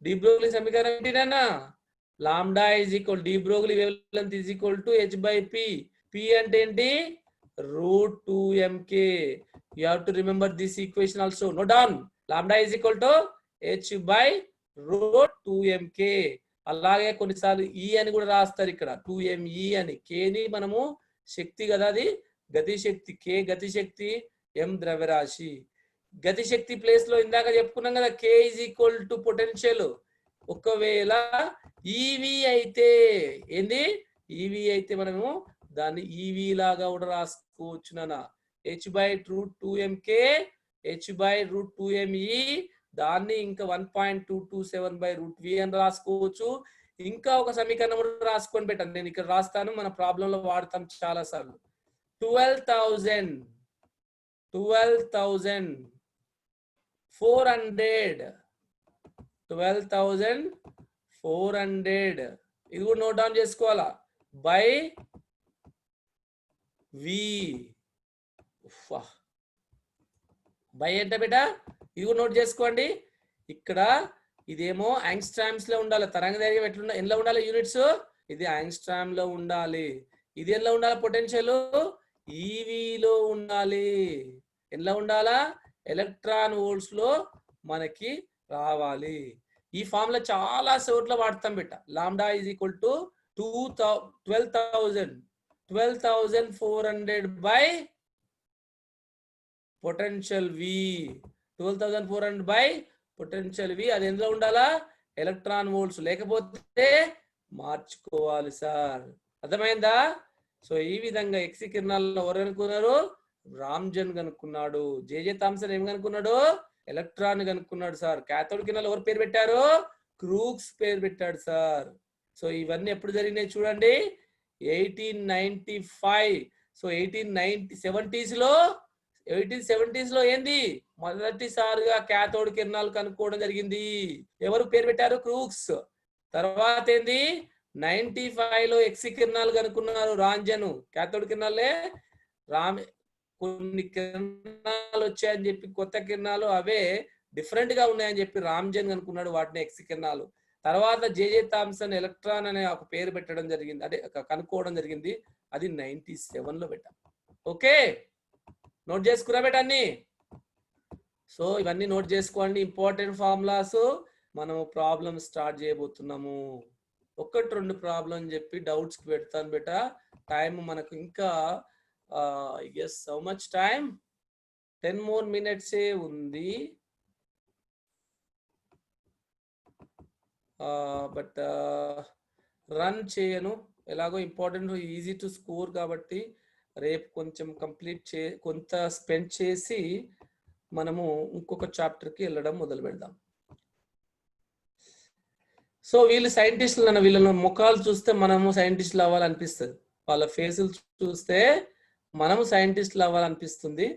డి బ్రోగ్లీ సమీకరణం ఏంటినా, lambda de Broglie wavelength h/p. p అంటే ఏంటి, √2mk. you have to remember this equation also. Note down, lambda h/√2mk. అలాగే కొన్నిసార్లు e అని కూడా రాస్తారు ఇక్కడ, 2me అని. k ని మనము శక్తి కదా, అది గతి శక్తి. k గతి శక్తి, m ద్రవ్యరాశి. గతి శక్తి ప్లేస్ లో ఇందాక చెప్పుకున్నాం కదా, k = పొటెన్షియల్. ఒకవేళ ev అయితే ఏంది, ev అయితే మనము దాన్ని ev లాగా కూడా రాసుకోవచ్చు నాన్న. h/√2mk h/√2me, దాన్ని ఇంకా 1.227/√v అని రాసుకోవచ్చు. ఇంకా ఒక సమీకరణం కూడా రాసుకొని పెట్టండి, నేను ఇక్కడ రాస్తాను, మన ప్రాబ్లం లో వాడతాం చాలా సార్లు. 12,400 ఇది కూడా నోట్ డౌన్ చేసుకోవాలా, బై v. బై అంటే బేట ఇది కూడా నోట్ చేసుకోండి. ఇక్కడ ఇదేమో యాంగ్స్ట్రామ్స్ లో ఉండాలి, తరంగ దైర్ఘ్యం ఎట్లా ఎలా ఉండాలి యూనిట్స్, ఇది యాంగ్స్ట్రామ్ లో ఉండాలి. ఇది ఎలా ఉండాలి, పొటెన్షియల్ ఈవీలో ఉండాలి. ఎలా ఉండాలా, ఎలక్ట్రాన్ వోల్ట్స్ లో మనకి రావాలి. ఈ ఫార్ములా చాలా చోట్ల వాడతాం బిడ్డ. Lambda = 12,400 by potential v. 12,400 by potential v. అది ఎందులో ఉండాలా, ఎలక్ట్రాన్ వోల్ట్స్, లేకపోతే మార్చుకోవాలి సార్. అర్థమైందా? సో ఈ విధంగా ఎక్స్ కిరణాల్లో ఎవరు కనుక్కున్నారు, రామ్జన్ కనుక్కున్నాడు. జేజే థామ్సన్ ఏం కనుక్కున్నాడు, ఎలక్ట్రాన్ కనుక్కున్నాడు సార్. క్యాథోడ్ కిరణాలు ఎవరు పేరు పెట్టారు, క్రూక్స్ పేరు పెట్టాడు సార్. సో ఇవన్నీ ఎప్పుడు జరిగినాయి చూడండి, 1895. సో 1870s లో ఏంది, మొదటిసారిగా క్యాథోడ్ కిరణాలు కనుక్కోవడం జరిగింది. ఎవరు పేరు పెట్టారు, క్రూక్స్. తర్వాత ఏంది, 95 లో ఎక్స్ కిరణాలు కనుక్కున్నారు రాంజన్. క్యాథోడ్ కిరణాలే కొన్ని కిరణాలు వచ్చాయని చెప్పి, కొత్త కిరణాలు అవే డిఫరెంట్ గా ఉన్నాయని చెప్పి రామ్జన్ కనుక్కున్నాడు, వాటిని ఎక్స్ కిరణాలు. తర్వాత జేజే థామ్సన్ ఎలక్ట్రాన్ అనే ఒక పేరు పెట్టడం జరిగింది, అంటే కనుక్కోవడం జరిగింది. అది 97 లో పెట్టాం. ఓకే, నోట్ చేసుకున్నా బేట అన్ని. సో ఇవన్నీ నోట్ చేసుకోండి, ఇంపార్టెంట్ ఫార్ములాస్. మనము ప్రాబ్లమ్ స్టార్ట్ చేయబోతున్నాము. 1-2 ప్రాబ్లం చెప్పి డౌట్స్ కి పెడతాను బేట. టైం మనకు ఇంకా as how much time, 10 more minutes ఉంది. బట్ రన్ చేయను, ఎలాగో ఇంపార్టెంట్, ఈజీ టు స్కోర్ కాబట్టి రేపు కొంచెం కొంత స్పెండ్ చేసి మనము ఇంకొక చాప్టర్కి వెళ్ళడం మొదలు పెడదాం. సో వీళ్ళు సైంటిస్టులు అన్న, వీళ్ళ ముఖాలు చూస్తే మనము సైంటిస్టులు అవ్వాలనిపిస్తుంది, వాళ్ళ ఫేసులు చూస్తే మనము సైంటిస్టులు అవ్వాలనిపిస్తుంది.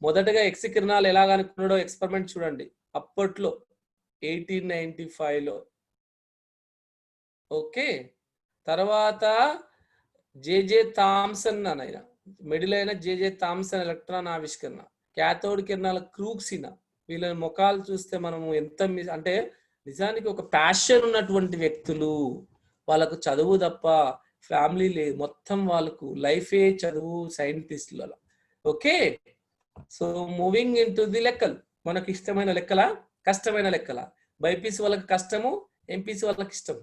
మొదటగా ఎక్స్ కిరణాలు ఎలా కనుక్కున్నాడో ఎక్స్పెరిమెంట్ చూడండి, అప్పట్లో 1895 లో. ఓకే, తర్వాత జేజే థామ్సన్ ఆయన మిడిల్ అయిన జేజే థామ్సన్ ఎలక్ట్రాన్ ఆవిష్కరణ. క్యాథోడ్ కిరణాల క్రూక్సినా. వీళ్ళ ముఖాలు చూస్తే మనము ఎంత అంటే నిజానికి ఒక ప్యాషన్ ఉన్నటువంటి వ్యక్తులు, వాళ్ళకు చదువు తప్ప ఫ్యామిలీ లేదు, మొత్తం వాళ్ళకు లైఫే చదువు, సైంటిస్టులు అలా. Okay, so moving in to the లెక్కలు. మనకు ఇష్టమైన లెక్కల, కష్టమైన లెక్కల. బైపీసీ వాళ్ళకి కష్టము, ఎంపీసీ వాళ్ళకి ఇష్టము,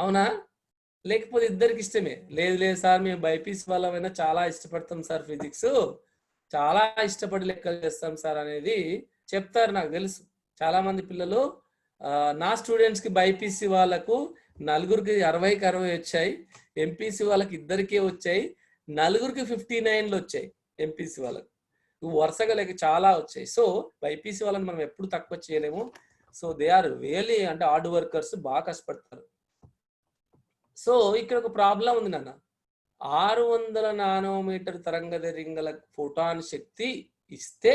అవునా? లేకపోతే ఇద్దరికి ఇష్టమే? లేదు లేదు సార్, మేము బైపీసీ వాళ్ళమైనా చాలా ఇష్టపడతాం సార్, ఫిజిక్స్ చాలా ఇష్టపడి లెక్కలు చేస్తాం సార్ అనేది చెప్తారు. నాకు తెలుసు చాలా మంది పిల్లలు. నా స్టూడెంట్స్ కి బైపీసీ వాళ్ళకు నలుగురికి 60కి 60 వచ్చాయి, ఎంపీసీ వాళ్ళకి ఇద్దరికే వచ్చాయి, నలుగురికి 59 వచ్చాయి ఎంపీసీ వాళ్ళకు. వరుసగా లేక చాలా వచ్చాయి. సో బైపీసీ వాళ్ళని మనం ఎప్పుడు తక్కువ చేయలేము. సో దే ఆర్ రియల్లీ అంటే హార్డ్ వర్కర్స్, బాగా కష్టపడతారు. సో ఇక్కడ ఒక ప్రాబ్లం ఉంది నాన్న. 600 నానోమీటర్ తరంగదైర్ఘ్యం గల ఫోటాన్ శక్తి ఇస్తే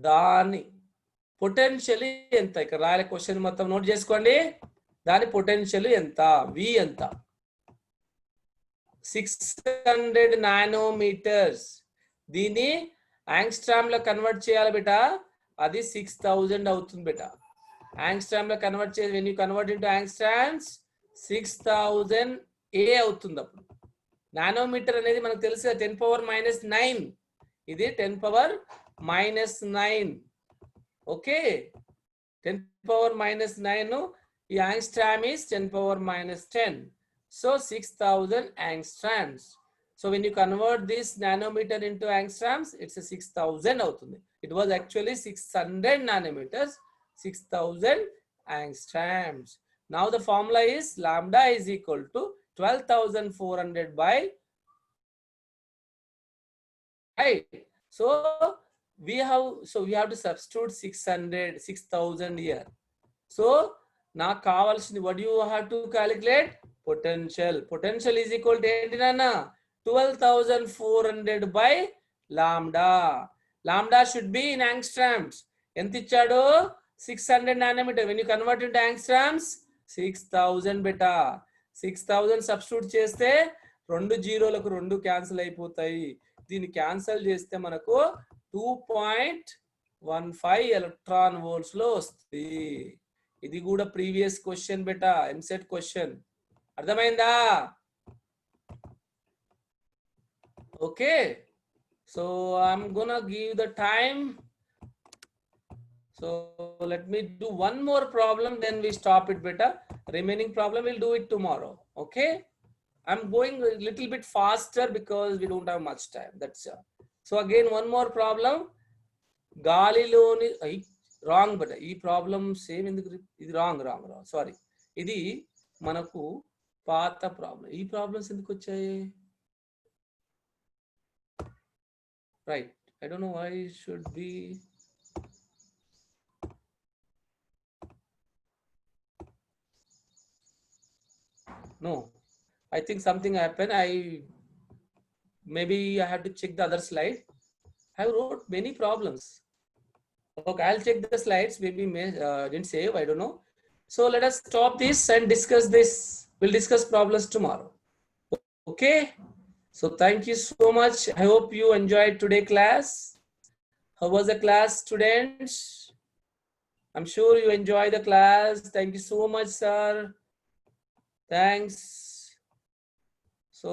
దాని పొటెన్షియల్ ఎంత? ఇక్కడ రాయాలి, క్వశ్చన్ మొత్తం నోట్ చేసుకోండి. దాని పొటెన్షియల్ ఎంత? వి ఎంత? 600 నానోమీటర్స్. దీన్ని యాంగ్స్ట్రామ్ లో కన్వర్ట్ చేయాలి బేటా, అది 6000 అవుతుంది బేటా. యాంగ్స్ట్రామ్ లో కన్వర్ట్ చేసి when you convert into angstroms 6000 ఏ అవుతుంది. అప్పుడు నానోమీటర్ అనేది మనకు తెలుసు 10⁻⁹. ఇది 10⁻⁹. ఓకే, 10⁻⁹. ఈ angstrom is 10⁻⁻10. So 6000 angstroms. So when you convert this nanometer into angstroms, it's a 6000 అవుతుంది. It was actually 600 nanometers, 6000 angstroms. Now the formula is lambda is equal to 12,400 by, right? So we have to substitute 6,000 here. So నాకు కావాల్సింది, what do you have to calculate? Potential. Potential is equal to ఏంటి నాన్న? 12,400 by lambda. Lambda should be in angstroms. ఎంత ఇచ్చాడు? 600 nanometre. when you convert into angstroms 6000 beta. 6000 substitute చేస్తే 2 జీరోలకు 2 cancel అయిపోతాయి. దీన్ని cancel చేస్తే మనకు 2.15 ఎలక్ట్రాన్ వోల్ట్స్ లో వస్తుంది. ఇది కూడా ప్రీవియస్ క్వశ్చన్ బెటా, ఎంసెట్ క్వశ్చన్. అర్థమైందా? Okay, so I'm gonna give the time. So let me do one more problem, then we stop it beta. Remaining problem we'll do it tomorrow. Okay, I'm going a little bit faster because we don't have much time. That's so again one more problem. Galiloni wrong, but ee problem same in the ఇది wrong. Sorry, ఇది మనకు పాత problem. ఈ problems ఎందుకు వచ్చాయి? Right, I don't know why it should be. No, I think something happened. Maybe I had to check the other slide. I wrote many problems. Okay, I'll check the slides. Maybe didn't save, I don't know. So let us stop this and discuss this. We'll discuss problems tomorrow. Okay, so thank you so much. I hope you enjoyed today class. How was the class, students? I'm sure you enjoy the class. Thank you so much, sir. Thanks. So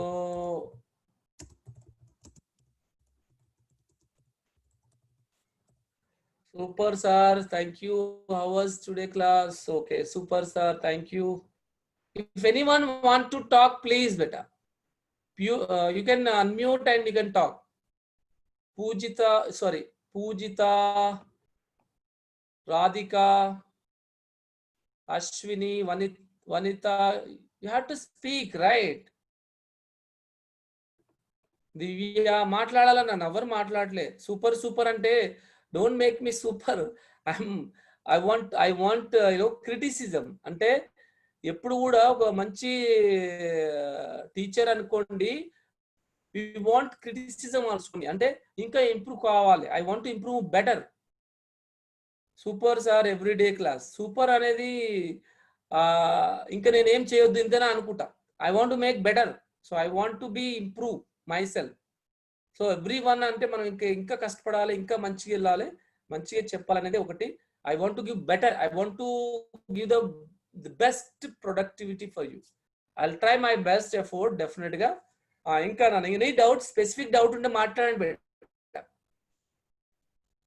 super sir, thank you. How was today class? Okay, super sir, thank you. If anyone want to talk, please beta. You can unmute and you can talk. Pujita, Radhika, Ashwini, Vanita, you have to speak, right? దివ్య మాట్లాడాలా? నన్ను ఎవరు మాట్లాడలే. Super అంటే don't make me super. I want criticism. అంటే ఎప్పుడు కూడా ఒక మంచి టీచర్ అనుకోండి, వి వాంట్ క్రిటిసిజం ఆల్సో. అంటే ఇంకా ఇంప్రూవ్ కావాలి. I want to improve better. Super sir everyday class. Super అనేది ఇంకా నేను ఏం చేయొద్దు ఇంతేనా అనుకుంటా. I want to make better. So I want to be improve myself. So everyone అంటే మనం ఇంకా కష్టపడాలి, ఇంకా మంచిగా వెళ్ళాలి, మంచిగా చెప్పాలనేది ఒకటి. I want to give better, I want to give the best productivity for you. I will try my best ఎఫోర్ట్ definite గా. ఇంకా నీ డౌట్, స్పెసిఫిక్ డౌట్ ఉంటే మాట్లాడండి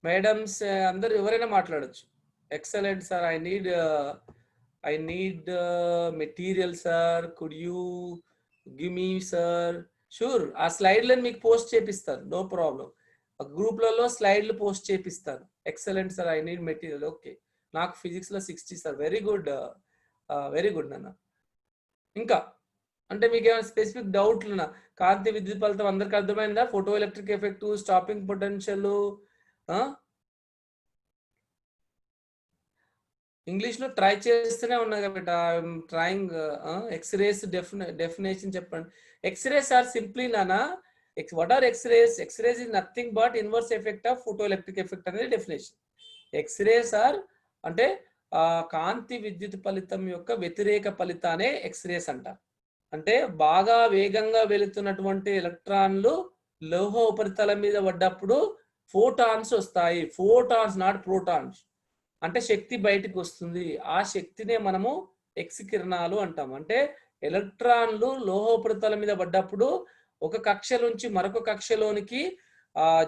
మేడమ్స్, అందరు ఎవరైనా మాట్లాడచ్చు. Excellent sir, I need material sir, could you give me sir? Sure, ఆ స్లైడ్లను మీకు పోస్ట్ చేపిస్తాను, నో ప్రాబ్లం. గ్రూప్లలో స్లైడ్లు పోస్ట్ చేపిస్తాను. Excellent sir, I need material. Okay, నాకు ఫిజిక్స్లో 60 sir. Very good, very good నాన్న. ఇంకా అంటే మీకు ఏమైనా స్పెసిఫిక్ డౌట్లున్నా? కాంతి విద్యుత్ ఫలితం అందరికి అర్థమైందా? Photo electric effect, stopping potential, English లో ట్రై చేస్తూనే ఉన్నా కదా ట్రైంగ్. ఎక్స్రేస్ డెఫినేషన్ చెప్పండి. ఎక్స్రేస్ ఆర్ సింప్లీ నానా, what are X-rays? X-rays is nothing but inverse effect of photo electric effect అనేది డెఫినేషన్. ఎక్స్రేస్ ఆర్ అంటే కాంతి విద్యుత్ ఫలితం యొక్క వ్యతిరేక ఫలితానే ఎక్స్రేస్ అంటారు. అంటే బాగా వేగంగా వెళుతున్నటువంటి ఎలక్ట్రాన్లు లోహ ఉపరితలం మీద పడ్డప్పుడు ఫోటాన్స్ వస్తాయి. Photons, not protons. అంటే శక్తి బయటకు వస్తుంది. ఆ శక్తినే మనము ఎక్స్ కిరణాలు అంటాం. అంటే ఎలక్ట్రాన్లు లోహ ఉపరితలం మీద పడ్డప్పుడు ఒక కక్ష నుంచి మరొక కక్షలోనికి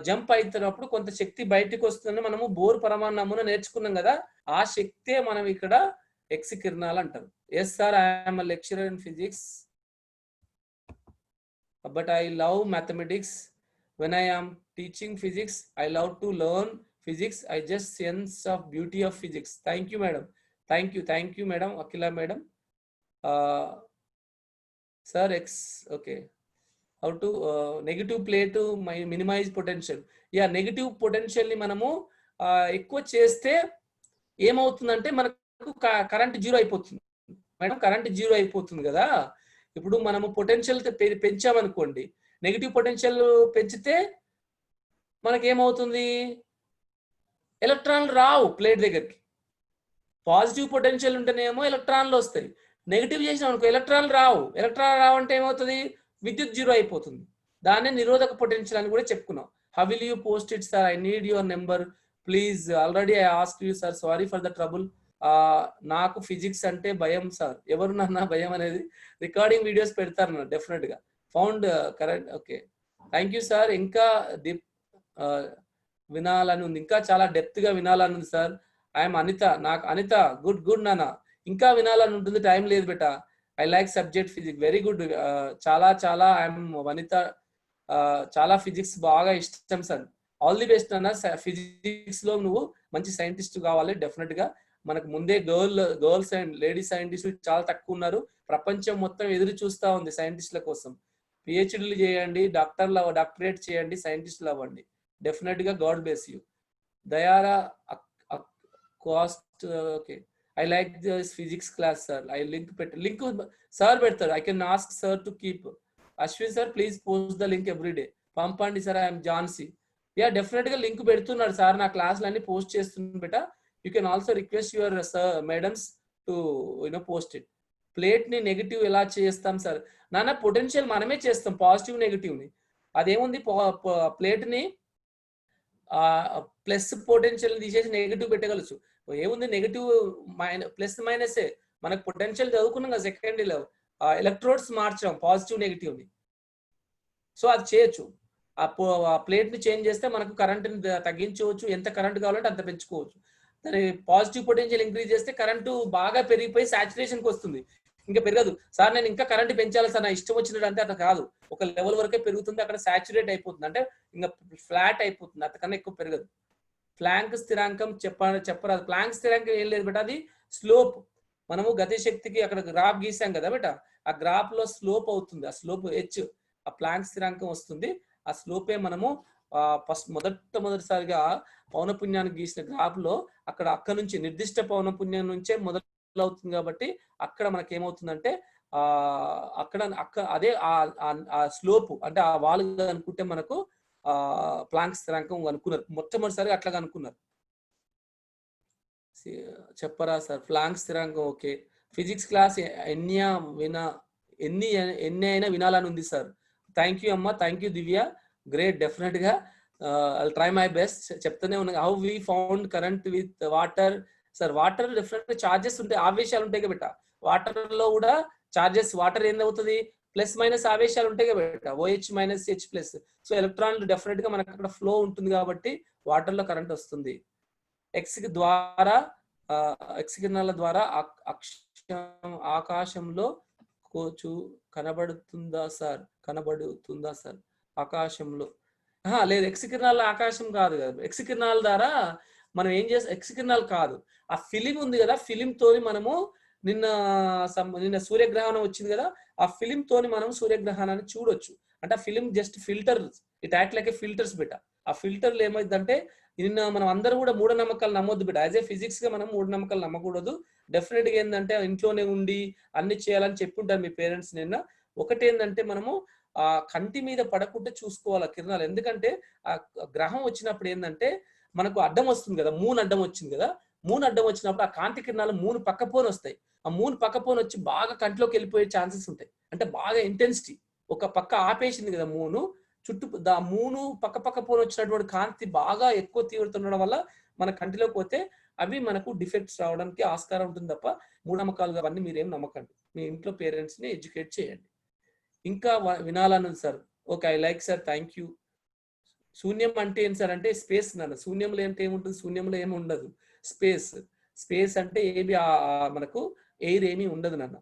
జంప్ అవుతున్నప్పుడు కొంత శక్తి బయటకు వస్తుందని మనము బోర్ పరమాణు నమూనా నేర్చుకున్నాం కదా. ఆ శక్తే మనం ఇక్కడ ఎక్స్ కిరణాలు అంటారు. Yes sir, I'm a lecturer in physics but I love mathematics. When I am teaching physics, I love to learn physics. I just sense of beauty of physics. Thank you madam, thank you madam, Akila madam. Sir, okay, how to negative plate to minimize potential. Yeah, negative potential ni manamu ఎక్కువ చేస్తే ఏమవుతుందంటే మనకు current zero అయిపోతుంది madam. Current zero అయిపోతుంది కదా. ఇప్పుడు మనము potential పెంచామనుకోండి, negative potential పెంచితే మనకేమవుతుంది? ఎలక్ట్రాన్లు రావు ప్లేట్ దగ్గరికి. పాజిటివ్ పొటెన్షియల్ ఉంటేనేమో ఎలక్ట్రాన్లు వస్తాయి. నెగిటివ్ చేసినాం అనుకో ఎలక్ట్రాన్లు రావు. ఎలక్ట్రాన్ రావంటే ఏమవుతుంది? విద్యుత్ జీరో అయిపోతుంది. దాన్నే నిరోధక పొటెన్షియల్ అని కూడా చెప్పుకున్నాం. How will you post it sir? I need your number please. Already I ask you sir, sorry for the trouble. నాకు ఫిజిక్స్ అంటే భయం సార్. ఎవరు నన్న భయం అనేది? రికార్డింగ్ వీడియోస్ పెడతారు నా డెఫినెట్ గా. Found correct. Okay, thank you sir. ఇంకా వినాలని ఉంది, ఇంకా చాలా డెప్త్ గా వినాలని ఉంది సార్. ఐఎమ్ అనిత. నాకు అనిత, గుడ్ నాన్న, ఇంకా వినాలని ఉంటుంది, టైం లేదు beta. I like subject physics. Very good, చాలా ఐఎమ్ వనిత. చాలా ఫిజిక్స్ బాగా ఇష్టం సార్. ఆల్ ది బెస్ట్ అన్న. ఫిజిక్స్ లో నువ్వు మంచి సైంటిస్ట్ కావాలి డెఫినెట్ గా. మనకు ముందే గర్ల్స్ అండ్ లేడీస్ సైంటిస్టులు చాలా తక్కువ ఉన్నారు. ప్రపంచం మొత్తం ఎదురు చూస్తూ ఉంది సైంటిస్టుల కోసం. పిహెచ్డీలు చేయండి, డాక్టరేట్ చేయండి, సైంటిస్టులు అవ్వండి డెఫినెట్ గా. God bless you. దయారా కాస్ట్. Okay, I like this physics class sir. I link sir పెడతారు. I can ask sir to keep. Ashwin sir, please post the link everyday. పంపండి sir. I'm Jhansi. Ya, definite గా link పెడుతున్నాడు sir. నా క్లాసులన్నీ post చేస్తుంది బెటా. You can also request your madams to post it. Plate ని negative ఎలా చేస్తాం సార్? నాన్న పొటెన్షియల్ మనమే చేస్తాం, పాజిటివ్ నెగిటివ్ ని. అదేముంది, ప్లేట్ ని ప్లస్ పొటెన్షియల్ తీసేసి నెగిటివ్ పెట్టగలచ్చు. ఏముంది, నెగిటివ్ ప్లస్ మైనసే. మనకు పొటెన్షియల్ చదువుకున్నాం కదా సెకండ్ లో. ఎలక్ట్రోడ్స్ మార్చాం పాజిటివ్ నెగిటివ్ ని. సో అది చేయొచ్చు. ఆ ప్లేట్ ని చేంజ్ చేస్తే మనకు కరెంట్ తగ్గించవచ్చు. ఎంత కరెంట్ కావాలంటే అంత పెంచుకోవచ్చు. దాని పాజిటివ్ పొటెన్షియల్ ఇంక్రీజ్ చేస్తే కరెంటు బాగా పెరిగిపోయి సాచురేషన్కి వస్తుంది, ఇంకా పెరగదు. సార్ నేను ఇంకా కరెంట్ పెంచాలి సార్, నా ఇష్టం వచ్చినట్టు అంటే అట్లా కాదు. ఒక లెవెల్ వరకే పెరుగుతుంది, అక్కడ సాచురేట్ అయిపోతుంది, అంటే ఇంకా ఫ్లాట్ అయిపోతుంది, అంతకన్నా ఎక్కువ పెరగదు. ప్లాంక్ స్థిరాంకం చెప్పరాదు. ప్లాంక్ స్థిరాంకం ఏం లేదు బేట, అది స్లోప్. మనము గతిశక్తికి అక్కడ గ్రాఫ్ గీసాం కదా బేట, ఆ గ్రాఫ్ లో స్లోప్ అవుతుంది. ఆ స్లోప్ హెచ్, ఆ ప్లాంక్ స్థిరాంకం వస్తుంది. ఆ స్లోపే మనము ఫస్ట్ మొదటిసారిగా పౌనపున్యానికి గీసిన గ్రాఫ్ లో అక్కడ నుంచి నిర్దిష్ట పౌనపున్యం నుంచే మొదలవుతుంది. కాబట్టి అక్కడ మనకి ఏమవుతుందంటే అదే ఆ స్లోప్ అంటే ఆ వాలు అనుకుంటే మనకు ప్లాంక్ స్థిరాంకం అనుకున్నారు. మొట్టమొదటిసారిగా అట్లా అనుకున్నారు. చెప్పరా సార్ ప్లాంక్ స్థిరాంకం? ఓకే, ఫిజిక్స్ క్లాస్ ఎన్ని అయినా వినాలని ఉంది సార్. థ్యాంక్ యూ అమ్మా, thank you Divya. Great, definite గా ఐ ట్రై మై బెస్ట్. చెప్తూనే ఉన్నా how we found current with water. Sir water definite charges ఉంటాయి, ఆవేశాలు ఉంటాయి కదా వాటర్ లో కూడా చార్జెస్. వాటర్ ఏందవుతుంది, ప్లస్ మైనస్ ఆవేశాలు ఉంటాయి కదా OH minus H plus. So ఎలక్ట్రాన్లు డెఫినెట్ గా మనకు అక్కడ ఫ్లో ఉంటుంది కాబట్టి వాటర్ లో కరెంట్ వస్తుంది. ఎక్స్ కిరణాల ద్వారా ఆకాశంలో కనబడుతుందా సార్ ఆకాశంలో? లేదు, ఎక్స్ కిరణాల ఆకాశం కాదు కదా. ఎక్స్ కిరణాల ద్వారా మనం ఏం చేస్తాం, ఎక్స్ కిరణాలు కాదు, ఆ ఫిలిం ఉంది కదా, ఫిలిం తోని మనము నిన్న సూర్యగ్రహణం వచ్చింది కదా, ఆ ఫిలిం తోని మనం సూర్యగ్రహణాన్ని చూడొచ్చు. అంటే ఆ film just filter, it act like a filters బిట. ఆ ఫిల్టర్లు ఏమైందంటే నిన్న మనం అందరూ కూడా మూఢనమ్మకాలు నమ్మొద్దు బిట. యాజ్ ఏ ఫిజిక్స్ గా మనం మూఢనమ్మకాలు నమ్మకూడదు. డెఫినెట్ గా ఏంటంటే ఇంట్లోనే ఉండి అన్ని చేయాలని చెప్పుంటారు మీ పేరెంట్స్. నిన్న ఒకటి ఏంటంటే మనము ఆ కంటి మీద పడకుండా చూసుకోవాలి కిరణాలు. ఎందుకంటే ఆ గ్రహం వచ్చినప్పుడు ఏంటంటే మనకు అడ్డం వస్తుంది కదా, మూన్ అడ్డం వచ్చింది కదా. మూన్ అడ్డం వచ్చినప్పుడు ఆ కాంతి కిరణాలు మూన్ పక్కపోని వస్తాయి. ఆ మూన్ పక్కపోని వచ్చి బాగా కంట్లోకి వెళ్ళిపోయే ఛాన్సెస్ ఉంటాయి. అంటే బాగా ఇంటెన్సిటీ, ఒక పక్క ఆపేసింది కదా మూను, చుట్టూ మూను పక్క పోని వచ్చినటువంటి కాంతి బాగా ఎక్కువ తీవ్రత ఉండడం వల్ల మన కంటిలోకి పోతే అవి మనకు డిఫెక్ట్స్ రావడానికి ఆస్కారం ఉంటుంది తప్ప మూఢనమ్మకాలు అవన్నీ మీరేం నమ్మకండి. మీ ఇంట్లో పేరెంట్స్ ని ఎడ్యుకేట్ చేయండి. ఇంకా వినాలన్నది sir. Okay, I like sir, thank you. శూన్యం అంటే ఏంటి సార్ అంటే స్పేస్ నాన్న. శూన్యంలో అంటే ఏముంటుంది, శూన్యంలో ఏమి ఉండదు, స్పేస్. స్పేస్ అంటే ఏమి మనకు ఎయిర్ ఏమీ ఉండదు నాన్న.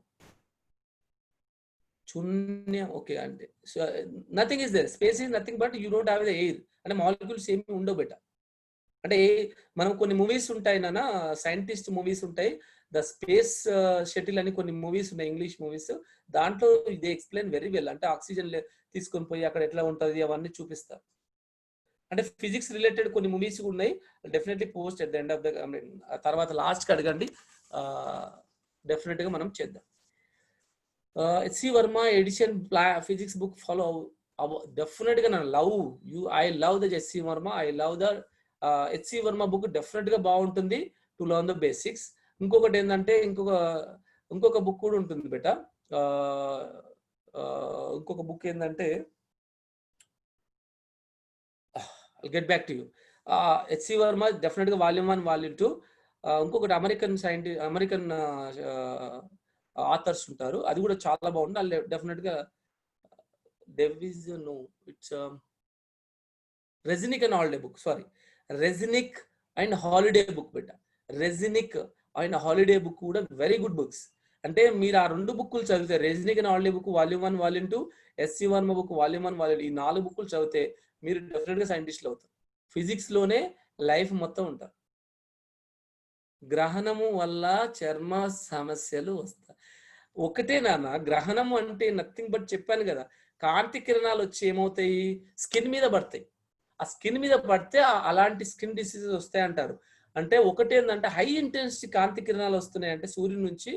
శూన్యం ఓకే అంటే nothing is there, space is nothing but you don't have the air. అంటే మాలిక్యూల్స్ ఏమి ఉండవు బెట. అంటే మనం కొన్ని మూవీస్ ఉంటాయి నాన్న, సైంటిస్ట్ మూవీస్ ఉంటాయి, ద స్పేస్ షటిల్ అని కొన్ని మూవీస్ ఉన్నాయి, ఇంగ్లీష్ మూవీస్. దాంట్లో ఇది ఎక్స్ప్లెయిన్ వెరీ వెల్. అంటే ఆక్సిజన్ తీసుకొని పోయి అక్కడ ఎట్లా ఉంటుంది అవన్నీ చూపిస్తారు. అంటే ఫిజిక్స్ రిలేటెడ్ కొన్ని మూవీస్ ఉన్నాయి. Definitely post at the end of the తర్వాత లాస్ట్కి అడగండి, డెఫినెట్ గా మనం చేద్దాం. HC Verma edition physics book follow definitely gonna love you. I love the HC Verma. I love the HC Verma book. Definitely గా బాగుంటుంది to learn the basics. ఇంకొకటి ఏంటంటే ఇంకొక బుక్ కూడా ఉంటుంది బెట. ఇంకొక బుక్ ఏంటంటే get back to you. HC Verma definite గా వాల్యూమ్ 1 వాల్యూమ్ 2. ఇంకొకటి అమెరికన్ ఆథర్స్ ఉంటారు, అది కూడా చాలా బాగుంది. అది డెఫినెట్ గా it's Resnick and Halliday book. Sorry, Resnick and Halliday book బెట. రెజినిక్ అండ్ హాలిడే బుక్ కూడా వెరీ గుడ్ బుక్స్. అంటే మీరు ఆ 2 బుక్కులు చదివితే, Resnick and Halliday book volume 1 volume 2, HC Verma book volume 1 volume 2, ఈ 4 బుక్కులు చదివితే మీరు డెఫినెట్ గా సైంటిస్టులు అవుతారు. ఫిజిక్స్ లోనే లైఫ్ మొత్తం ఉంటారు. గ్రహణము వల్ల చర్మ సమస్యలు వస్తాయి. ఒకటే నాన్న, గ్రహణము అంటే నథింగ్ బట్ చెప్పాను కదా, కాంతి కిరణాలు వచ్చి ఏమవుతాయి, స్కిన్ మీద పడతాయి. ఆ స్కిన్ మీద పడితే అలాంటి స్కిన్ డిసీజెస్ వస్తాయి అంటారు. అంటే ఒకటేందంటే హై ఇంటెన్సిటీ కాంతి కిరణాలు వస్తున్నాయి అంటే సూర్యుడి నుంచి,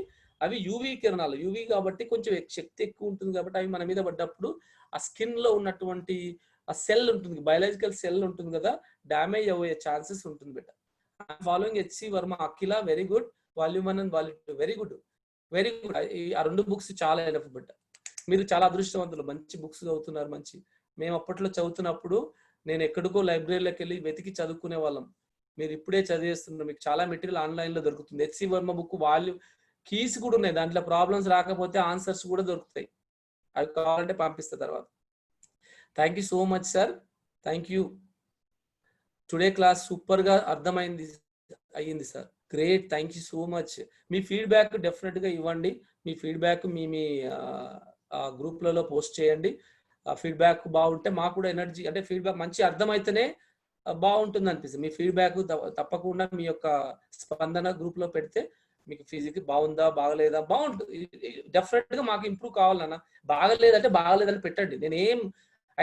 అవి యూవీ కిరణాలు. యూవీ కాబట్టి కొంచెం శక్తి ఎక్కువ ఉంటుంది కాబట్టి అవి మన మీద పడ్డప్పుడు ఆ స్కిన్ లో ఉన్నటువంటి ఆ సెల్ ఉంటుంది, బయాలజికల్ సెల్ ఉంటుంది కదా, డ్యామేజ్ అయ్యే ఛాన్సెస్ ఉంటుంది బెట. ఫాలోయింగ్ HC Verma అఖిల very good, volume 1 and volume 2 very good, very good. ఆ 2 బుక్స్ చాలా ఎనఫ్ బెట. మీరు చాలా అదృష్టవంతులు, మంచి బుక్స్ చదువుతున్నారు. మంచి, మేము అప్పట్లో చదువుతున్నప్పుడు నేను ఎక్కడికో లైబ్రరీలోకి వెళ్ళి వెతికి చదువుకునే వాళ్ళం. మీరు ఇప్పుడే చదివేస్తున్నారు, మీకు చాలా మెటీరియల్ ఆన్లైన్ లో దొరుకుతుంది. HC Verma book volume keys కూడా ఉన్నాయి, దాంట్లో ప్రాబ్లమ్స్ రాకపోతే ఆన్సర్స్ కూడా దొరుకుతాయి. అవి కావాలంటే పంపిస్తా తర్వాత. Thank you so much sir, thank you. Today class super గా అయ్యింది sir, great, thank you so much. Me feedback definite గా ఇవ్వండి. మీ ఫీడ్బ్యాక్ మీ గ్రూప్లలో పోస్ట్ చేయండి. ఫీడ్బ్యాక్ బాగుంటే మాకు కూడా ఎనర్జీ, అంటే ఫీడ్బ్యాక్ మంచి అర్థమైతేనే బాగుంటుంది అనిపిస్తుంది. మీ ఫీడ్బ్యాక్ తప్పకుండా మీ యొక్క స్పందన గ్రూప్ లో పెడితే మీకు ఫిజిక్స్ బాగుందా బాగలేదా, బాగుంటుంది. డెఫినెట్ గా మాకు ఇంప్రూవ్ కావాలన్నా. బాగలేదంటే బాగలేదని పెట్టండి.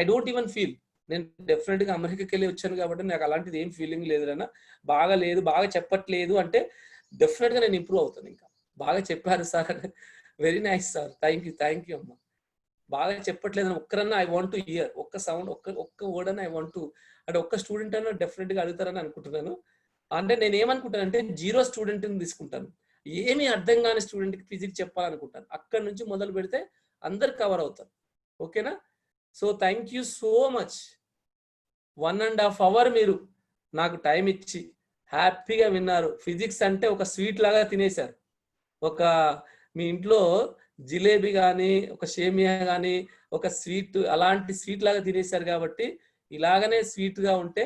ఐ డోంట్ ఈవెన్ ఫీల్, నేను డెఫినెట్ గా అమెరికాకి వెళ్ళి వచ్చాను కాబట్టి నాకు అలాంటిది ఏం ఫీలింగ్ లేదు అన్న. బాగా చెప్పట్లేదు అంటే డెఫినెట్ గా నేను ఇంప్రూవ్ అవుతాను. ఇంకా బాగా చెప్పారు sir, very nice sir, thank you అమ్మా. బాగా చెప్పట్లేదు అని ఒక్కరన్నా ఐ వాంట్ టు హియర్, ఒక్క సౌండ్, ఒక్క వర్డ్ అని ఐ వాంట్ టు, అంటే ఒక్క స్టూడెంట్ అన్న డెఫినెట్ గా అడుగుతారని అనుకుంటున్నాను. అంటే నేను ఏమనుకుంటానంటే 0 స్టూడెంట్ తీసుకుంటాను, ఏమీ అర్థం కాని స్టూడెంట్ కి ఫిజిక్స్ చెప్పాలనుకుంటాను. అక్కడి నుంచి మొదలు పెడితే అందరు కవర్ అవుతారు. ఓకేనా? So thank you so much. 1.5 hour మీరు నాకు టైం ఇచ్చి హ్యాపీగా విన్నారు. ఫిజిక్స్ అంటే ఒక స్వీట్ లాగా తినేశారు. ఒక మీ ఇంట్లో జిలేబీ కానీ ఒక సేమియా కానీ ఒక స్వీట్ అలాంటి స్వీట్ లాగా తినేశారు. కాబట్టి ఇలాగనే స్వీట్ గా ఉంటే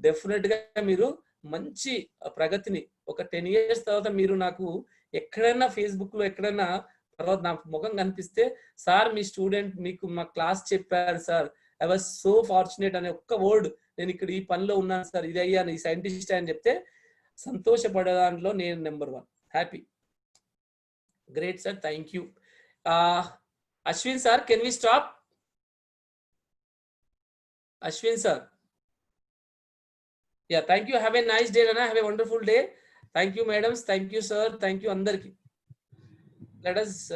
డెఫినెట్ గా మీరు మంచి ప్రగతిని ఒక 10 years తర్వాత మీరు నాకు ఎక్కడైనా ఫేస్బుక్ లో ఎక్కడైనా తర్వాత నా ముఖం కనిపిస్తే సార్ మీ స్టూడెంట్ మీకు మా క్లాస్ చెప్పారు sir, I was so fortunate అనే ఒక్క వర్డ్, నేను ఇక్కడ ఈ పనిలో ఉన్నాను సార్, ఇది అయ్యాను, ఈ సైంటిస్ట్ అని చెప్తే సంతోషపడే దాంట్లో నేను number 1. Happy. Great sir, thank you. Ashwin sir, can we stop? Ashwin sir, yeah thank you. Have a nice day అన్న, have a wonderful day. Thank you madams, thank you sir, thank you అందరికి.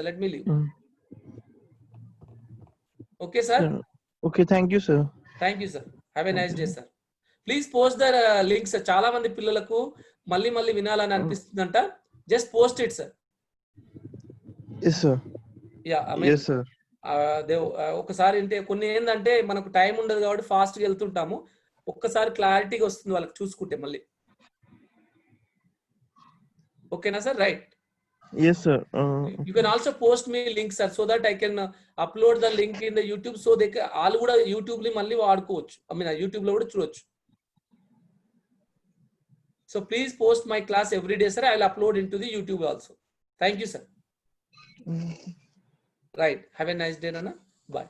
Let me leave. Okay sir? Okay, thank you sir. Thank you sir. Have a nice day sir. Please post the links. చాలా మంది పిల్లలకు మళ్ళీ మళ్ళీ వినాలని అనిపిస్తుందంట. Just post it sir. Yes sir. Yeah, I mean, yes sir. ఒకసారి అంటే కొన్ని ఏంటంటే మనకు టైం ఉండదు కాబట్టి ఫాస్ట్ గా వెళ్తుంటాము. ఒక్కసారి క్లారిటీగా వస్తుంది వాళ్ళకి చూసుకుంటే మళ్ళీ. ఓకేనా sir? Right. Yes sir. You can also post me links sir, so that I can upload the link in the YouTube, so they can all kuda YouTube li malli vadukochu. I mean YouTube lo kuda chudochu. So please post my class every day sir, I will upload into the YouTube also. Thank you sir. Right, have a nice day nana, bye.